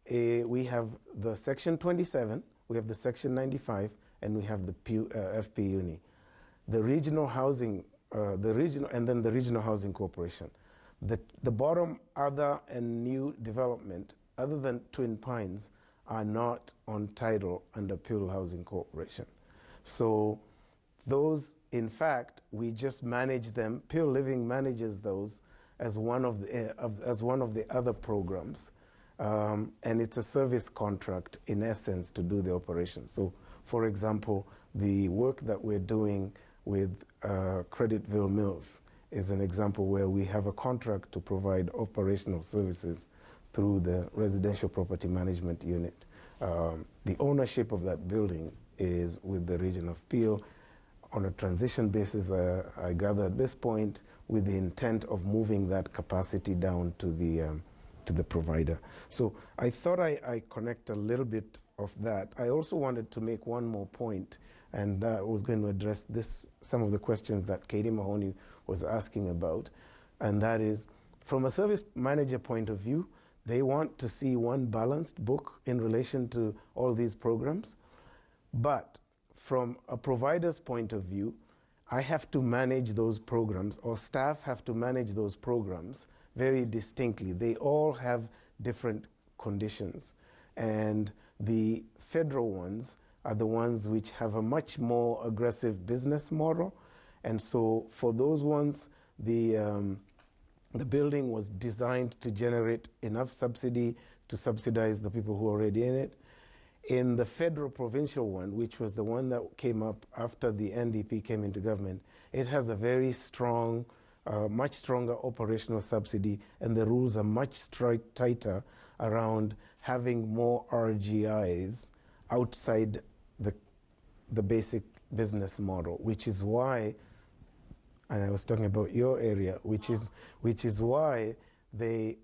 we have the Section 27, we have the Section 95, and we have the FP Uni. The regional housing, and then the Regional Housing Corporation. The bottom, other and new development, other than Twin Pines, are not on title under Peel Housing Corporation. So those, in fact, we just manage them. Peel Living manages those as one of the other programs. And it's a service contract, in essence, to do the operation. So, for example, the work that we're doing with Creditville Mills is an example where we have a contract to provide operational services through the residential property management unit. The ownership of that building is with the region of Peel on a transition basis, I gather at this point, with the intent of moving that capacity down to the provider. So I thought I connect a little bit of that. I also wanted to make one more point, and I was going to address some of the questions that Katie Mahoney was asking about, and that is, from a service manager point of view, they want to see one balanced book in relation to all these programs. But from a provider's point of view, I have to manage those programs, or staff have to manage those programs very distinctly. They all have different conditions. And the federal ones are the ones which have a much more aggressive business model. And so for those ones, the building was designed to generate enough subsidy to subsidize the people who are already in it. In the federal provincial one, which was the one that came up after the NDP came into government, it has a very strong, much stronger operational subsidy, and the rules are much tighter around having more RGIs outside the basic business model, which is why, and I was talking about your area, which is why the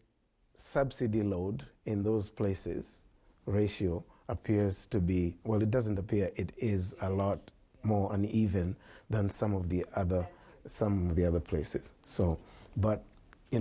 subsidy load in those places ratio appears to be, well, it doesn't appear, it is a lot more uneven than some of the other places. So, but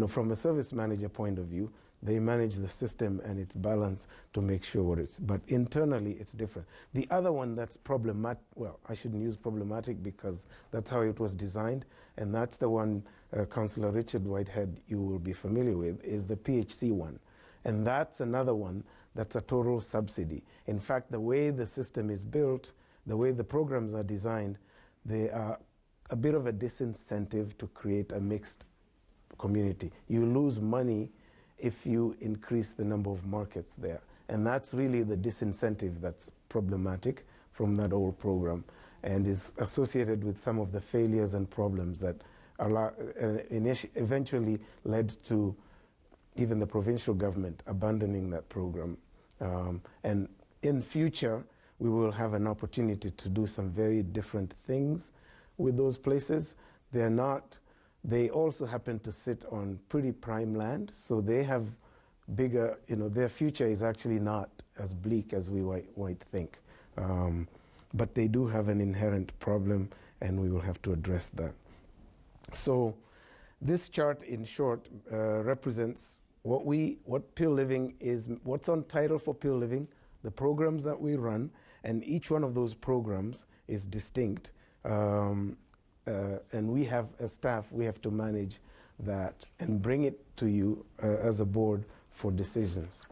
from a service manager point of view, they manage the system and its balance to make sure what it's, but internally it's different. The other one that's problematic, well, I shouldn't use problematic because that's how it was designed, and that's the one Councillor Richard Whitehead you will be familiar with, is the PHC one. And that's another one that's a total subsidy. In fact, the way the system is built, the way the programs are designed, they are a bit of a disincentive to create a mixed community. You lose money if you increase the number of markets there. And that's really the disincentive that's problematic from that old program and is associated with some of the failures and problems that eventually led to even the provincial government abandoning that program. And in future, we will have an opportunity to do some very different things with those places. They also happen to sit on pretty prime land, so they have bigger, their future is actually not as bleak as we might think. But they do have an inherent problem, and we will have to address that. So this chart, in short, represents what Peel Living is, what's on title for Peel Living, the programs that we run, and each one of those programs is distinct. And we have, as staff, we have to manage that and bring it to you as a board for decisions.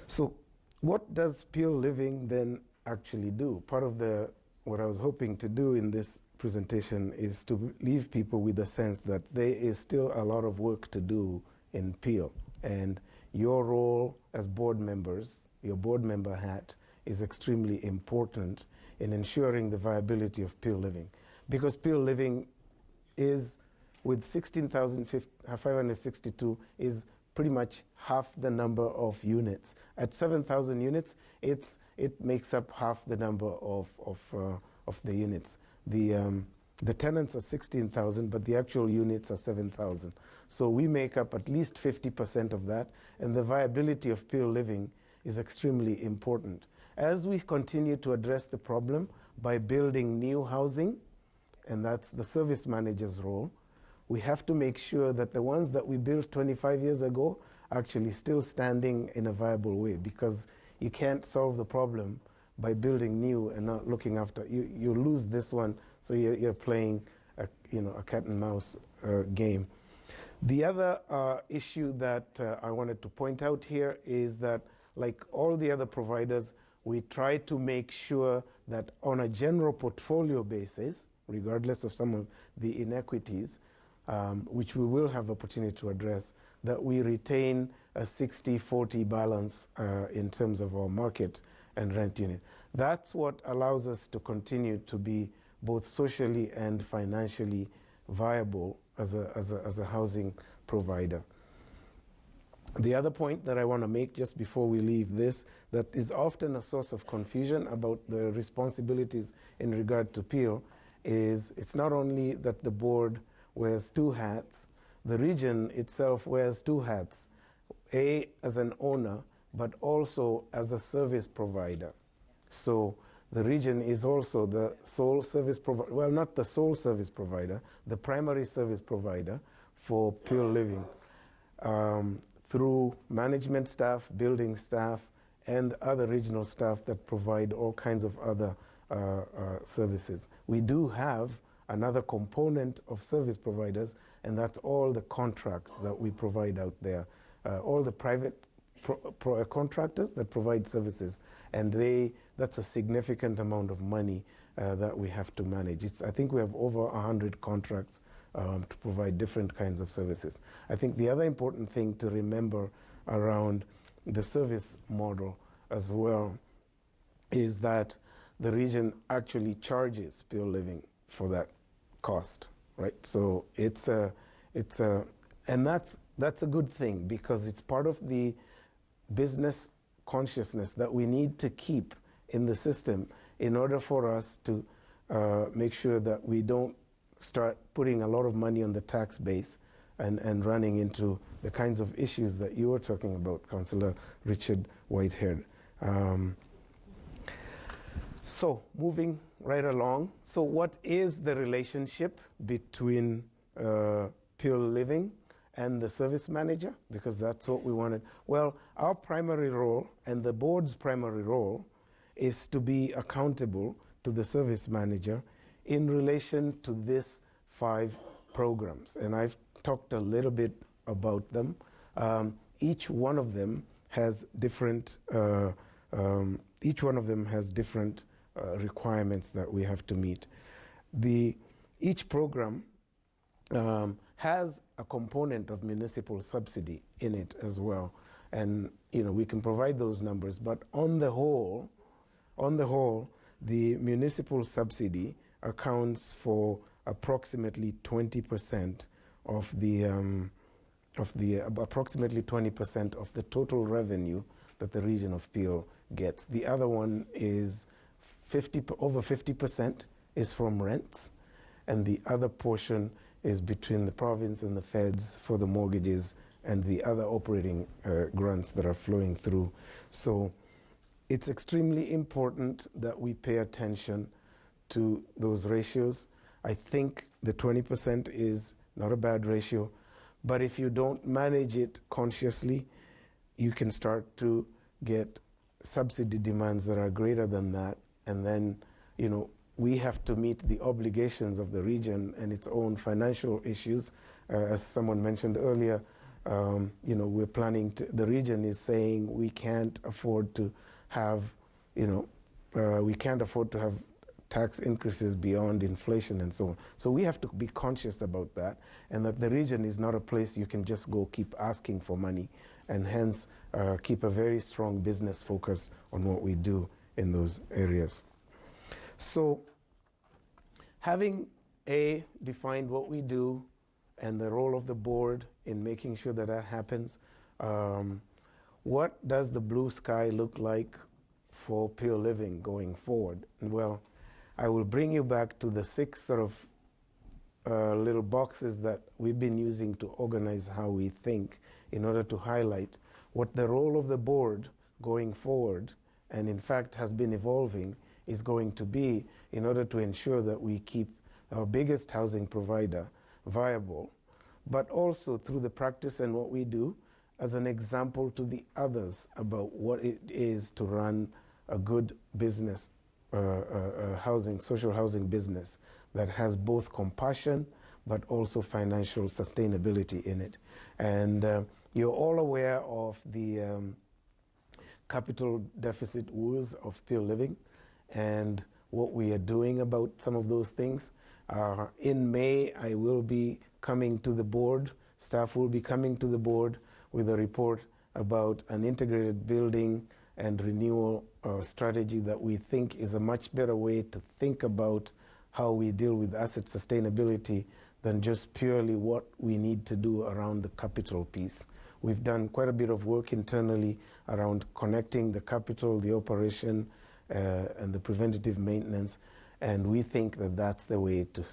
So what does Peel Living then actually do? Part of what I was hoping to do in this presentation is to leave people with a sense that there is still a lot of work to do in Peel. And your role as board members, your board member hat, is extremely important in ensuring the viability of Peel Living. Because Peel Living is, with 16,562, is pretty much half the number of units. At 7,000 units, it makes up half the number of the units. The tenants are 16,000, but the actual units are 7,000. So we make up at least 50% of that, and the viability of Peel Living is extremely important. As we continue to address the problem by building new housing, and that's the service manager's role, we have to make sure that the ones that we built 25 years ago are actually still standing in a viable way, because you can't solve the problem by building new and not looking after. You lose this one, so you're playing a cat and mouse game. The other issue that I wanted to point out here is that, like all the other providers, we try to make sure that on a general portfolio basis, regardless of some of the inequities, which we will have opportunity to address, that we retain a 60-40 balance in terms of our market and rent unit. That's what allows us to continue to be both socially and financially viable as a housing provider. The other point that I want to make just before we leave this, that is often a source of confusion about the responsibilities in regard to Peel, is it's not only that the board wears two hats, the region itself wears two hats, as an owner, but also as a service provider. So the region is also the sole service provider, well, not the sole service provider, the primary service provider for Pure Living, through management staff, building staff, and other regional staff that provide all kinds of other services. We do have another component of service providers, and that's all the contracts that we provide out there, all the private contractors that provide services, and that's a significant amount of money that we have to manage. I think we have over 100 contracts to provide different kinds of services. I think the other important thing to remember around the service model as well is that the region actually charges Pure Living for that cost, right? So and that's a good thing, because it's part of the business consciousness that we need to keep in the system in order for us to make sure that we don't start putting a lot of money on the tax base and running into the kinds of issues that you were talking about, Councillor Richard Whitehead. So moving right along, so what is the relationship between Pure Living and the service manager? Because that's what we wanted. Well, our primary role and the board's primary role is to be accountable to the service manager in relation to these 5 programs. And I've talked a little bit about them. Each one of them has different requirements that we have to meet. Each program has a component of municipal subsidy in it as well, and we can provide those numbers. But on the whole, the municipal subsidy accounts for approximately 20% of the approximately 20% of the total revenue that the region of Peel gets. The other one is over 50% is from rents, and the other portion is between the province and the feds for the mortgages and the other operating grants that are flowing through. So it's extremely important that we pay attention to those ratios. I think the 20% is not a bad ratio, but if you don't manage it consciously, you can start to get subsidy demands that are greater than that, and then we have to meet the obligations of the region and its own financial issues. As someone mentioned earlier, we're planning to, the region is saying we can't afford to have, tax increases beyond inflation and so on. So we have to be conscious about that, and that the region is not a place you can just go keep asking for money, and hence keep a very strong business focus on what we do in those areas. So having defined what we do and the role of the board in making sure that that happens, what does the blue sky look like for Pure Living going forward? Well, I will bring you back to the 6 sort of little boxes that we've been using to organize how we think, in order to highlight what the role of the board going forward, and in fact has been evolving, is going to be in order to ensure that we keep our biggest housing provider viable, but also through the practice and what we do as an example to the others about what it is to run a good business, social housing business that has both compassion but also financial sustainability in it. And you're all aware of the capital deficit woes of Pure Living and what we are doing about some of those things. In May, I will be coming to the board, staff will be coming to the board with a report about an integrated building and renewal strategy that we think is a much better way to think about how we deal with asset sustainability than just purely what we need to do around the capital piece. We've done quite a bit of work internally around connecting the capital, the operation, and the preventative maintenance, and we think that that's the way to,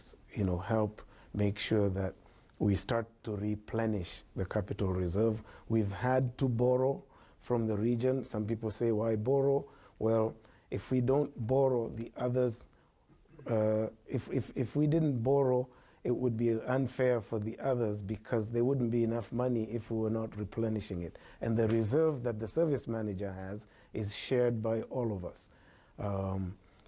help make sure that we start to replenish the capital reserve. We've had to borrow from the region. Some people say, why borrow? Well, if we don't borrow, the others, if we didn't borrow, it would be unfair for the others because there wouldn't be enough money if we were not replenishing it. And the reserve that the service manager has is shared by all of us.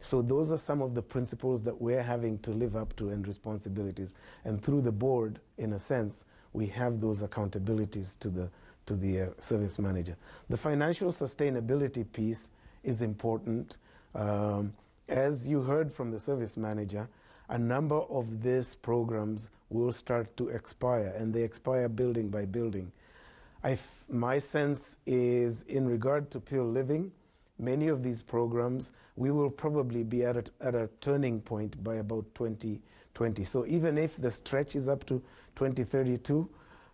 So those are some of the principles that we're having to live up to and responsibilities. And through the board, in a sense, we have those accountabilities to the service manager. The financial sustainability piece is important. As you heard from the service manager, a number of these programs will start to expire, and they expire building by building. My sense is, in regard to Pure Living, many of these programs, we will probably be at a turning point by about 2020. So even if the stretch is up to 2032,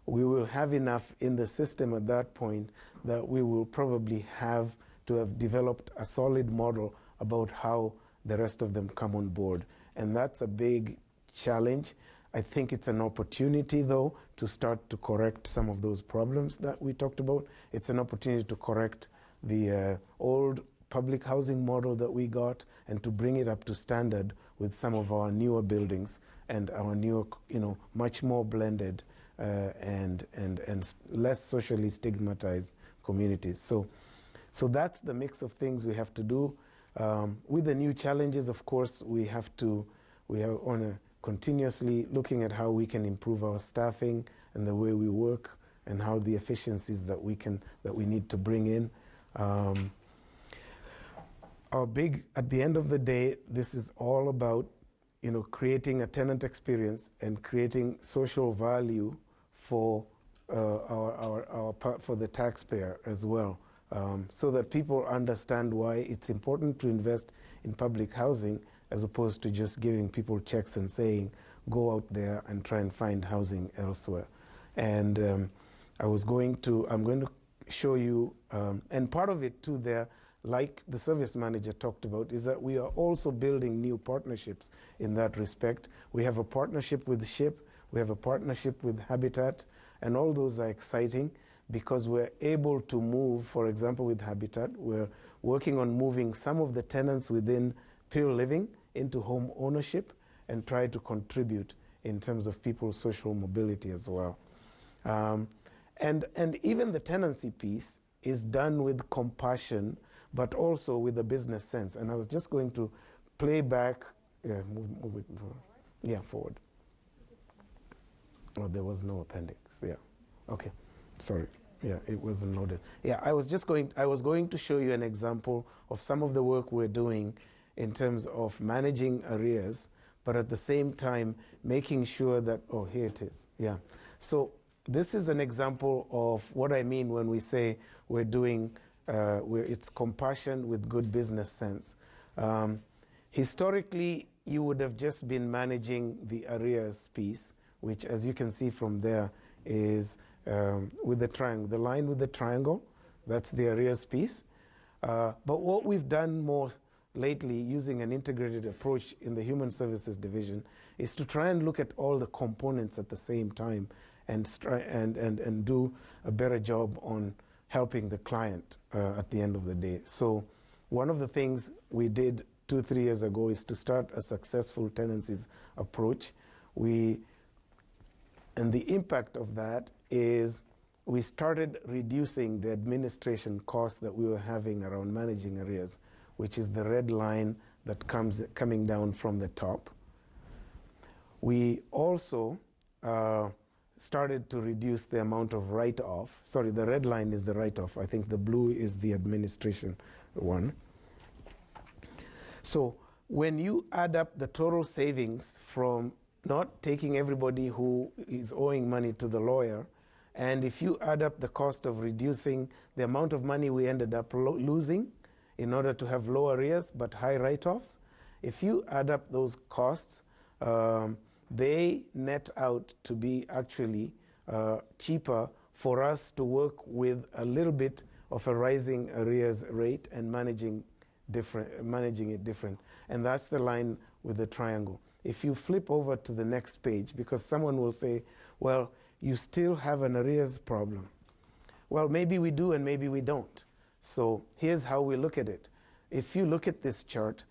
we will have enough in the system at that point that we will probably have to have developed a solid model about how the rest of them come on board. And that's a big challenge. I think it's an opportunity, though, to start to correct some of those problems that we talked about. It's an opportunity to correct the old public housing model that we got and to bring it up to standard with some of our newer buildings and our newer, much more blended and less socially stigmatized communities. So that's the mix of things we have to do. With the new challenges, of course, we are on a continuously looking at how we can improve our staffing and the way we work and how the efficiencies that we need to bring in. At the end of the day, this is all about, creating a tenant experience and creating social value for for the taxpayer as well, so that people understand why it's important to invest in public housing as opposed to just giving people checks and saying, go out there and try and find housing elsewhere. And I'm going to show you, and part of it too there, like the service manager talked about, is that we are also building new partnerships in that respect. We have a partnership with SHIP, we have a partnership with Habitat, and all those are exciting because we're able to move, for example, with Habitat, we're working on moving some of the tenants within Pure Living into home ownership and try to contribute in terms of people's social mobility as well. And even the tenancy piece is done with compassion, but also with a business sense. And I was just going to play back, move it forward. Yeah, forward. Oh, there was no appendix, yeah. Okay, sorry, yeah, it wasn't loaded. Yeah, I was going to show you an example of some of the work we're doing in terms of managing arrears, but at the same time, making sure that, oh, here it is, yeah. So this is an example of what I mean when we say we're doing, it's compassion with good business sense. Historically, you would have just been managing the arrears piece, which, as you can see from there, is with the triangle. The line with the triangle, that's the arrears piece. But what we've done more lately, using an integrated approach in the Human Services Division, is to try and look at all the components at the same time and do a better job on helping the client at the end of the day. So one of the things we did 2-3 years ago is to start a successful tenancies approach. And the impact of that is we started reducing the administration costs that we were having around managing arrears, which is the red line that coming down from the top. We also started to reduce the amount of write-off. Sorry, the red line is the write-off. I think the blue is the administration one. So when you add up the total savings from not taking everybody who is owing money to the lawyer, and if you add up the cost of reducing the amount of money we ended up losing in order to have low arrears but high write-offs, if you add up those costs, they net out to be actually cheaper for us to work with a little bit of a rising arrears rate and managing it different. And that's the line with the triangle. If you flip over to the next page, because someone will say, well, you still have an arrears problem. Well, maybe we do and maybe we don't. So here's how we look at it. If you look at this chart,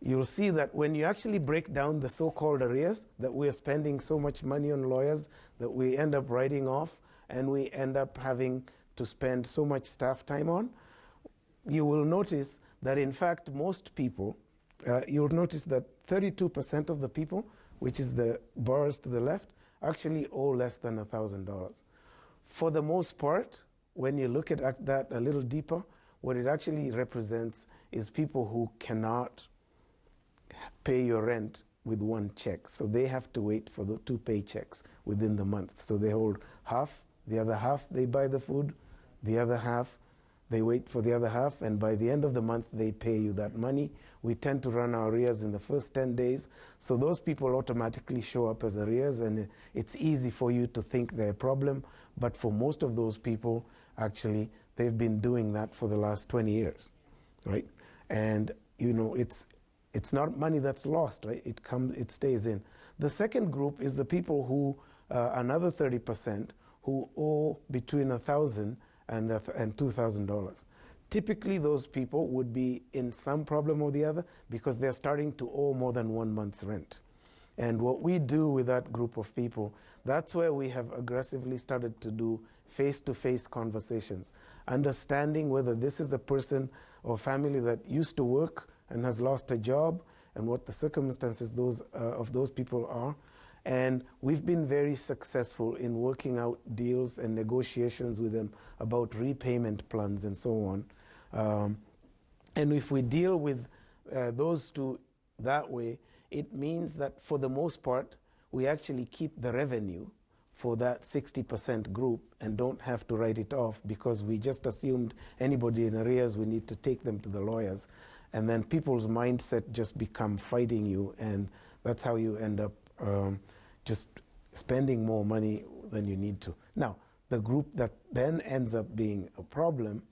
you'll see that when you actually break down the so-called arrears, that we are spending so much money on lawyers that we end up writing off and we end up having to spend so much staff time on, you will notice that in fact most people, you'll notice that 32% of the people, which is the bars to the left, actually owe less than $1,000. For the most part, when you look at that a little deeper, what it actually represents is people who cannot pay your rent with one check. So they have to wait for the 2 paychecks within the month. So they hold half, the other half they buy the food, the other half they wait for the other half, and by the end of the month they pay you that money. We tend to run our arrears in the first 10 days, so those people automatically show up as arrears, and it's easy for you to think they're a problem, but for most of those people, actually, they've been doing that for the last 20 years, right? And you know, it's not money that's lost, right? It stays in. The second group is the people who, another 30%, who owe between $1,000 and $2,000. Typically, those people would be in some problem or the other because they're starting to owe more than 1 month's rent. And what we do with that group of people, that's where we have aggressively started to do face-to-face conversations, understanding whether this is a person or family that used to work and has lost a job and what the circumstances of those people are. And we've been very successful in working out deals and negotiations with them about repayment plans and so on. And if we deal with those two that way, it means that for the most part, we actually keep the revenue for that 60% group and don't have to write it off because we just assumed anybody in arrears, we need to take them to the lawyers. And then people's mindset just become fighting you, and that's how you end up just spending more money than you need to. Now, the group that then ends up being a problem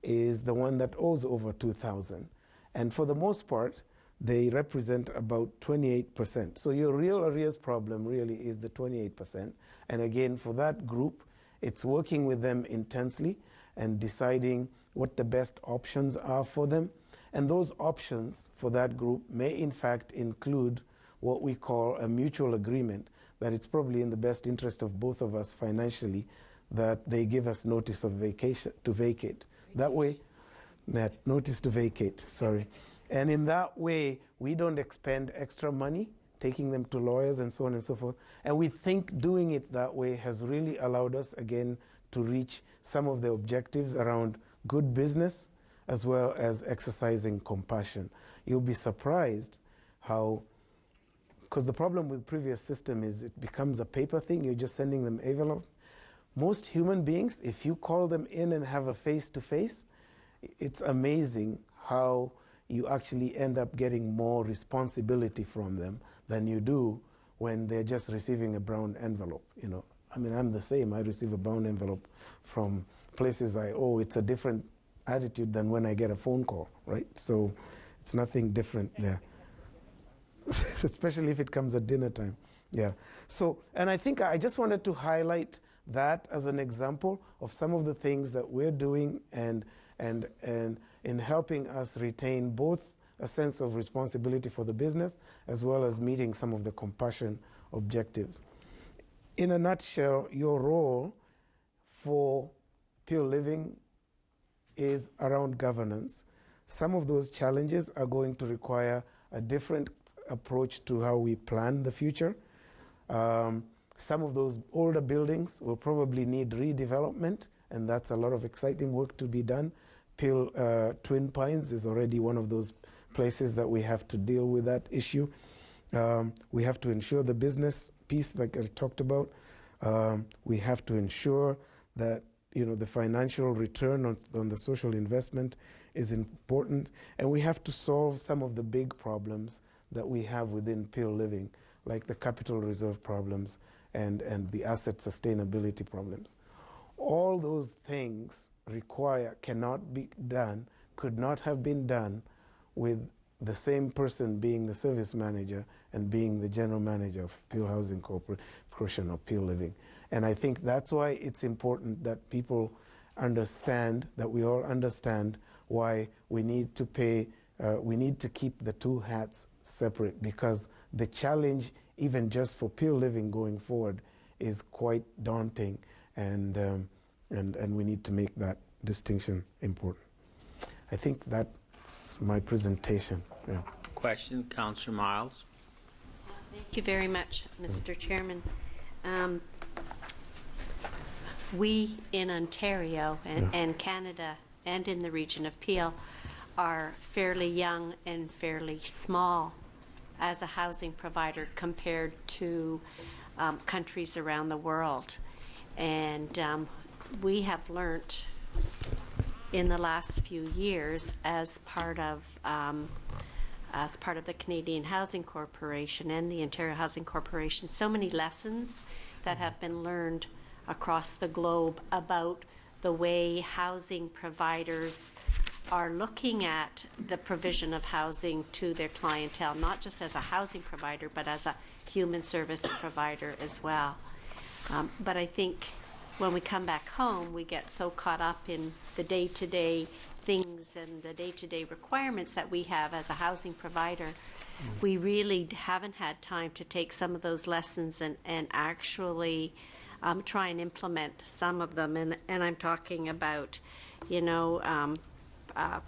is the one that owes over $2,000. And for the most part, they represent about 28%. So your real arrears problem really is the 28%. And again, for that group, it's working with them intensely and deciding what the best options are for them. And those options for that group may in fact include what we call a mutual agreement, that it's probably in the best interest of both of us financially that they give us notice of vacate. That way, notice to vacate, sorry. And in that way, we don't expend extra money taking them to lawyers and so on and so forth. And we think doing it that way has really allowed us, again, to reach some of the objectives around good business as well as exercising compassion. You'll be surprised how, because the problem with previous system is it becomes a paper thing, you're just sending them envelope. Most human beings, if you call them in and have a face-to-face, it's amazing how you actually end up getting more responsibility from them than you do when they're just receiving a brown envelope. You know, I mean, I'm the same. I receive a brown envelope from places I owe. It's a different attitude than when I get a phone call, right? So it's nothing different there, especially if it comes at dinner time. Yeah. So, and I think I just wanted to highlight that as an example of some of the things that we're doing and in helping us retain both a sense of responsibility for the business as well as meeting some of the compassion objectives. In a nutshell, your role for Pure Living is around governance. Some of those challenges are going to require a different approach to how we plan the future. Some of those older buildings will probably need redevelopment, and that's a lot of exciting work to be done. Twin Pines is already one of those places that we have to deal with that issue. We have to ensure the business piece, like I talked about. We have to ensure that the financial return on the social investment is important, and we have to solve some of the big problems that we have within Pure Living, like the capital reserve problems and the asset sustainability problems. All those things cannot be done, could not have been done with the same person being the service manager and being the general manager of Peel Housing Corporation or Peel Living. And I think that's why it's important that people understand, that we all understand why we need to pay, we need to keep the two hats separate, because the challenge, even just for Peel Living going forward, is quite daunting, and we need to make that distinction important. I think that's my presentation. Yeah. Question, Councillor Miles. Thank you very much, Mr. Chairman. We in Ontario and Canada and in the region of Peel are fairly young and fairly small as a housing provider compared to countries around the world. And we have learnt in the last few years as part of the Canadian Housing Corporation and the Ontario Housing Corporation, so many lessons that have been learned across the globe about the way housing providers are looking at the provision of housing to their clientele, not just as a housing provider, but as a human service provider as well. But I think when we come back home, we get so caught up in the day-to-day things and the day-to-day requirements that we have as a housing provider. We really haven't had time to take some of those lessons and actually try and implement some of them. And I'm talking about,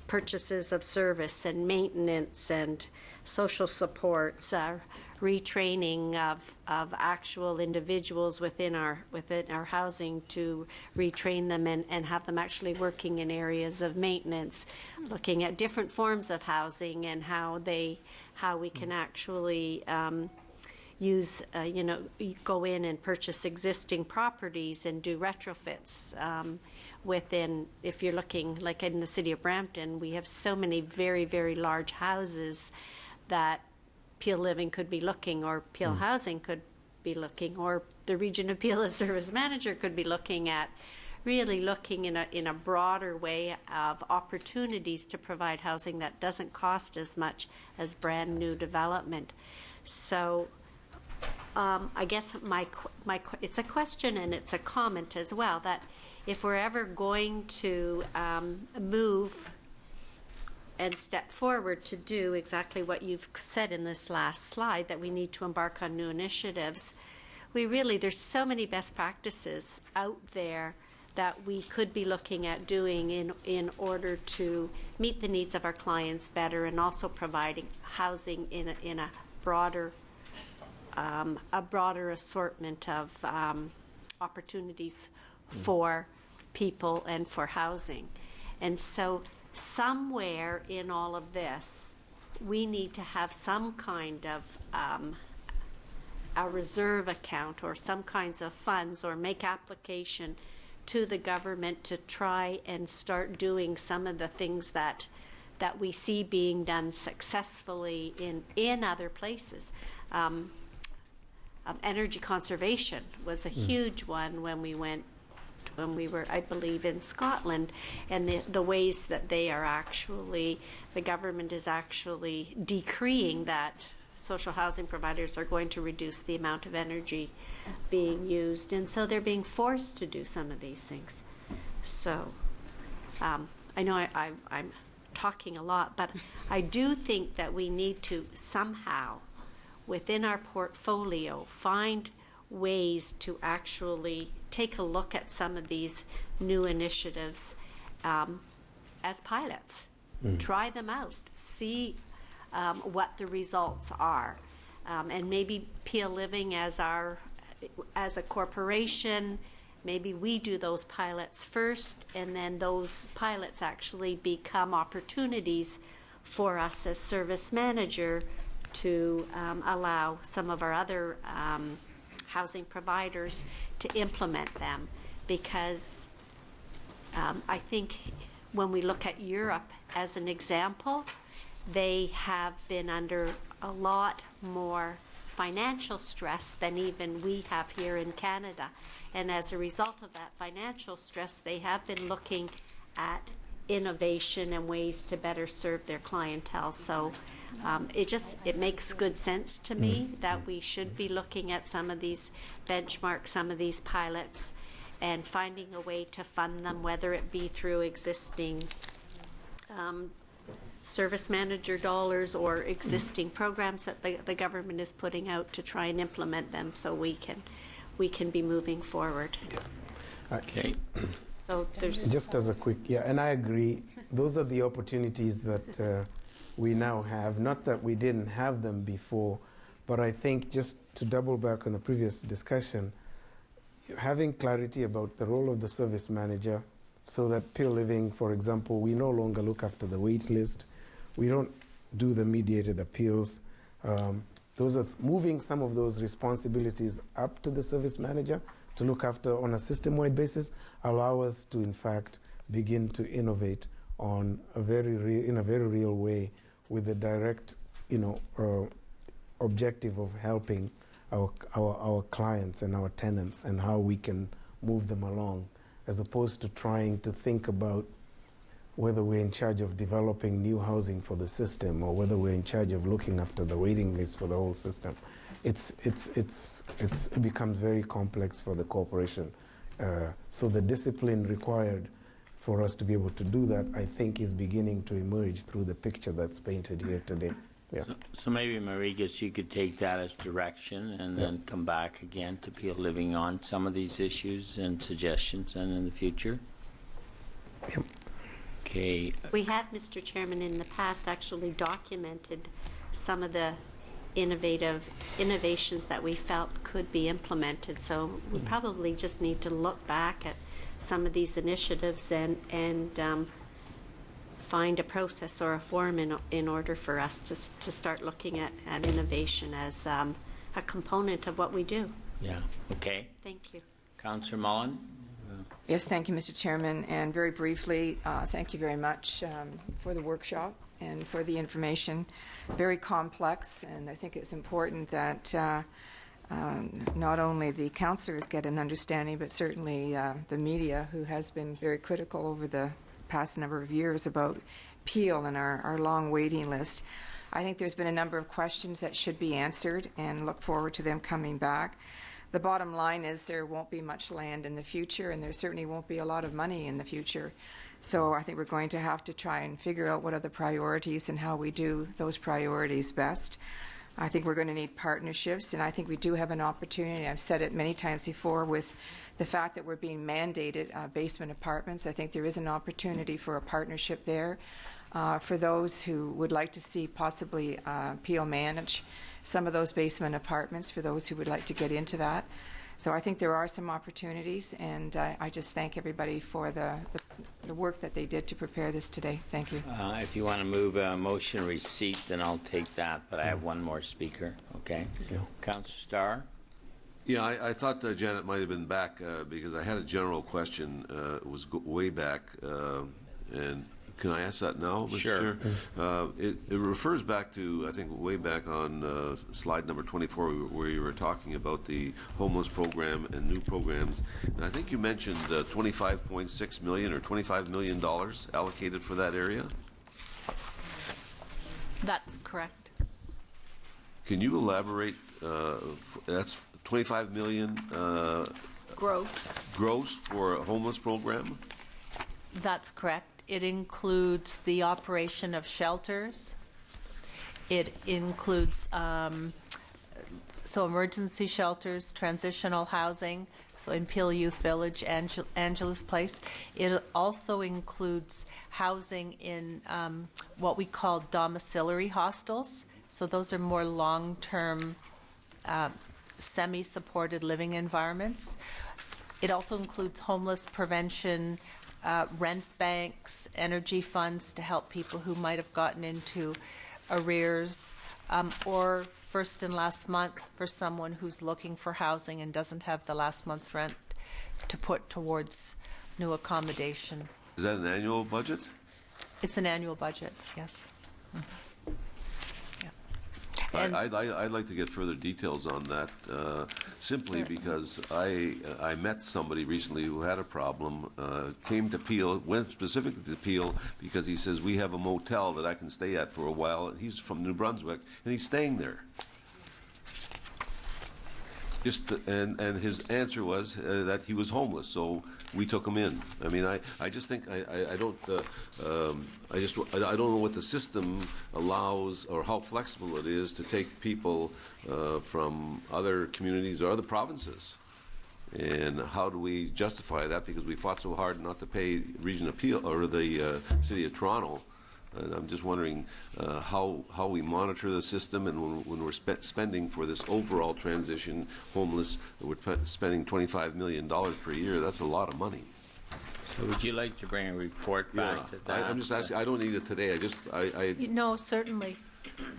purchases of service and maintenance and social supports, retraining of actual individuals within our housing to retrain them and have them actually working in areas of maintenance, looking at different forms of housing and how we can actually use, go in and purchase existing properties and do retrofits within, if you're looking, like in the city of Brampton, we have so many very, very large houses that Peel Living could be looking, or Peel Housing could be looking, or the region of Peel as service manager could be looking at, really looking in a broader way of opportunities to provide housing that doesn't cost as much as brand new development. So I guess it's a question and it's a comment as well, that if we're ever going to move and step forward to do exactly what you've said in this last slide, that we need to embark on new initiatives, there's so many best practices out there that we could be looking at doing in order to meet the needs of our clients better, and also providing housing in a broader assortment of opportunities for people and for housing. And so somewhere in all of this, we need to have some kind of a reserve account or some kinds of funds, or make application to the government to try and start doing some of the things that we see being done successfully in other places. Energy conservation was a huge one when we were, I believe, in Scotland, and the ways that they are actually, the government is actually decreeing that social housing providers are going to reduce the amount of energy being used, and so they're being forced to do some of these things. So I know I'm talking a lot, but I do think that we need to somehow, within our portfolio, find ways to actually take a look at some of these new initiatives as pilots. Try them out, see what the results are, and maybe Peel Living as a corporation, maybe we do those pilots first, and then those pilots actually become opportunities for us as service manager to allow some of our other housing providers to implement them. Because I think when we look at Europe as an example, they have been under a lot more financial stress than even we have here in Canada. And as a result of that financial stress, they have been looking at innovation and ways to better serve their clientele. So it makes good sense to me that we should be looking at some of these benchmarks, some of these pilots, and finding a way to fund them, whether it be through existing service manager dollars or existing programs that the government is putting out to try and implement them, so we can be moving forward. Okay. So there's just as a quick, and I agree. Those are the opportunities that we now have. Not that we didn't have them before, but I think just to double back on the previous discussion, having clarity about the role of the service manager, so that Pure Living, for example, we no longer look after the wait list. We don't do the mediated appeals. Those are moving some of those responsibilities up to the service manager to look after on a system-wide basis, allow us to, in fact, begin to innovate on in a very real way with the direct, objective of helping our clients and our tenants and how we can move them along, as opposed to trying to think about whether we're in charge of developing new housing for the system or whether we're in charge of looking after the waiting list for the whole system. It becomes very complex for the corporation. So the discipline required for us to be able to do that, I think, is beginning to emerge through the picture that's painted here today. Yeah. So maybe, Marigas, you could take that as direction and then come back again to Pure Living on some of these issues and suggestions and in the future. Yep. Okay. We have, Mr. Chairman, in the past actually documented some of the innovations that we felt could be implemented. So we probably just need to look back at some of these initiatives and find a process or a form in order for us to start looking at innovation as a component of what we do. Yeah. Okay. Thank you. Councillor Mullen? Yes, thank you, Mr. Chairman. And very briefly, thank you very much for the workshop and for the information. Very complex, and I think it's important that not only the councillors get an understanding, but certainly the media, who has been very critical over the past number of years about Peel and our long waiting list. I think there's been a number of questions that should be answered, and look forward to them coming back. The bottom line is there won't be much land in the future, and there certainly won't be a lot of money in the future. So I think we're going to have to try and figure out what are the priorities and how we do those priorities best. I think we're going to need partnerships, and I think we do have an opportunity. I've said it many times before with the fact that we're being mandated basement apartments. I think there is an opportunity for a partnership there for those who would like to see possibly Peel manage some of those basement apartments, for those who would like to get into that. So I think there are some opportunities, and I just thank everybody for the work that they did to prepare this today. Thank you. If you want to move a motion receipt, then I'll take that, but I have one more speaker. Okay. Councillor Starr? Yeah, I thought Janet might have been back because I had a general question. It was way back, and can I ask that now, Mr. Sure. Chair? It refers back to, I think, way back on slide number 24, where you were talking about the homeless program and new programs. And I think you mentioned $25.6 million or $25 million allocated for that area. That's correct. Can you elaborate? That's $25 million Gross. gross for a homeless program? That's correct. It includes the operation of shelters. It includes emergency shelters, transitional housing, so in Peel Youth Village, Angeles Place. It also includes housing in what we call domiciliary hostels. So those are more long-term, semi-supported living environments. It also includes homeless prevention, rent banks, energy funds to help people who might have gotten into arrears, or first and last month for someone who's looking for housing and doesn't have the last month's rent to put towards new accommodation. Is that an annual budget? It's an annual budget, yes. Yeah. And I'd like to get further details on that, simply because I met somebody recently who had a problem, came to Peel, went specifically to Peel because he says, we have a motel that I can stay at for a while. He's from New Brunswick, and he's staying there. And his answer was that he was homeless, so we took him in. I mean, I just think I don't know what the system allows or how flexible it is to take people from other communities or other provinces. And how do we justify that? Because we fought so hard not to pay Region of Peel or the City of Toronto. And I'm just wondering how we monitor the system, and when we're spending for this overall transition, homeless, we're spending $25 million per year. That's a lot of money. So would you like to bring a report back to that? I'm just asking. I don't need it today. No, certainly.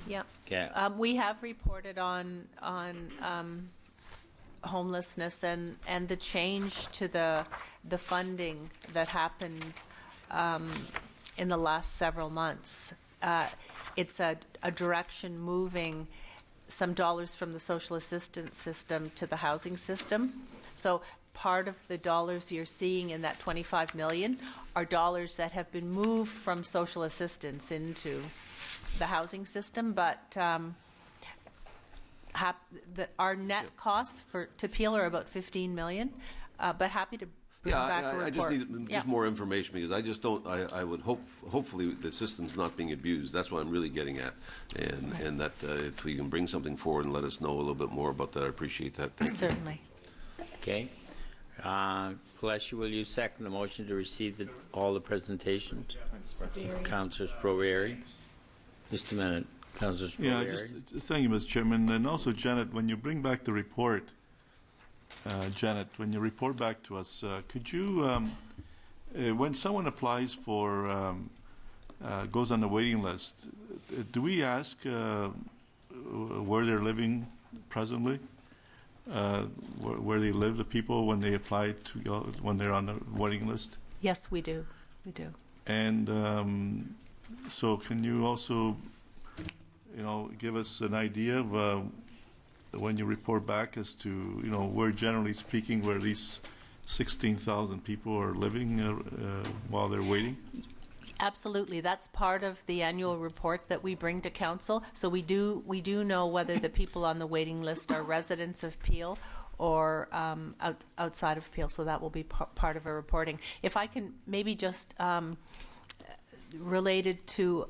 Yeah. Okay. We have reported on homelessness and the change to the funding that happened in the last several months. It's a direction moving some dollars from the social assistance system to the housing system. So part of the dollars you're seeing in that $25 million are dollars that have been moved from social assistance into the housing system, but our net costs to Peel are about $15 million, but happy to bring back a report. I just need more information, because I just don't. I would hopefully the system's not being abused. That's what I'm really getting at, and that if we can bring something forward and let us know a little bit more about that, I appreciate that. Thank Certainly. You. Okay. Plessia, will you second the motion to receive all the presentations? Councillor Sprovieri. Just a minute, Councillor Sprovieri. Thank you, Mr. Chairman, and also Janet, when you bring back the report. Janet, when you report back to us, could you, when someone applies for, goes on the waiting list, do we ask where they're living presently? Where they live, the people, when they apply when they're on the waiting list? Yes, we do. We do. And so can you also, give us an idea of when you report back as to, where generally speaking, where these 16,000 people are living while they're waiting? Absolutely. That's part of the annual report that we bring to council. So we do know whether the people on the waiting list are residents of Peel or outside of Peel. So that will be part of our reporting. If I can maybe just related to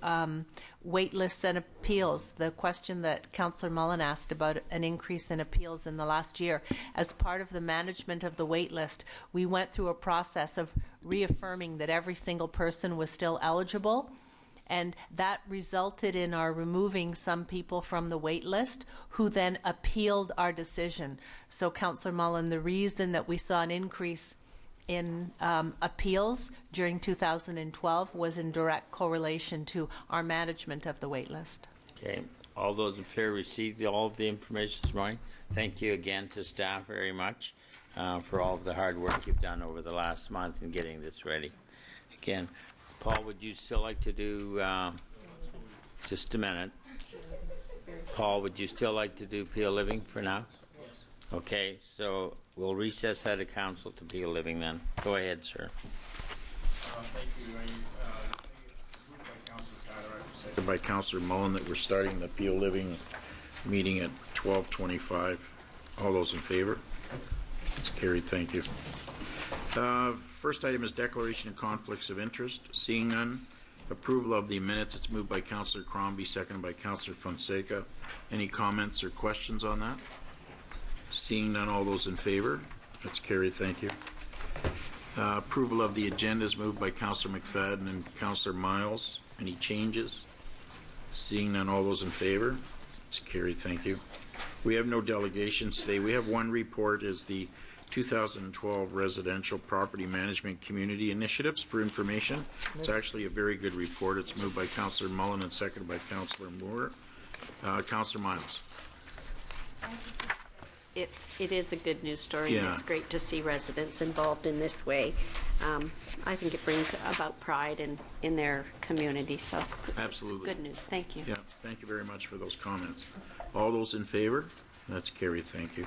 wait lists and appeals, the question that Councillor Mullen asked about an increase in appeals in the last year. As part of the management of the wait list, we went through a process of reaffirming that every single person was still eligible, and that resulted in our removing some people from the wait list who then appealed our decision. So, Councillor Mullen, the reason that we saw an increase in appeals during 2012 was in direct correlation to our management of the wait list. Okay. All those in favor received all of the information this morning. Thank you again to staff very much for all of the hard work you've done over the last month in getting this ready. Again, Paul, would you still like to do, just a minute. Paul, would you still like to do Peel Living for now? Okay, so we'll recess out of council to Peel Living then. Go ahead, sir. Thank you. Moved by Councillor Carter, seconded by Councillor Mullen, that we're starting the Peel Living meeting at 12:25. All those in favor? It's carried. Thank you. First item is declaration of conflicts of interest. Seeing none, approval of the minutes. It's moved by Councillor Crombie, seconded by Councillor Fonseca. Any comments or questions on that? Seeing none, all those in favor? That's carried. Thank you. Approval of the agenda is moved by Councillor McFadden and Councillor Miles. Any changes? Seeing none, all those in favor? It's carried. Thank you. We have no delegations today. We have one report, is the 2012 Residential Property Management Community Initiatives for information. It's actually a very good report. It's moved by Councillor Mullen and seconded by Councillor Moore. Councillor Miles. It is a good news story, Yeah. and it's great to see residents involved in this way. I think it brings about pride in their community. So Absolutely. It's good news. Thank you. Yeah, thank you very much for those comments. All those in favor? That's carried, thank you.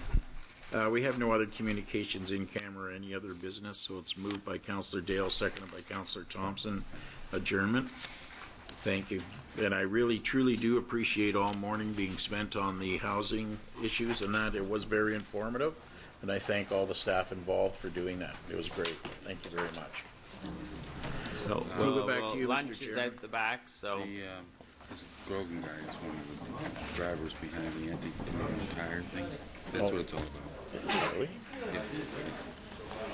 We have no other communications in camera, any other business, so it's moved by Councillor Dale, seconded by Councillor Thompson. Adjournment. Thank you. And I really, truly do appreciate all morning being spent on the housing issues and that. It was very informative, and I thank all the staff involved for doing that. It was great. Thank you very much. So We'll go back to you, lunch Mr. is Chairman. at the back, so. This Grogan guy is one of the drivers behind the anti-colonial tire thing. That's what it's all about. Really? Yeah.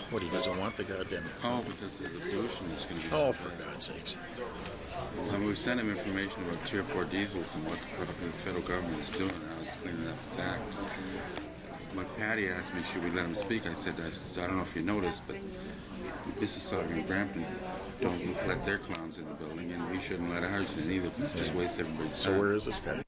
What, he doesn't want the goddamn... Oh, because of the pollution is going to be... Oh, for God's sakes. And we've sent him information about Tier 4 diesels and what the federal government is doing, how it's cleaning up the act. When Patty asked me, should we let him speak, I said, I don't know if you noticed, but Mississauga and Brampton don't let their clowns in the building, and we shouldn't let ours in either, because it just wastes everybody's time. So where is this guy?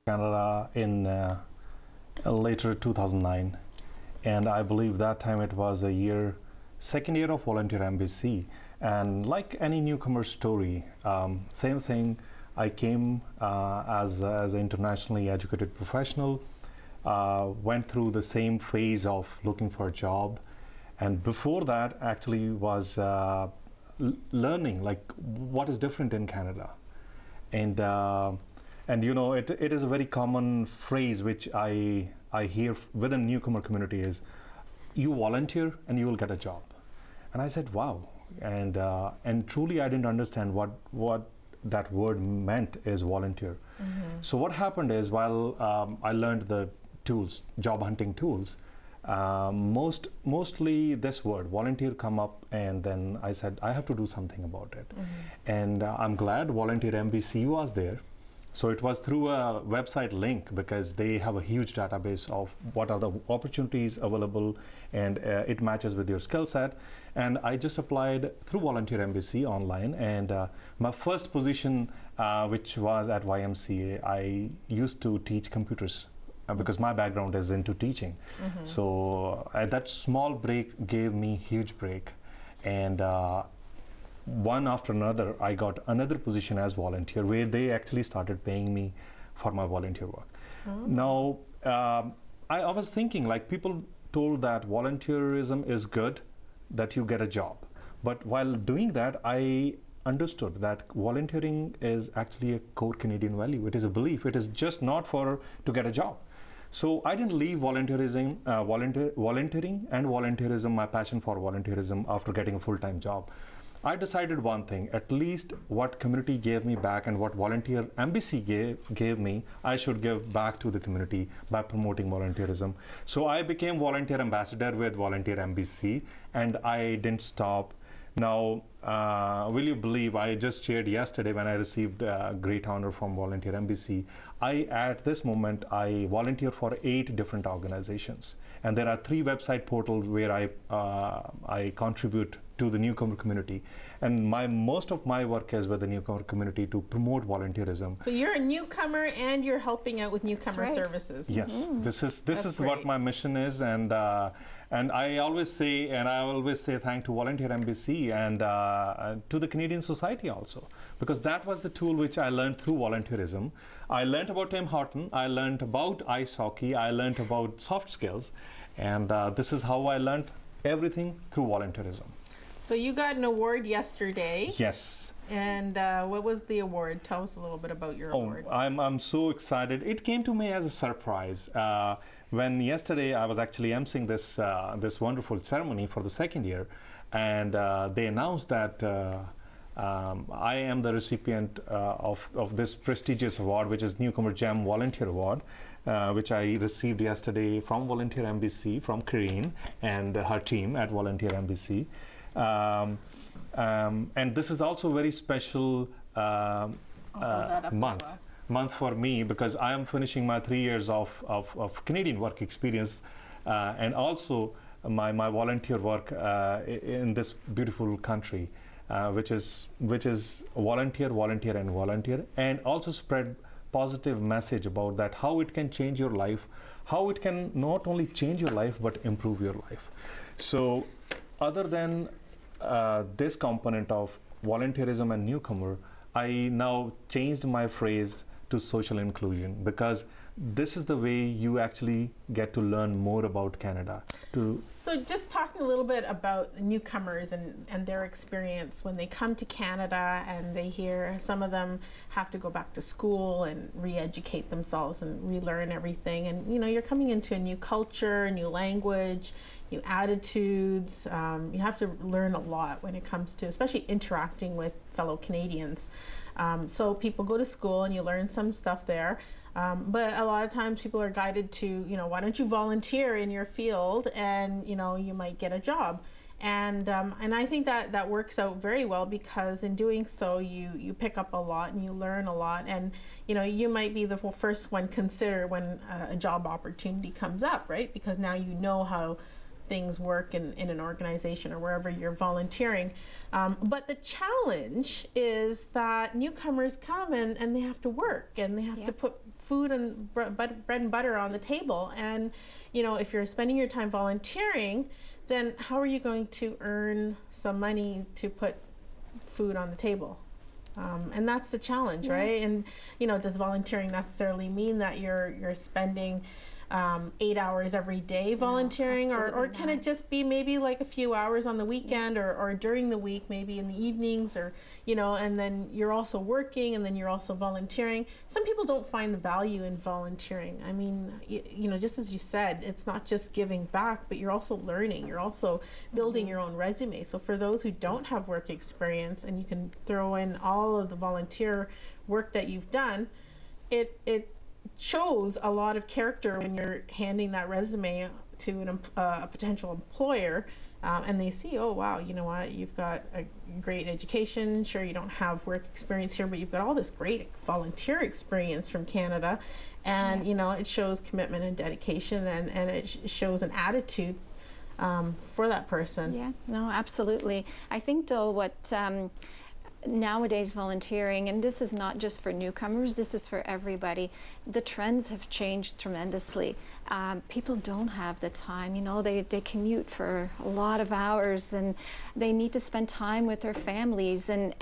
Canada in later 2009, and I believe that time it was second year of volunteer embassy. And like any newcomer story, same thing. I came as an internationally educated professional, went through the same phase of looking for a job, and before that actually was learning like what is different in Canada, and you know it is a very common phrase which I hear within newcomer community is you volunteer and you will get a job. And I said, wow. And truly I didn't understand what that word meant is volunteer. So what happened is, while I learned the tools, job hunting tools, mostly this word volunteer come up, and then I said I have to do something about it. And I'm glad Volunteer MBC was there. So it was through a website link, because they have a huge database of what are the opportunities available, and it matches with your skill set. And I just applied through Volunteer MBC online, and my first position, which was at YMCA, I used to teach computers because my background is into teaching. So that small break gave me huge break, and one after another, I got another position as volunteer, where they actually started paying me for my volunteer work. Now, I was thinking, like, people told that volunteerism is good, that you get a job. But while doing that, I understood that volunteering is actually a core Canadian value. It is a belief. It is just not to get a job. So I didn't leave volunteerism, volunteering and volunteerism, my passion for volunteerism, after getting a full-time job. I decided one thing: at least what community gave me back and what Volunteer MBC gave me, I should give back to the community by promoting volunteerism. So I became volunteer ambassador with Volunteer MBC, and I didn't stop. Now, will you believe, I just shared yesterday when I received a great honor from Volunteer MBC. At this moment, I volunteer for 8 different organizations. And there are 3 website portals where I contribute to the newcomer community. And most of my work is with the newcomer community to promote volunteerism. So you're a newcomer and you're helping out with newcomer services. Yes, this is what my mission is, and I always say thank to Volunteer MBC and to the Canadian Society also, because that was the tool which I learned through volunteerism. I learned about Tim Horton, I learned about ice hockey, I learned about soft skills, and this is how I learned everything through volunteerism. So you got an award yesterday. Yes. And what was the award? Tell us a little bit about your award. I'm so excited. It came to me as a surprise. When yesterday I was actually emceeing this wonderful ceremony for the 2nd year, and they announced that I am the recipient of this prestigious award, which is Newcomer Gem Volunteer Award, which I received yesterday from Volunteer MBC, from Karine and her team at Volunteer MBC. And this is also a very special month for me, because I am finishing my 3 years of Canadian work experience, and also my volunteer work in this beautiful country, which is volunteer, and also spread positive message about that, how it can change your life, how it can not only change your life but improve your life. So other than this component of volunteerism and newcomer, I now changed my phrase to social inclusion, because this is the way you actually get to learn more about Canada. So just talking a little bit about newcomers and their experience when they come to Canada, and they hear some of them have to go back to school and re-educate themselves and relearn everything. And you're coming into a new culture, a new language, new attitudes. You have to learn a lot when it comes to especially interacting with fellow Canadians. So people go to school and you learn some stuff there. But a lot of times people are guided to, why don't you volunteer in your field, and, you might get a job. And I think that works out very well, because in doing so, you pick up a lot and you learn a lot. And, you might be the first one considered when a job opportunity comes up, right? Because now you know how things work in an organization or wherever you're volunteering. But the challenge is that newcomers come and they have to work, and they have to put food and bread and butter on the table. And if you're spending your time volunteering, then how are you going to earn some money to put food on the table? And that's the challenge, right? And does volunteering necessarily mean that you're spending 8 hours every day volunteering, or absolutely can it just be maybe like a few hours on the weekend or during the week, maybe in the evenings, or and then you're also working and then you're also volunteering. Some people don't find the value in volunteering. I mean, just as you said, it's not just giving back, but you're also learning. You're also building your own resume. So for those who don't have work experience, and you can throw in all of the volunteer work that you've done, it shows a lot of character when you're handing that resume to a potential employer, and they see, oh wow, you know what, you've got a great education. Sure, you don't have work experience here, but you've got all this great volunteer experience from Canada, and it shows commitment and dedication, and it shows an attitude for that person. Yeah, no, absolutely. I think though what nowadays volunteering, and this is not just for newcomers, this is for everybody, the trends have changed tremendously. People don't have the time, they commute for a lot of hours, and they need to spend time with their families, and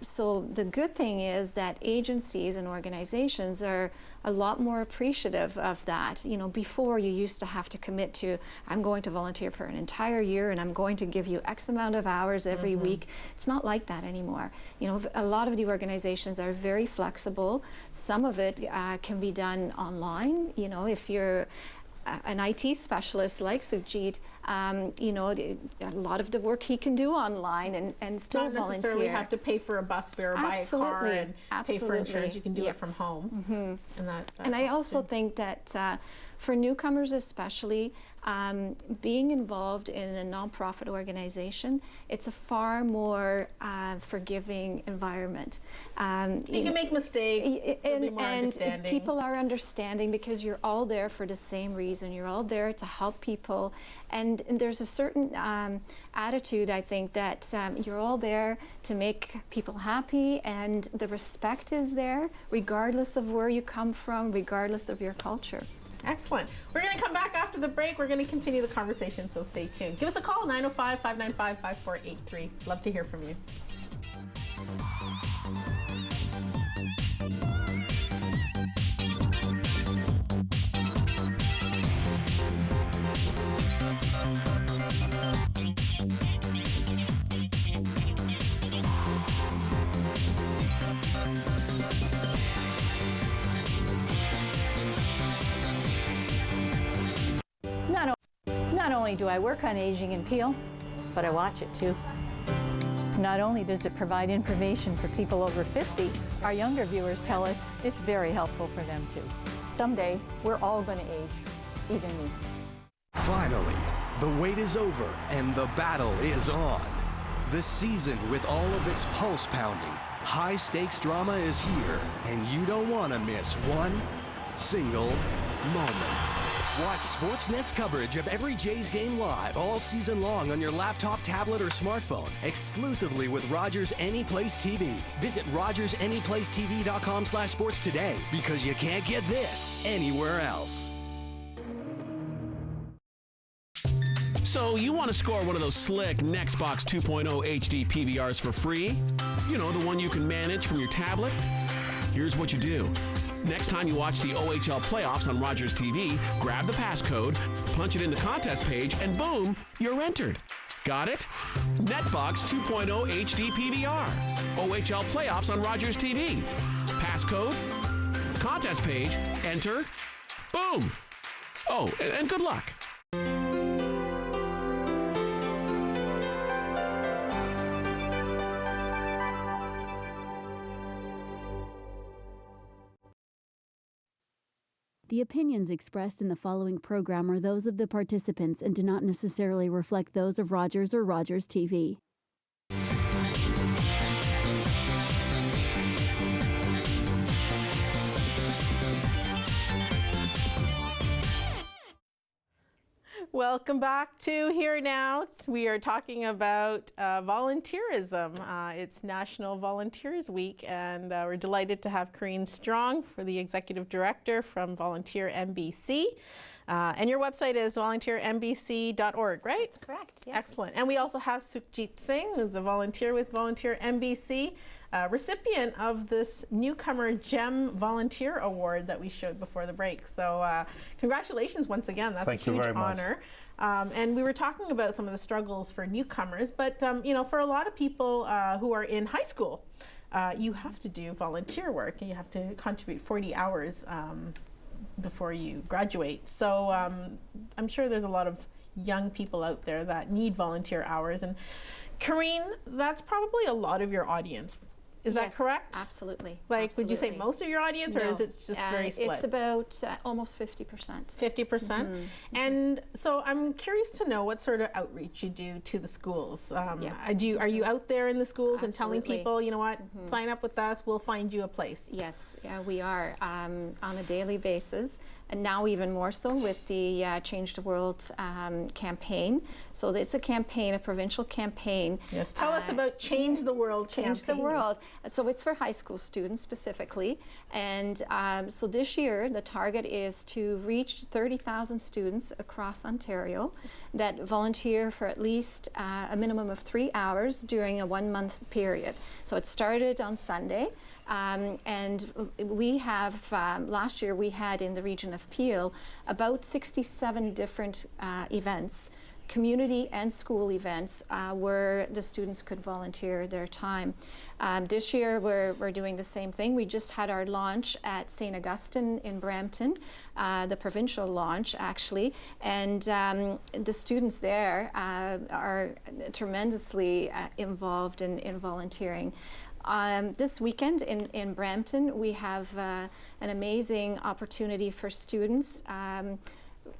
so the good thing is that agencies and organizations are a lot more appreciative of that. Before you used to have to commit to, I'm going to volunteer for an entire year and I'm going to give you X amount of hours every week. It's not like that anymore. A lot of the organizations are very flexible. Some of it can be done online. If you're an IT specialist like Sukhjit, a lot of the work he can do online and still not volunteer. necessarily have to pay for a bus fare or buy a car and pay for insurance. You can do it from home. And I also think that for newcomers especially, being involved in a nonprofit organization, it's a far more forgiving environment. You can make mistakes, and people are understanding because you're all there for the same reason. You're all there to help people, and there's a certain attitude, I think, that you're all there to make people happy, and the respect is there regardless of where you come from, regardless of your culture. Excellent. We're going to come back after the break. We're going to continue the conversation, so stay tuned. Give us a call, 905-595-5483. Love to hear from you. Not only do I work on aging in Peel, but I watch it too. Not only does it provide information for people over 50, our younger viewers tell us it's very helpful for them too. Someday, we're all going to age, even me. Finally, the wait is over and the battle is on. The season with all of its pulse-pounding, high-stakes drama is here, and you don't want to miss one single moment. Watch Sportsnet's coverage of every Jays game live all season long on your laptop, tablet, or smartphone, exclusively with Rogers Anyplace TV. Visit RogersAnyplaceTV.com/sports today, because you can't get this anywhere else. So you want to score one of those slick Nextbox 2.0 HD PVRs for free? The one you can manage from your tablet? Here's what you do. Next time you watch the OHL playoffs on Rogers TV, grab the passcode, punch it in the contest page, and boom, you're entered. Got it? Netbox 2.0 HD PVR. OHL playoffs on Rogers TV. Passcode, contest page, enter, boom. Oh, and good luck. The opinions expressed in the following program are those of the participants and do not necessarily reflect those of Rogers or Rogers TV. Welcome back to Here Now. We are talking about volunteerism. It's National Volunteers Week, and we're delighted to have Corinne Strong, for the Executive Director from Volunteer NBC. And your website is volunteermbc.org, right? That's correct, yes. Excellent. And we also have Sukhjit Singh, who's a volunteer with Volunteer MBC, recipient of this Newcomer Gem Volunteer Award that we showed before the break. So congratulations once again. That's Thank a you huge very much. honor. And we were talking about some of the struggles for newcomers, but you know, for a lot of people who are in high school, you have to do volunteer work and you have to contribute 40 hours before you graduate. So I'm sure there's a lot of young people out there that need volunteer hours. And Karine, that's probably a lot of your audience. Is that correct? Absolutely. Like, would you say most of your audience, or is it just very split? It's about almost 50%. 50%? And so I'm curious to know what sort of outreach you do to the schools. Are you out there in the schools and telling people, you know what, sign up with us, we'll find you a place? Yes, we are on a daily basis, and now even more so with the Change the World campaign. So it's a campaign, a provincial campaign. Yes, tell us about Change the World campaign. Change the World. So it's for high school students specifically. And so this year, the target is to reach 30,000 students across Ontario that volunteer for at least a minimum of 3 hours during a 1-month period. So it started on Sunday. And we have, last year we had in the region of Peel about 67 different events, community and school events, where the students could volunteer their time. This year we're doing the same thing. We just had our launch at St. Augustine in Brampton, the provincial launch actually, and the students there are tremendously involved in volunteering. This weekend in Brampton, we have an amazing opportunity for students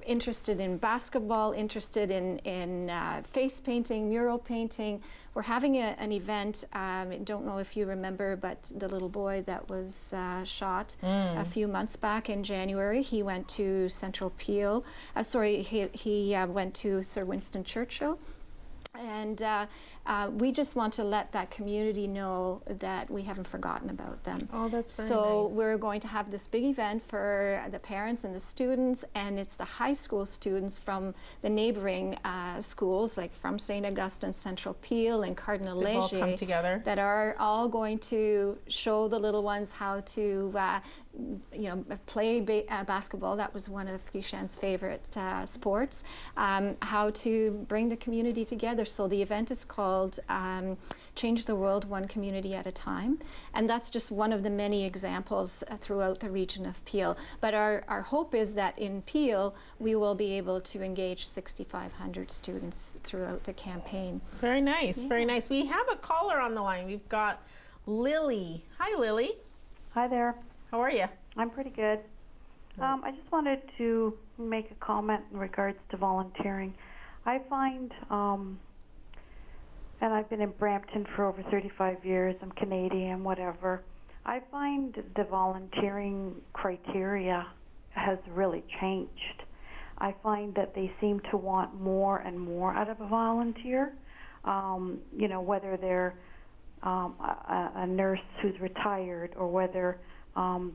interested in basketball, interested in face painting, mural painting. We're having an event, I don't know if you remember, but the little boy that was shot a few months back in January, he went to Central Peel, he went to Sir Winston Churchill. And we just want to let that community know that we haven't forgotten about them. Oh, that's very So nice. we're going to have this big event for the parents and the students, and it's the high school students from the neighboring schools, like from St. Augustine, Central Peel, and Cardinal They've all Léger, come together. that are all going to show the little ones how to play basketball. That was one of Kishan's favorite sports. How to bring the community together. So the event is called Change the World One Community at a Time. And that's just one of the many examples throughout the region of Peel. But our hope is that in Peel, we will be able to engage 6,500 students throughout the campaign. Very nice, very nice. We have a caller on the line. We've got Lily. Hi, Lily. Hi there. How are you? I'm pretty good. I just wanted to make a comment in regards to volunteering. I find, and I've been in Brampton for over 35 years, I'm Canadian, whatever. I find the volunteering criteria has really changed. I find that they seem to want more and more out of a volunteer, whether they're a nurse who's retired or whether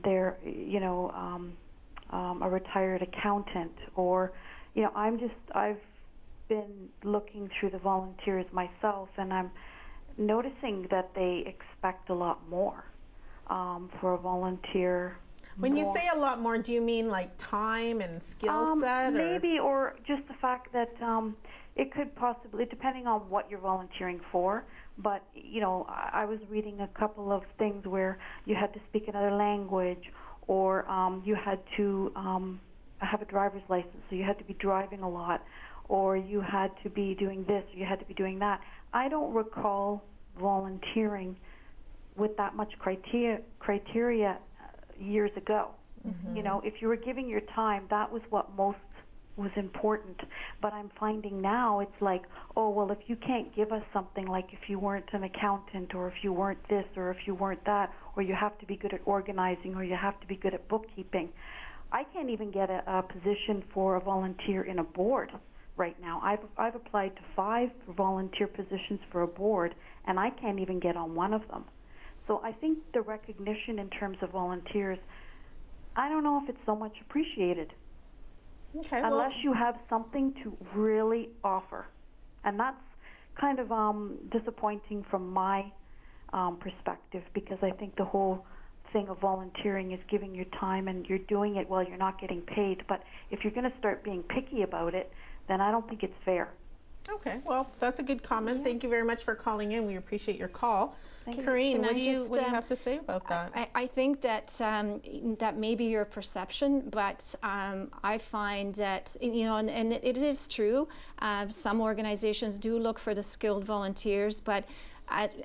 they're, a retired accountant, or, I've been looking through the volunteers myself, and I'm noticing that they expect a lot more for a volunteer. When you say a lot more, do you mean like time and skill set? Maybe, or just the fact that it could possibly, depending on what you're volunteering for, but, I was reading a couple of things where you had to speak another language, or you had to have a driver's license, so you had to be driving a lot, or you had to be doing this, or you had to be doing that. I don't recall volunteering with that much criteria years ago. Mm-hmm. If you were giving your time, that was what most was important. But I'm finding now it's like, oh, well, if you can't give us something, like if you weren't an accountant, or if you weren't this, or if you weren't that, or you have to be good at organizing, or you have to be good at bookkeeping. I can't even get a position for a volunteer in a board right now. I've applied to 5 volunteer positions for a board, and I can't even get on one of them. So I think the recognition in terms of volunteers, I don't know if it's so much appreciated. Okay, unless you have something to really offer. And that's kind of disappointing from my perspective, because I think the whole thing of volunteering is giving your time and you're doing it while you're not getting paid. But if you're going to start being picky about it, then I don't think it's fair. Okay, well, that's a good comment. Thank you very much for calling in. We appreciate your call. Can Corrine, I what do you just, have to say about that? I think that that may be your perception, but I find that, you know, and it is true, some organizations do look for the skilled volunteers, but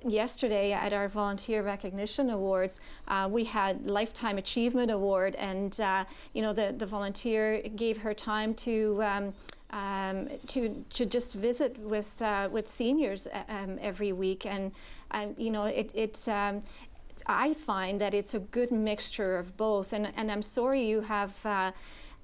yesterday at our Volunteer Recognition Awards, we had Lifetime Achievement Award, and you know, the volunteer gave her time to just visit with seniors every week, and you know, I find that it's a good mixture of both, and I'm sorry you have.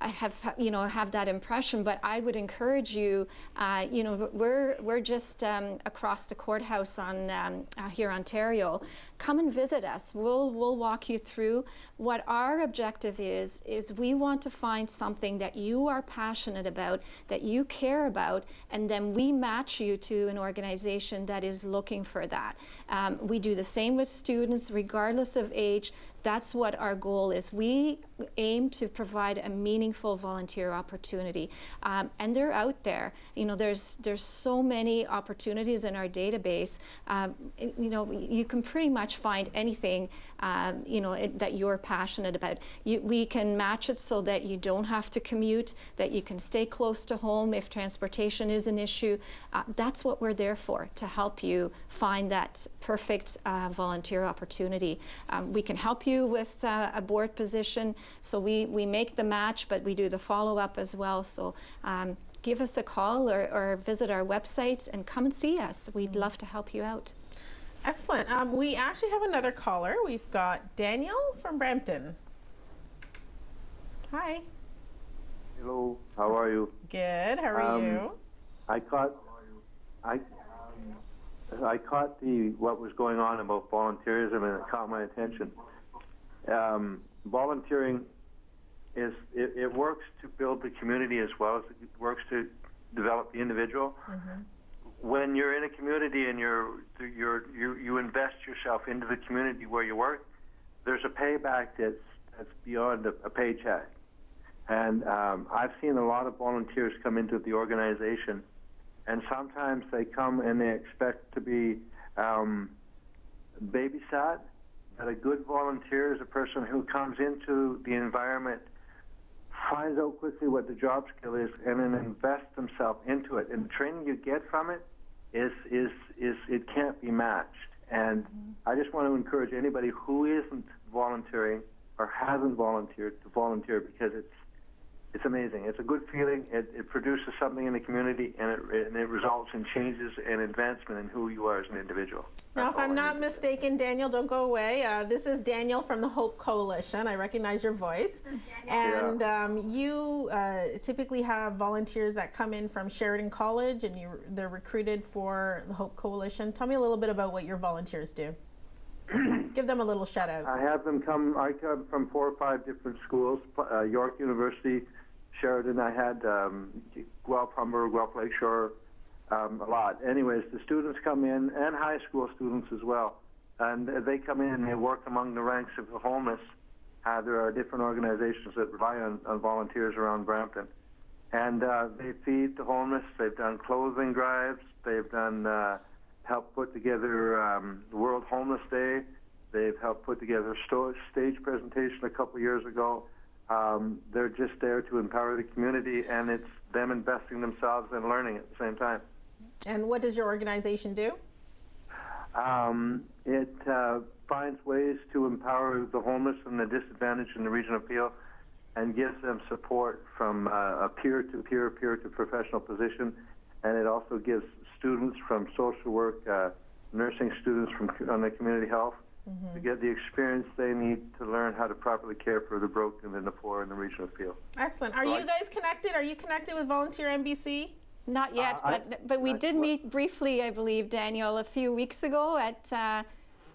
have that impression, but I would encourage you. We're just across the courthouse on here, Ontario. Come and visit us. We'll walk you through what our objective is. We want to find something that you are passionate about, that you care about, and then we match you to an organization that is looking for that. We do the same with students, regardless of age. That's what our goal is. We aim to provide a meaningful volunteer opportunity, and they're out there. You know, there's so many opportunities in our database. You can pretty much find anything that you're passionate about. We can match it so that you don't have to commute, that you can stay close to home if transportation is an issue. That's what we're there for, to help you find that perfect volunteer opportunity. We can help you with a board position, so we make the match, but we do the follow-up as well. So give us a call or visit our website and come and see us. We'd love to help you out. Excellent. We actually have another caller. We've got Daniel from Brampton. Hi. Hello, how are you? Good, how are you? I caught what was going on about volunteerism, and it caught my attention. Volunteering it works to build the community as well as it works to develop the individual. Mm-hmm. When you're in a community and you invest yourself into the community where you work, there's a payback that's beyond a paycheck. And I've seen a lot of volunteers come into the organization, and sometimes they come and they expect to be babysat. But a good volunteer is a person who comes into the environment, finds out quickly what the job skill is, and then invests themselves into it. And the training you get from it is it can't be matched. And I just want to encourage anybody who isn't volunteering or hasn't volunteered to volunteer, because it's amazing. It's a good feeling. It produces something in the community, and it results in changes and advancement in who you are as an individual. Now, if I'm not mistaken, Daniel, don't go away. This is Daniel from the Hope Coalition. I recognize your voice. And you typically have volunteers that come in from Sheridan College, and they're recruited for the Hope Coalition. Tell me a little bit about what your volunteers do. Give them a little shout out. I come from 4 or 5 different schools, York University, Sheridan. I had Guelph, Humber, Guelph Lakeshore, a lot. Anyways, the students come in, and high school students as well, and they come in and they work among the ranks of the homeless. There are different organizations that rely on volunteers around Brampton, and they feed the homeless. They've done clothing drives. They've done helped put together the World Homeless Day. They've helped put together a stage presentation a couple years ago. They're just there to empower the community, and it's them investing themselves and learning at the same time. And what does your organization do? It finds ways to empower the homeless and the disadvantaged in the region of Peel, and gives them support from a peer-to-peer, peer-to-professional position. And it also gives students from social work, nursing students on the community health, to get the experience they need to learn how to properly care for the broken and the poor in the region of Peel. Excellent. Are you guys connected? Are you connected with Volunteer MBC? Not yet, but we did meet briefly, I believe, Daniel, a few weeks ago at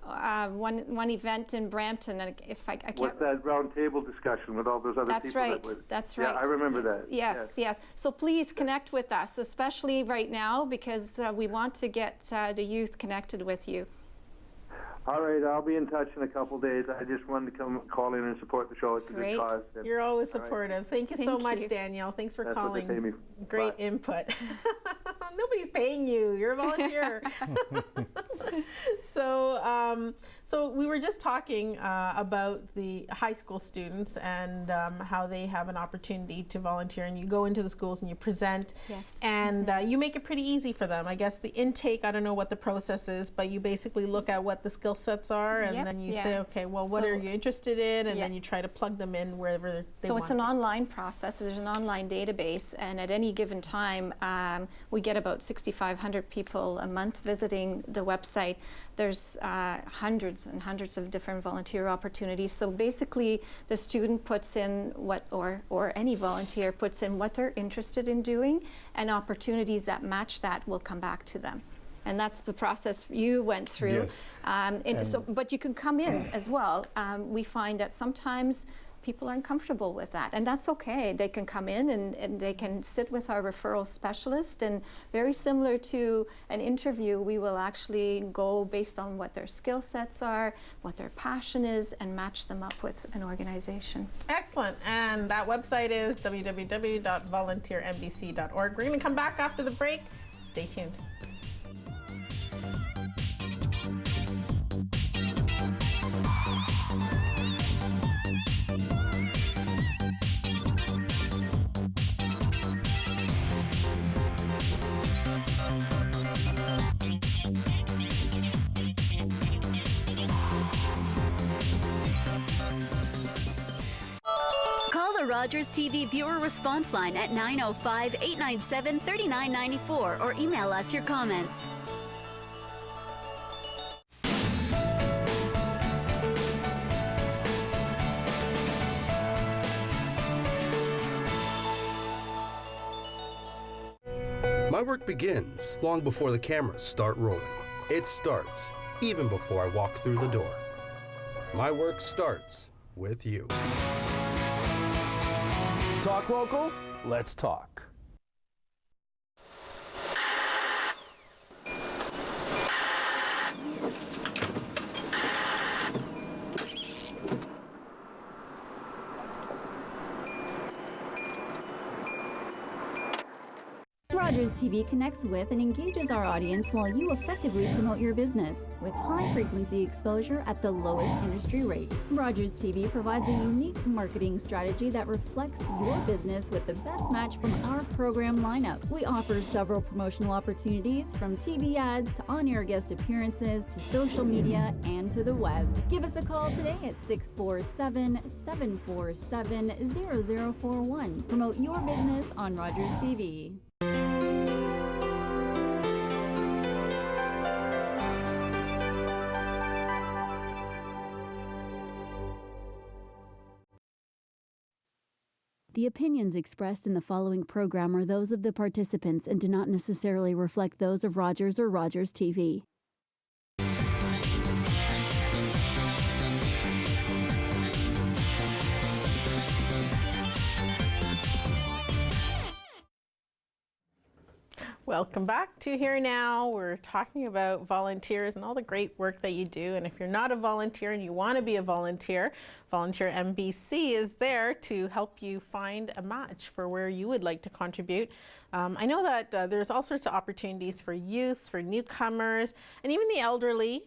one event in Brampton, and if I can't. What's that round table discussion with all those other That's people? right. That's right. Yeah, I remember that. Yes. So please connect with us, especially right now, because we want to get the youth connected with you. All right, I'll be in touch in a couple days. I just wanted to call in and support the show. It's a good cause. You're always supportive. Thank you so Thank much, you. Danielle. Thanks for That's what they calling. pay me. Great input. Nobody's paying you. You're a volunteer. So we were just talking about the high school students and how they have an opportunity to volunteer, and you go into the schools and you present. Yes. And you make it pretty easy for them. I guess the intake, I don't know what the process is, but you basically look at what the skill sets are, and then you say, okay, well, what are you interested in? And then you try to plug them in wherever they So want. it's an online process. There's an online database, and at any given time, we get about 6,500 people a month visiting the website. There's hundreds and hundreds of different volunteer opportunities. So basically, the student puts in what, or any volunteer puts in what they're interested in doing, and opportunities that match that will come back to them. And that's the process you went through. Yes. But you can come in as well. We find that sometimes people aren't comfortable with that, and that's okay. They can come in and they can sit with our referral specialist, and very similar to an interview, we will actually go based on what their skill sets are, what their passion is, and match them up with an organization. Excellent. And that website is www.volunteernbc.org. We're going to come back after the break. Stay tuned. Call the Rogers TV viewer response line at 905-897-3994 or email us your comments. My work begins long before the cameras start rolling. It starts even before I walk through the door. My work starts with you. Talk local? Let's talk. Rogers TV connects with and engages our audience while you effectively promote your business with high-frequency exposure at the lowest industry rate. Rogers TV provides a unique marketing strategy that reflects your business with the best match from our program lineup. We offer several promotional opportunities from TV ads to on-air guest appearances to social media and to the web. Give us a call today at 647-747-0041. Promote your business on Rogers TV. The opinions expressed in the following program are those of the participants and do not necessarily reflect those of Rogers or Rogers TV. Welcome back to Here Now. We're talking about volunteers and all the great work that you do. And if you're not a volunteer and you want to be a volunteer, Volunteer MBC is there to help you find a match for where you would like to contribute. I know that there's all sorts of opportunities for youth, for newcomers, and even the elderly,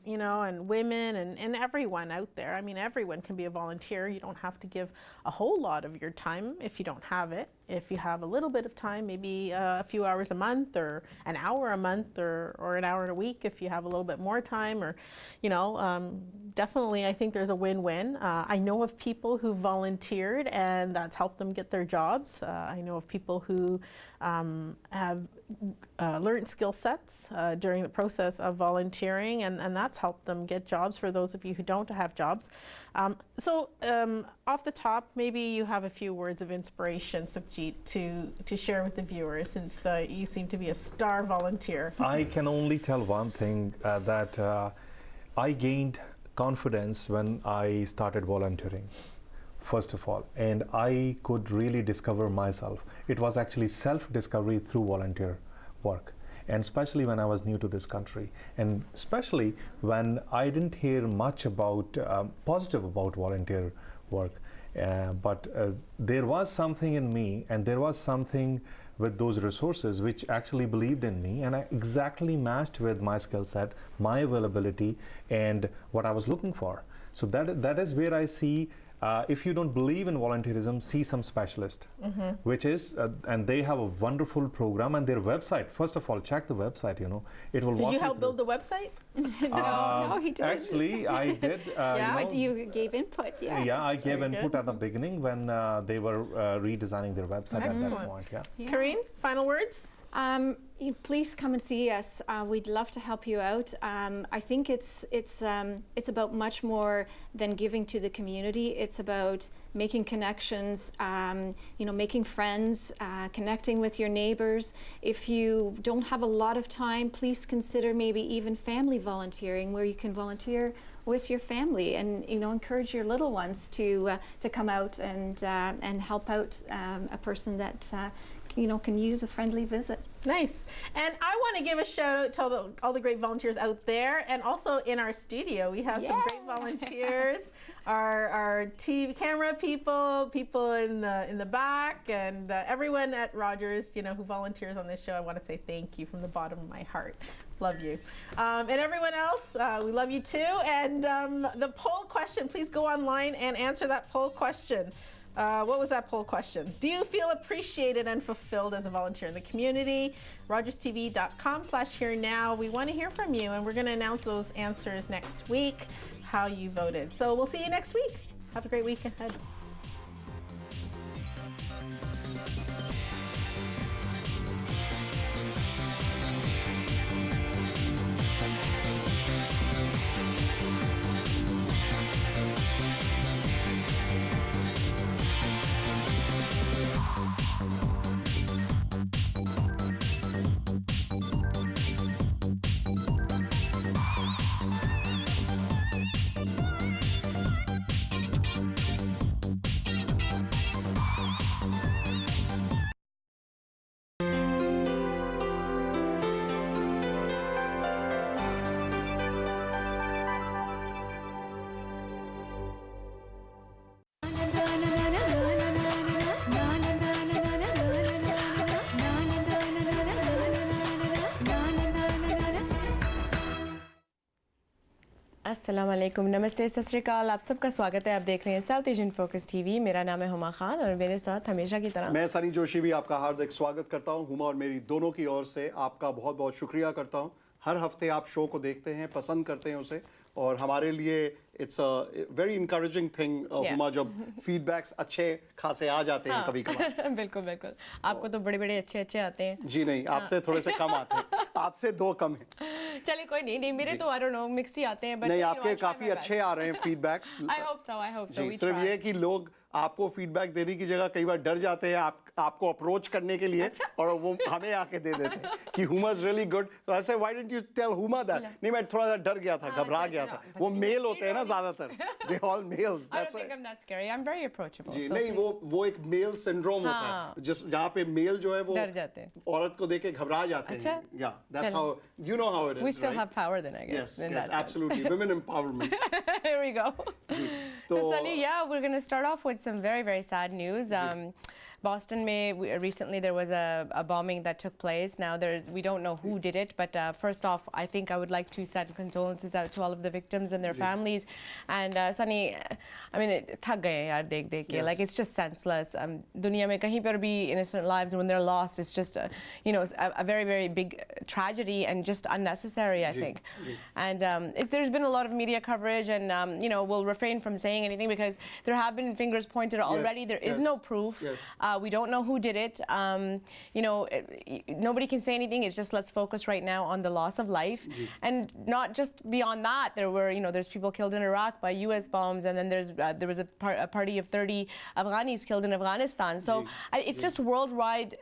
you know, and women and everyone out there. I mean, everyone can be a volunteer. You don't have to give a whole lot of your time if you don't have it. If you have a little bit of time, maybe a few hours a month or an hour a month or an hour a week if you have a little bit more time, or, you know, definitely I think there's a win-win. I know of people who volunteered and that's helped them get their jobs. I know of people who have learned skill sets during the process of volunteering, and that's helped them get jobs for those of you who don't have jobs. So off the top, maybe you have a few words of inspiration, Sukhjit, to share with the viewers, since you seem to be a star volunteer. I can only tell one thing, that I gained confidence when I started volunteering, first of all, and I could really discover myself. It was actually self-discovery through volunteer work, and especially when I was new to this country, and especially when I didn't hear much about positive about volunteer work. But there was something in me, and there was something with those resources which actually believed in me, and I exactly matched with my skill set, my availability, and what I was looking for. So that is where I see, if you don't believe in volunteerism, see some specialist, which is, and they have a wonderful program, and their website, first of all, check the website, you know. It will Did walk you help through. build the website? No, he didn't. Actually, I did. What you gave input? Yeah. Yeah, I That's gave very input good. at the beginning when they were redesigning their website at that point. Yeah. Karine, final words? Please come and see us. We'd love to help you out. I think it's about much more than giving to the community. It's about making connections, making friends, connecting with your neighbors. If you don't have a lot of time, please consider maybe even family volunteering, where you can volunteer with your family and encourage your little ones to come out and help out a person that can use a friendly visit. Nice. And I want to give a shout out to all the great volunteers out there, and also in our studio we have some great volunteers, our TV camera people in the back, and everyone at Rogers, who volunteers on this show. I want to say thank you from the bottom of my heart. Love you. And everyone else, we love you too. And the poll question, please go online and answer that poll question. What was that poll question? Do you feel appreciated and fulfilled as a volunteer in the community? RogersTV.com/HereNow. We want to hear from you, and we're going to announce those answers next week, how you voted. So we'll see you next week. Have a great week ahead. अस्सलाम वालेकुम, नमस्ते, सत श्री अकाल। आप सबका स्वागत है। आप देख रहे हैं साउथ एशियन फोकस टीवी। मेरा नाम है हुमा खान और मेरे साथ हमेशा की तरह मैं सनी जोशी भी आपका हार्दिक स्वागत करता हूं। हुमा और मेरी दोनों की ओर से आपका बहुत बहुत शुक्रिया करता हूं। हर हफ्ते आप शो को देखते हैं, पसंद करते हैं उसे, और हमारे लिए it's a very encouraging thing Huma जब फीडबैक्स अच्छे खासे आ जाते हैं कभी कभार। बिल्कुल बिल्कुल, आपको तो बड़े बड़े अच्छे अच्छे आते हैं। जी नहीं, आपसे थोड़े से कम आते हैं, आपसे 2 कम हैं। चलिए कोई नहीं, मेरे तो आई डोंट नो मिक्स ही आते हैं। नहीं, आपके काफी अच्छे आ रहे हैं फीडबैक्स। I hope so. सिर्फ ये कि लोग आपको फीडबैक देने की जगह कई बार डर जाते हैं आपको अप्रोच करने के लिए, और वो हमें आके दे देते हैं कि हुमा इज रियली गुड। तो ऐसे why didn't you tell Huma that? नहीं, मैं थोड़ा सा डर गया था, घबरा गया था। वो मेल होते हैं ना ज्यादातर, they all males. I don't think I'm that scary. I'm very approachable. जी नहीं, वो एक मेल सिंड्रोम होता है, जिस जहाँ पे मेल जो है वो डर जाते हैं, औरत को देख के घबरा जाते हैं। या that's how you know how it is. We still have power then, I guess. Yes, absolutely. Women empowerment. Here we go. So, Sunny, we're going to start off with some very, very sad news. Boston, recently there was a bombing that took place. Now we don't know who did it, but first off, I think I would like to send condolences out to all of the victims and their families. And Sunny, I mean, thak gaye yaar dekh ke. Like, it's just senseless. Duniya mein kahin par bhi innocent lives, when they're lost, it's just a very, very big tragedy and just unnecessary, I think. And there's been a lot of media coverage, and we'll refrain from saying anything because there have been fingers pointed already. There is no proof. We don't know who did it. Nobody can say anything. It's just, let's focus right now on the loss of life. And not just beyond that, there's people killed in Iraq by US bombs, and then there was a party of 30 Afghanis killed in Afghanistan. So it's just worldwide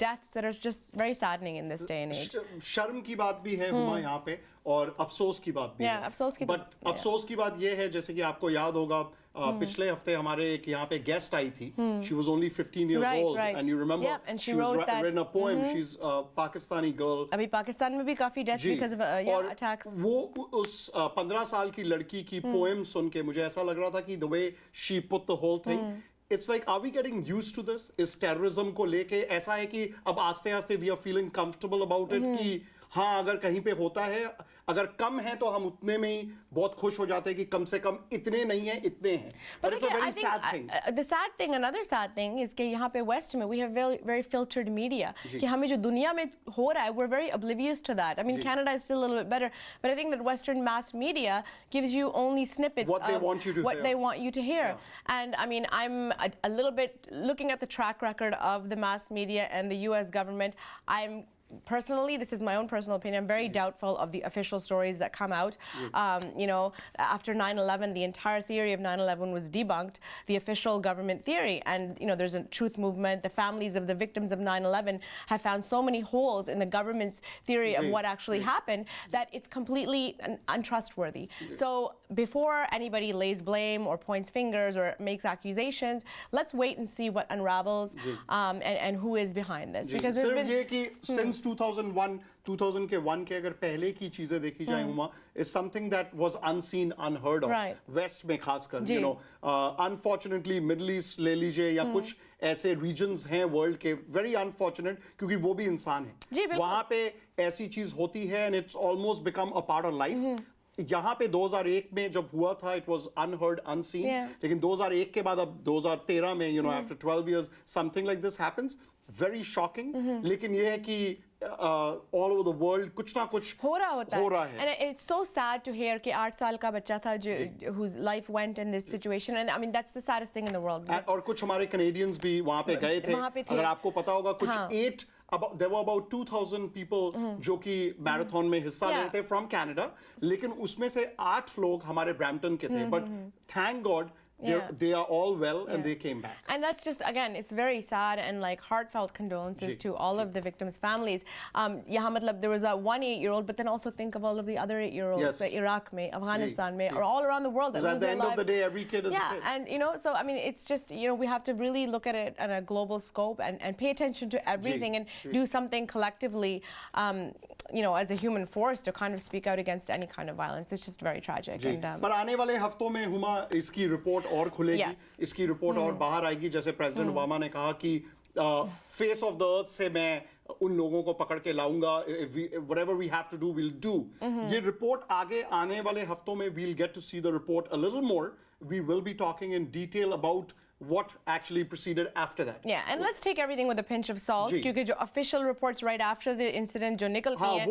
deaths that are just very saddening in this day and age. शर्म की बात भी है हुमा यहाँ पे, और अफसोस की बात भी है अफसोस की बट अफसोस की बात ये है जैसे कि आपको याद होगा पिछले हफ्ते हमारे एक यहाँ पे गेस्ट आई थी she was only 15 years old and you remember she was written a poem she's a Pakistani girl अभी पाकिस्तान में भी काफी deaths because of attacks वो उस 15 साल की लड़की की पोएम सुन के मुझे ऐसा लग रहा था कि the way she put the whole thing It's like, are we getting used to this? इस terrorism को लेके ऐसा है कि अब आस्ते आस्ते we are feeling comfortable about it कि हाँ अगर कहीं पे होता है अगर कम है तो हम उतने में ही बहुत खुश हो जाते हैं कि कम से कम इतने नहीं हैं इतने हैं but it's a very sad thing the sad thing another sad thing is कि यहाँ पे West में we have very very filtered media कि हमें जो दुनिया में हो रहा है we're very oblivious to that I mean Canada is still a little bit better but I think that Western mass media gives you only snippets what they want you to what they want you to hear and I mean I'm a little bit looking at the track record of the mass media and the US government I'm personally, this is my own personal opinion, I'm very doubtful of the official stories that come out. You know, after 9/11, the entire theory of 9/11 was debunked, the official government theory. And, you know, there's a truth movement. The families of the victims of 9/11 have found so many holes in the government's theory of what actually happened that it's completely untrustworthy. So before anybody lays blame or points fingers or makes accusations, let's wait and see what unravels and who is behind this. Because there's been... Since 2001 के अगर पहले की चीजें देखी जाए Uma is something that was unseen, unheard of. West में खासकर, you know, unfortunately Middle East ले लीजिए या कुछ ऐसे regions हैं world के very unfortunate क्योंकि वो भी इंसान हैं. वहाँ पे ऐसी चीज होती है and it's almost become a part of life. यहाँ पे 2001 में जब हुआ था it was unheard, unseen. लेकिन 2001 के बाद अब 2013 में you know after 12 years something like this happens. Very shocking. लेकिन ये है कि all over the world कुछ ना कुछ हो रहा है. And it's so sad to hear कि 8 साल का बच्चा था जो whose life went in this situation and I mean that's the saddest thing in the world. और कुछ हमारे Canadians भी वहाँ पे गए थे. अगर आपको पता होगा कुछ there were about 2,000 people जो कि मैराथन में हिस्सा ले रहे थे from Canada. लेकिन उसमें से 8 लोग हमारे ब्रैम्पटन के थे. But thank God they are all well and they came back. And that's just, again, it's very sad and like heartfelt condolences to all of the victims' families. यहाँ मतलब there was one 8-year-old, but then also think of all of the other 8-year-olds, Iraq में, Afghanistan में, or all around the world. Because at the end of the day, every kid is a kid. And you know, so I mean, it's just, you know, we have to really look at it on a global scope and pay attention to everything and do something collectively, you know, as a human force to kind of speak out against any kind of violence. It's just very tragic. And, पर आने वाले हफ्तों में हुमा इसकी report और खुलेगी, इसकी report और बाहर आएगी जैसे प्रेसिडेंट ओबामा ने कहा कि फेस ऑफ द अर्थ से मैं उन लोगों को पकड़ के लाऊंगा whatever we have to do we'll do. ये रिपोर्ट आगे आने वाले हफ्तों में we'll get to see the report a little more. We will be talking in detail about what actually proceeded after that. Yeah, and let's take everything with a pinch of salt क्योंकि जो official reports right after the incident जो निकल के हैं,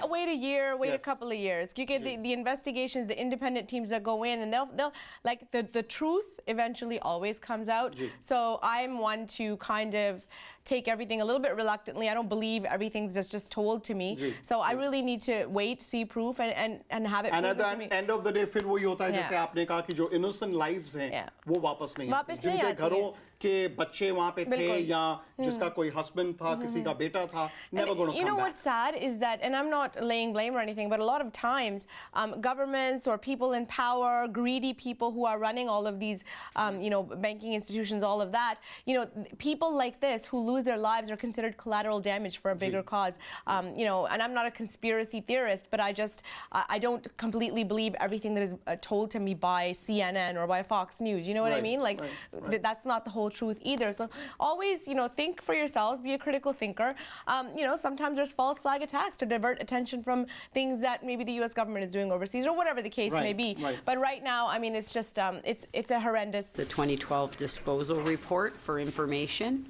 wait a year, wait a couple of years क्योंकि the investigations, the independent teams that go in and they'll like the truth eventually always comes out. So I'm one to kind of take everything a little bit reluctantly. I don't believe everything's just told to me. So I really need to wait, see proof, and have it. And at the end of the day, फिर वही होता है जैसे आपने कहा कि जो innocent lives हैं, वो वापस नहीं आते. जिनके घरों के बच्चे वहाँ पे थे या जिसका कोई husband था, किसी का बेटा था, never going to come back. You know what's sad is that, and I'm not laying blame or anything, but a lot of times governments or people in power, greedy people who are running all of these, you know, banking institutions, all of that, you know, people like this who lose their lives are considered collateral damage for a bigger cause. You know, and I'm not a conspiracy theorist, but I don't completely believe everything that is told to me by CNN or by Fox News. You know what I mean? Like, that's not the whole truth either. So always, you know, think for yourselves, be a critical thinker. You know, sometimes there's false flag attacks to divert attention from things that maybe the U.S. government is doing overseas or whatever the case may be. But right now, I mean, it's just, it's a horrendous. The 2012 disposal report for information.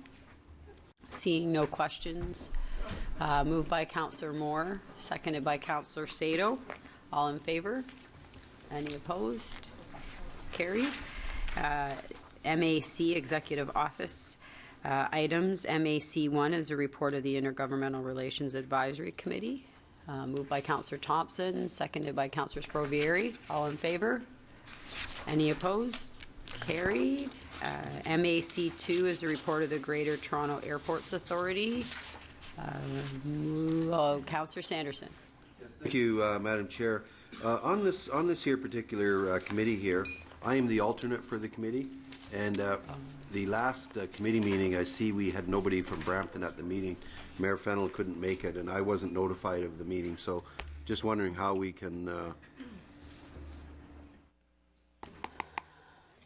Seeing no questions. Moved by Councillor Moore, seconded by Councillor Sato. All in favor? Any opposed? Carried. MAC Executive Office items. MAC 1 is a report of the Intergovernmental Relations Advisory Committee. Moved by Councillor Thompson, seconded by Councillor Sprovieri. All in favor? Any opposed? Carried. MAC 2 is a report of the Greater Toronto Airports Authority. Councillor Sanderson. Yes, Thank you, Madam Chair. On this here particular committee here, I am the alternate for the committee, and the last committee meeting, I see we had nobody from Brampton at the meeting. Mayor Fennell couldn't make it, and I wasn't notified of the meeting, so just wondering how we can...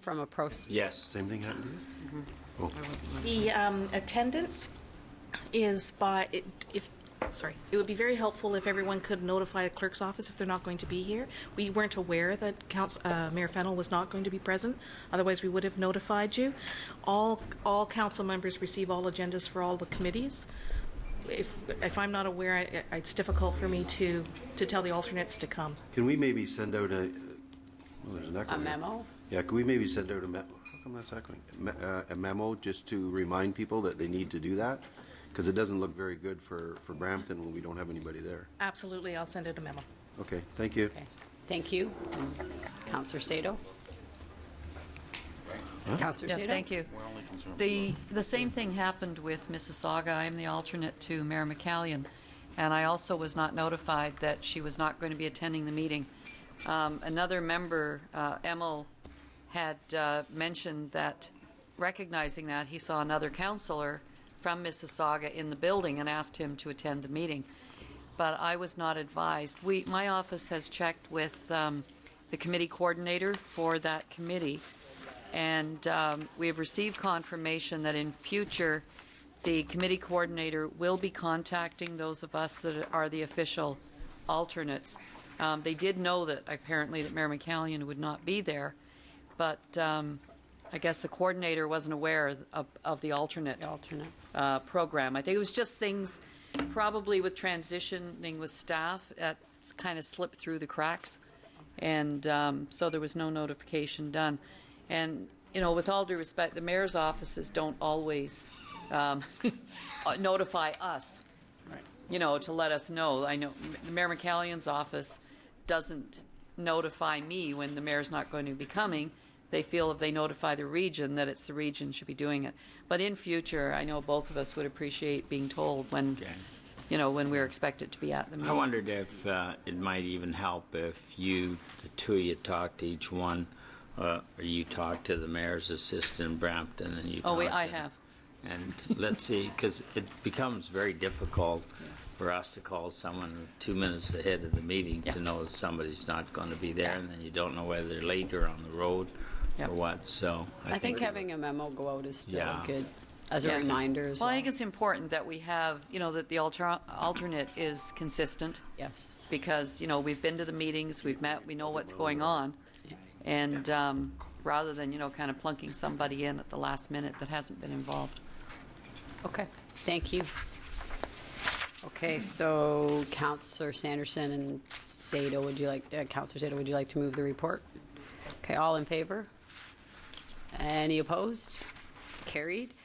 From a process. Yes. Same thing happened to you? Oh. The attendance is by, it would be very helpful if everyone could notify the clerk's office if they're not going to be here. We weren't aware that Mayor Fennell was not going to be present. Otherwise, we would have notified you. All council members receive all agendas for all the committees. If I'm not aware, it's difficult for me to tell the alternates to come. Can we maybe send out a... Oh, there's an echo A here. memo? Yeah, can we maybe send out a memo? How come that's echoing? A memo just to remind people that they need to do that? Because it doesn't look very good for Brampton when we don't have anybody there. Absolutely, I'll send out a memo. Okay, thank you. Okay. Thank you. Councillor Sato? Councillor Yeah, Sato? thank you. The same thing happened with Mississauga. I'm the alternate to Mayor McCallion, and I also was not notified that she was not going to be attending the meeting. Another member, Emil, had mentioned that, recognizing that, he saw another councillor from Mississauga in the building and asked him to attend the meeting. But I was not advised. My office has checked with the committee coordinator for that committee, and we have received confirmation that in future the committee coordinator will be contacting those of us that are the official alternates. They did know that apparently that Mayor McCallion would not be there, but I guess the coordinator wasn't aware of the alternate program. I think it was just things probably with transitioning with staff that kind of slipped through the cracks, and so there was no notification done. And, you know, with all due respect, the mayor's offices don't always notify us, you know, to let us know. I know Mayor McCallion's office doesn't notify me when the mayor's not going to be coming. They feel if they notify the region that it's the region should be doing it. But in future, I know both of us would appreciate being told when, you know, when we're expected to be at the meeting. I wondered if it might even help if the two of you talk to each one, or you talk to the mayor's assistant in Brampton, and you. I have. And let's see, because it becomes very difficult for us to call someone 2 minutes ahead of the meeting to know that somebody's not going to be there, and then you don't know whether they're late or on the road or what. So I think having a memo go out is still Yeah. good as a reminder as well. well. I think it's important that we have, you know, that the alternate is consistent. Yes. Because, you know, we've been to the meetings, we've met, we know what's going on. And rather than, you know, kind of plunking somebody in at the last minute that hasn't been involved. Okay, thank you. Okay, so Councillor Sanderson and Sato, Councillor Sato, would you like to move the report? Okay, all in favor? Any opposed? Carried.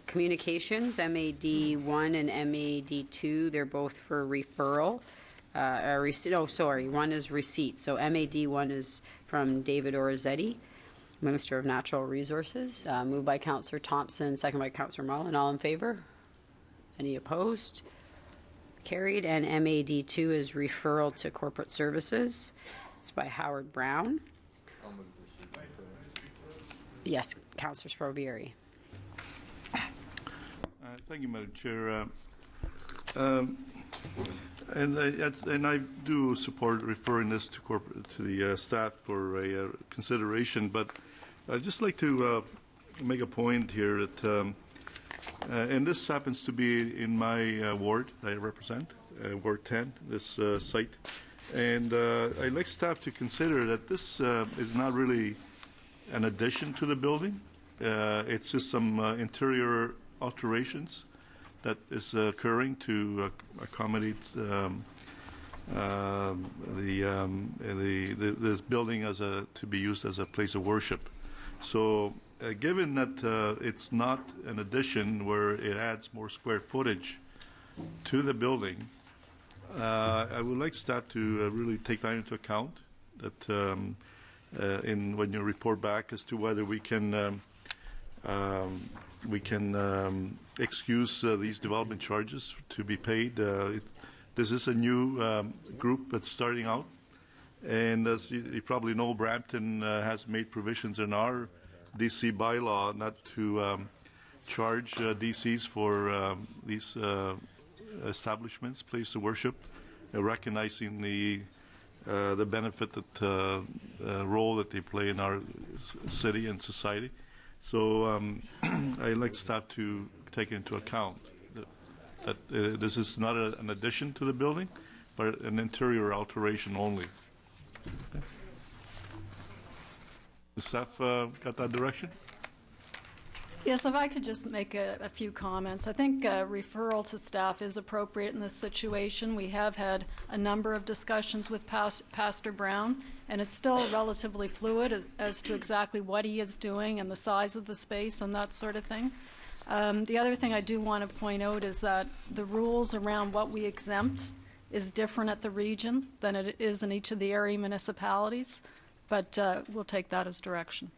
Communications, MAD1 and MAD2, they're both for referral. One is receipt. So MAD1 is from David Orazzetti, Minister of Natural Resources. Moved by Councillor Thompson, second by Councillor Mullen. All in favor? Any opposed? Carried. And MAD2 is referral to corporate services. It's by Howard Brown. Yes, Councillor Sprovieri. Thank you, Madam Chair. And I do support referring this to the staff for a consideration, but I'd just like to make a point here that, and this happens to be in my ward I represent, Ward 10, this site, and I'd like staff to consider that this is not really an addition to the building. It's just some interior alterations that is occurring to accommodate this building to be used as a place of worship. So given that it's not an addition where it adds more square footage to the building, I would like staff to really take that into account, that when you report back as to whether we can excuse these development charges to be paid. this is a new group that's starting out. And as you probably know, Brampton has made provisions in our DC bylaw not to charge DCs for these establishments, places of worship, recognizing the benefit that role that they play in our city and society. So I'd like staff to take into account that this is not an addition to the building, but an interior alteration only. Okay. The staff got that direction? Yes, if I could just make a few comments. I think referral to staff is appropriate in this situation. We have had a number of discussions with Pastor Brown, and it's still relatively fluid as to exactly what he is doing and the size of the space and that sort of thing. The other thing I do want to point out is that the rules around what we exempt is different at the region than it is in each of the area municipalities, but we'll take that as direction.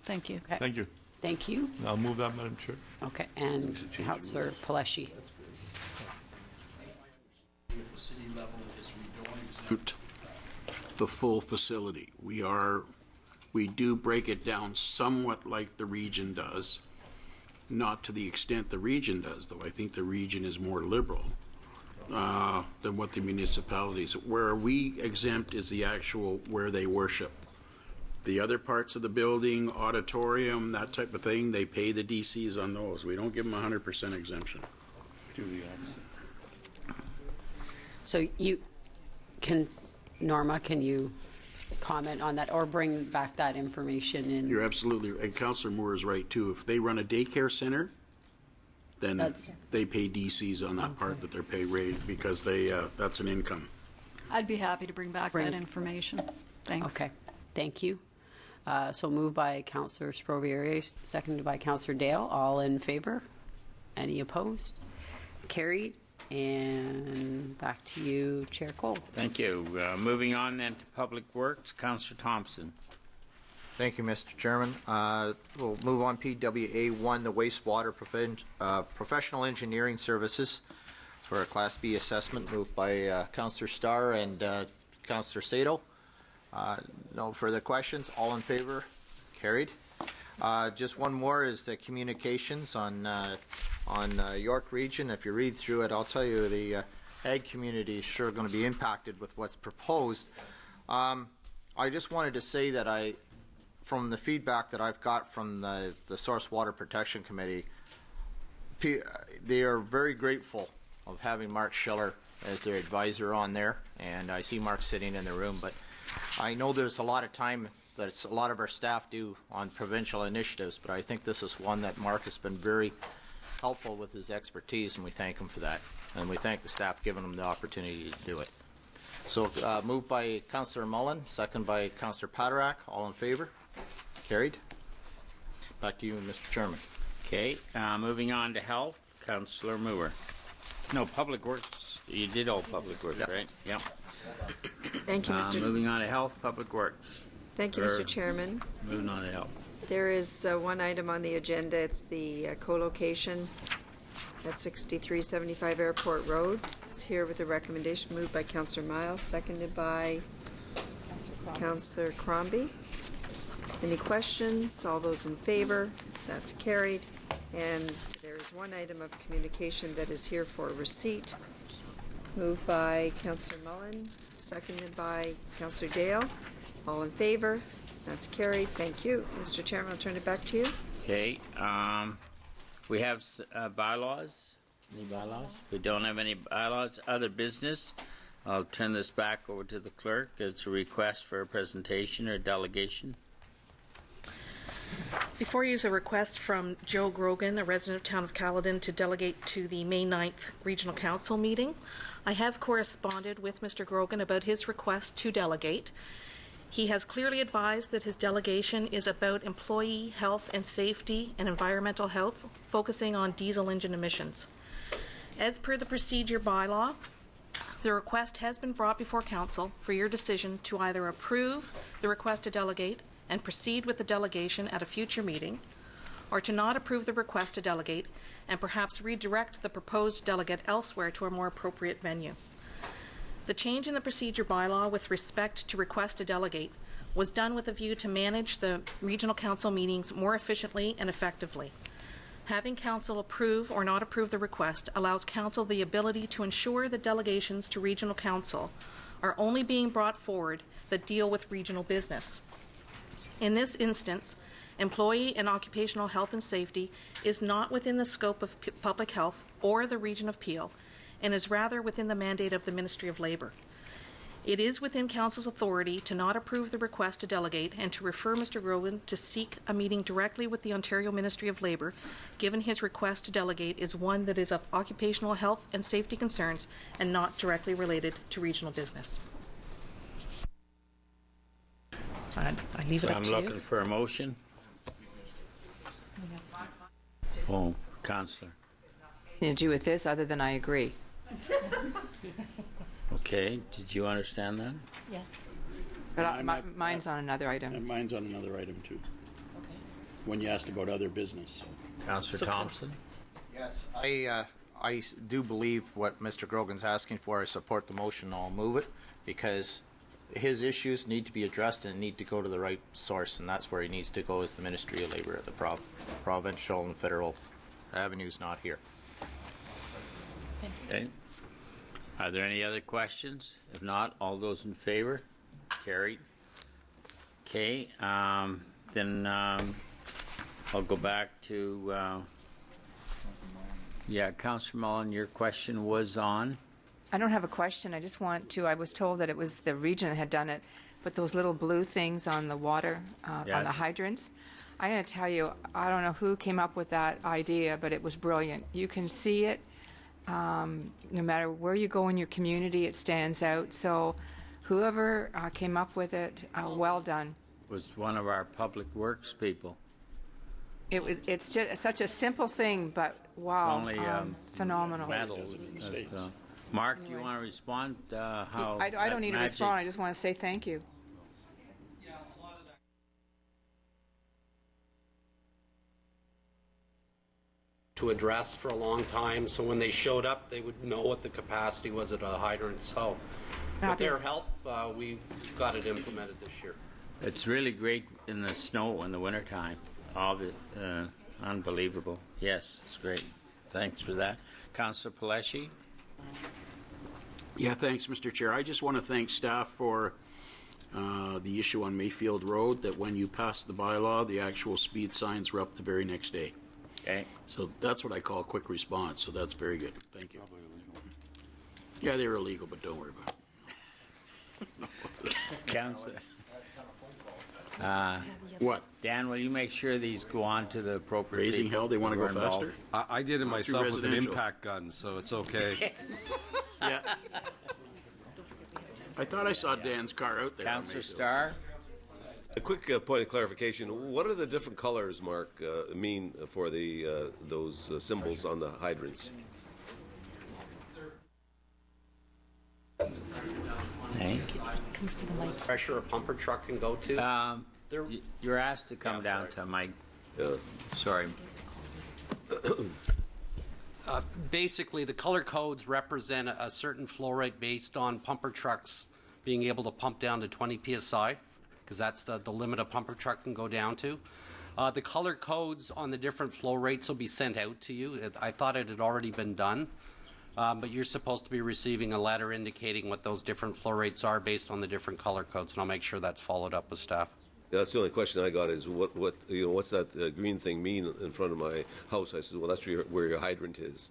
Thank you. Okay. Thank you. Thank you. I'll move that, Madam Chair. Okay, and Councillor Paleshi. The full facility. We do break it down somewhat like the region does, not to the extent the region does, though I think the region is more liberal than what the municipalities. Where we exempt is the actual where they worship. The other parts of the building, auditorium, that type of thing, they pay the DCs on those. We don't give them 100% exemption. We do the opposite. So Norma, can you comment on that or bring back that information in? You're absolutely, and Councillor Moore is right too. If they run a daycare center, then they pay DCs on that part that they're pay rate because that's an income. I'd be happy to bring back that information. Thanks. Okay, thank you. So moved by Councillor Sprovieri, seconded by Councillor Dale. All in favor? Any opposed? Carried. And back to you, Chair Cole. Thank you. Moving on then to Public Works, Councillor Thompson. Thank you, Mr. Chairman. We'll move on. PWA1, the wastewater professional engineering services for a Class B assessment, moved by Councillor Starr and Councillor Sato. No further questions. All in favor? Carried. Just one more is the communications on York Region. If you read through it, I'll tell you the ag community is sure going to be impacted with what's proposed. I just wanted to say that from the feedback that I've got from the Source Water Protection Committee, they are very grateful of having Mark Schiller as their advisor on there, and I see Mark sitting in the room, but I know there's a lot of time that a lot of our staff do on provincial initiatives, but I think this is one that Mark has been very helpful with his expertise, and we thank him for that. And we thank the staff giving him the opportunity to do it. So moved by Councillor Mullen, second by Councillor Paderak. All in favor? Carried. Back to you, Mr. Chairman. Okay, moving on to Health, Councillor Moore. No, Public Works. You did all Public Works, right? Yep. Thank you, Mr. Moving on to Health, Public Works. Thank you, Mr. Chairman. Moving on to Health. There is one item on the agenda. It's the co-location at 6375 Airport Road. It's here with a recommendation moved by Councillor Miles, seconded by Councillor Crombie. Any questions? All those in favor? That's carried. And there is one item of communication that is here for receipt, moved by Councillor Mullen, seconded by Councillor Dale. All in favor? That's carried. Thank you. Mr. Chairman, I'll turn it back to you. Okay, we have bylaws. Any bylaws? We don't have any bylaws. Other business. I'll turn this back over to the clerk. It's a request for a presentation or delegation. Before you is a request from Joe Grogan, a resident of Town of Caledon, to delegate to the May 9th Regional Council meeting. I have corresponded with Mr. Grogan about his request to delegate. He has clearly advised that his delegation is about employee health and safety and environmental health, focusing on diesel engine emissions. As per the procedure bylaw, the request has been brought before Council for your decision to either approve the request to delegate and proceed with the delegation at a future meeting, or to not approve the request to delegate and perhaps redirect the proposed delegate elsewhere to a more appropriate venue. The change in the procedure bylaw with respect to request to delegate was done with a view to manage the regional council meetings more efficiently and effectively. Having council approve or not approve the request allows council the ability to ensure that delegations to regional council are only being brought forward that deal with regional business. In this instance, employee and occupational health and safety is not within the scope of public health or the region of Peel, and is rather within the mandate of the Ministry of Labour. It is within Council's authority to not approve the request to delegate and to refer Mr. Grogan to seek a meeting directly with the Ontario Ministry of Labour, given his request to delegate is one that is of occupational health and safety concerns and not directly related to regional business. I leave it up I'm to you. looking for a motion. Oh, Councillor. Nothing to do with this other than I agree. Okay, did you understand that? Yes. But mine's on another item. And mine's on another item too. When you asked about other business. So. Councillor Thompson? Yes, I do believe what Mr. Grogan's asking for. I support the motion. I'll move it because his issues need to be addressed and need to go to the right source, and that's where he needs to go, is the Ministry of Labour. The provincial and federal avenues not here. Okay. Are there any other questions? If not, all those in favor? Carried. Okay, then I'll go back to, Councillor Mullen, your question was on? I don't have a question. I just want to, I was told that it was the region that had done it, but those little blue things on the water, on the Yes. hydrants, I'm going to tell you, I don't know who came up with that idea, but it was brilliant. You can see it. No matter where you go in your community, it stands out. So whoever came up with it, well done. Was one of our public works people. It's just such a simple thing, but wow, It's only phenomenal. metals. Mark, do you want to respond? How I don't need to magic- respond. I just want to say thank you. To address for a long time, so when they showed up, they would know what the capacity was at a hydrant. So with their help, we got it implemented this year. It's really great in the snow in the wintertime. All of it, unbelievable. Yes, it's great. Thanks for that. Councillor Paleshi? Yeah, thanks, Mr. Chair. I just want to thank staff for the issue on Mayfield Road, that when you passed the bylaw, the actual speed signs were up the very next day. Okay. So that's what I call a quick response, so that's very good. Thank you. Yeah, they're illegal, but don't worry about it. Councillor? What? Dan, will you make sure these go on to the appropriate Raising people hell, they want to who go are involved? faster? I did it Not too myself with an residential. impact gun, so it's okay. Yeah. I thought I saw Dan's car out there. Councillor Starr? A quick point of clarification. What do the different colors, Mark, mean for the those symbols on the hydrants? Pressure a pumper truck can go to. You're asked to come down to my. Sorry. Basically, the color codes represent a certain flow rate based on pumper trucks being able to pump down to 20 psi, because that's the limit a pumper truck can go down to. The color codes on the different flow rates will be sent out to you. I thought it had already been done, but you're supposed to be receiving a letter indicating what those different flow rates are based on the different color codes, and I'll make sure that's followed up with staff. That's the only question I got is what's that green thing mean in front of my house? I said, well, that's where your hydrant is.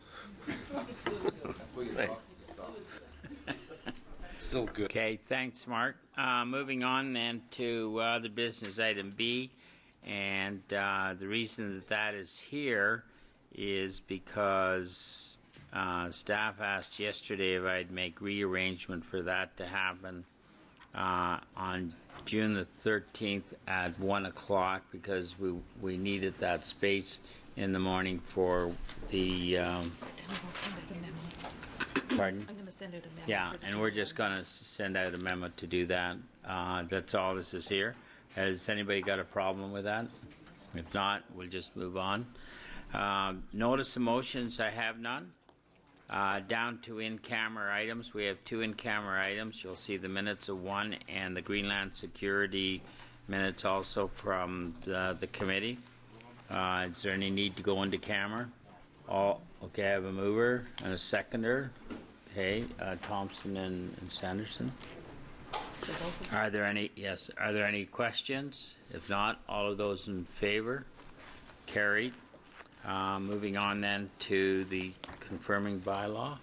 Still good. Okay, thanks, Mark. Moving on then to the business item B, and the reason that is here is because staff asked yesterday if I'd make rearrangement for that to happen on June the 13th at 1 o'clock, because we needed that space in the morning for the pardon? I'm going to send out a memo. Yeah, and we're just going to send out a memo to do that. That's all this is here. Has anybody got a problem with that? If not, we'll just move on. Notice of motions, I have none. Down to in-camera items. We have 2 in-camera items. You'll see the minutes of one and the Greenland Security minutes also from the committee. Is there any need to go into camera? Okay, I have a mover and a seconder. Okay, Thompson and Sanderson. Are there any questions? If not, all of those in favor? Carried. Moving on then to the confirming bylaw.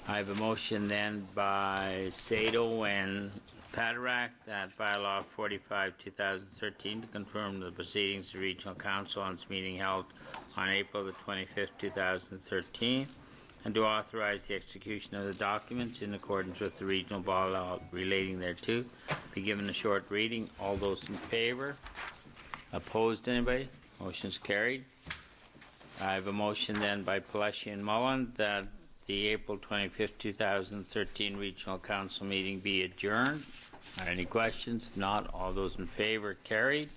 I have a motion then by Sato and Paderak that bylaw 45/2013 to confirm the proceedings of the Regional Council on its meeting held on April the 25th, 2013, and to authorize the execution of the documents in accordance with the regional bylaw relating thereto be given a short reading. All those in favor? Opposed, anybody? Motion's carried. I have a motion then by Pelesi and Mullen that the April 25th, 2013 Regional Council meeting be adjourned. Are there any questions? If not, all those in favor? Carried.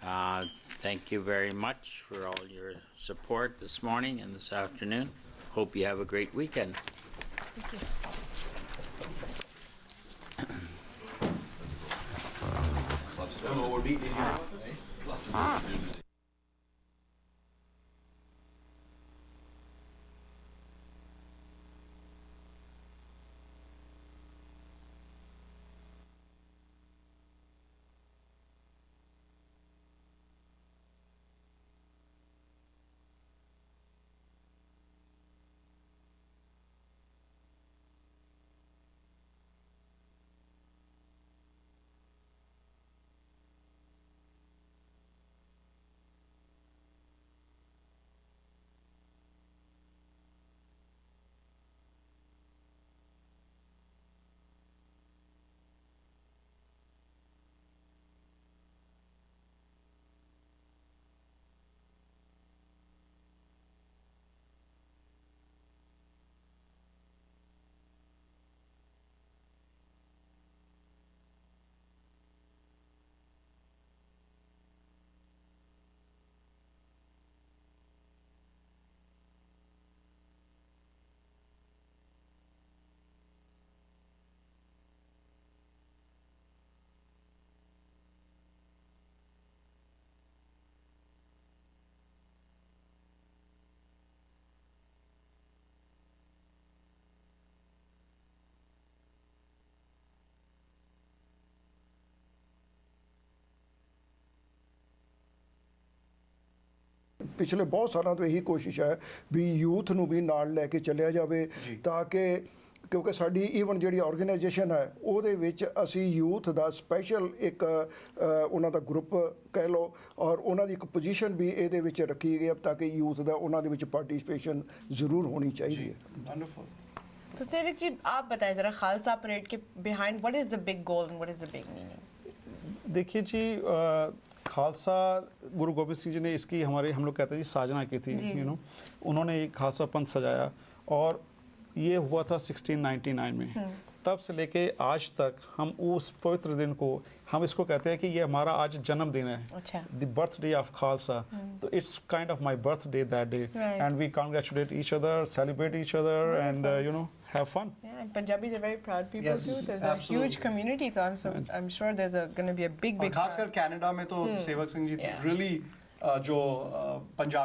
Thank you very much for all your support this morning and this afternoon. Hope you have a great weekend. Thank you. We're meeting in your office. ਪਿਛਲੇ ਬਹੁਤ ਸਾਲਾਂ ਤੋਂ ਇਹੀ ਕੋਸ਼ਿਸ਼ ਹੈ ਵੀ youth ਨੂੰ ਵੀ ਨਾਲ ਲੈ ਕੇ ਚੱਲਿਆ ਜਾਵੇ ਤਾਂ ਕਿ ਕਿਉਂਕਿ ਸਾਡੀ ਈਵਨ ਜਿਹੜੀ ਆਰਗੇਨਾਈਜੇਸ਼ਨ ਹੈ ਉਹਦੇ ਵਿੱਚ ਅਸੀਂ ਯੂਥ ਦਾ ਸਪੈਸ਼ਲ ਇੱਕ ਉਹਨਾਂ ਦਾ ਗਰੁੱਪ ਕਹਿ ਲਓ ਔਰ ਉਹਨਾਂ ਦੀ ਇੱਕ ਪੋਜੀਸ਼ਨ ਵੀ ਇਹਦੇ ਵਿੱਚ ਰੱਖੀ ਗਈ ਹੈ ਤਾਂ ਕਿ ਯੂਥ ਦਾ ਉਹਨਾਂ ਦੇ ਵਿੱਚ ਪਾਰਟਿਸਿਪੇਸ਼ਨ ਜ਼ਰੂਰ ਹੋਣੀ ਚਾਹੀਦੀ ਹੈ तो सेविक जी आप बताएं ज़रा खालसा परेड के behind what is the big goal and what is the big meaning देखिए जी खालसा गुरु गोबिंद सिंह जी ने इसकी हम लोग कहते हैं जी साजना की थी उन्होंने एक खालसा पंथ सजाया और ये हुआ था 1699 में तब से लेके आज तक हम उस पवित्र दिन को हम इसको कहते हैं कि ये हमारा आज जन्मदिन है द बर्थडे ऑफ खालसा तो it's kind of my birthday that day and we congratulate each other celebrate each other and have fun. Yeah, and Punjabis are very proud people too. There's a huge community, so I'm sure there's going to be a big खासकर Canada में तो Sevak Singh ji really जो पंजाब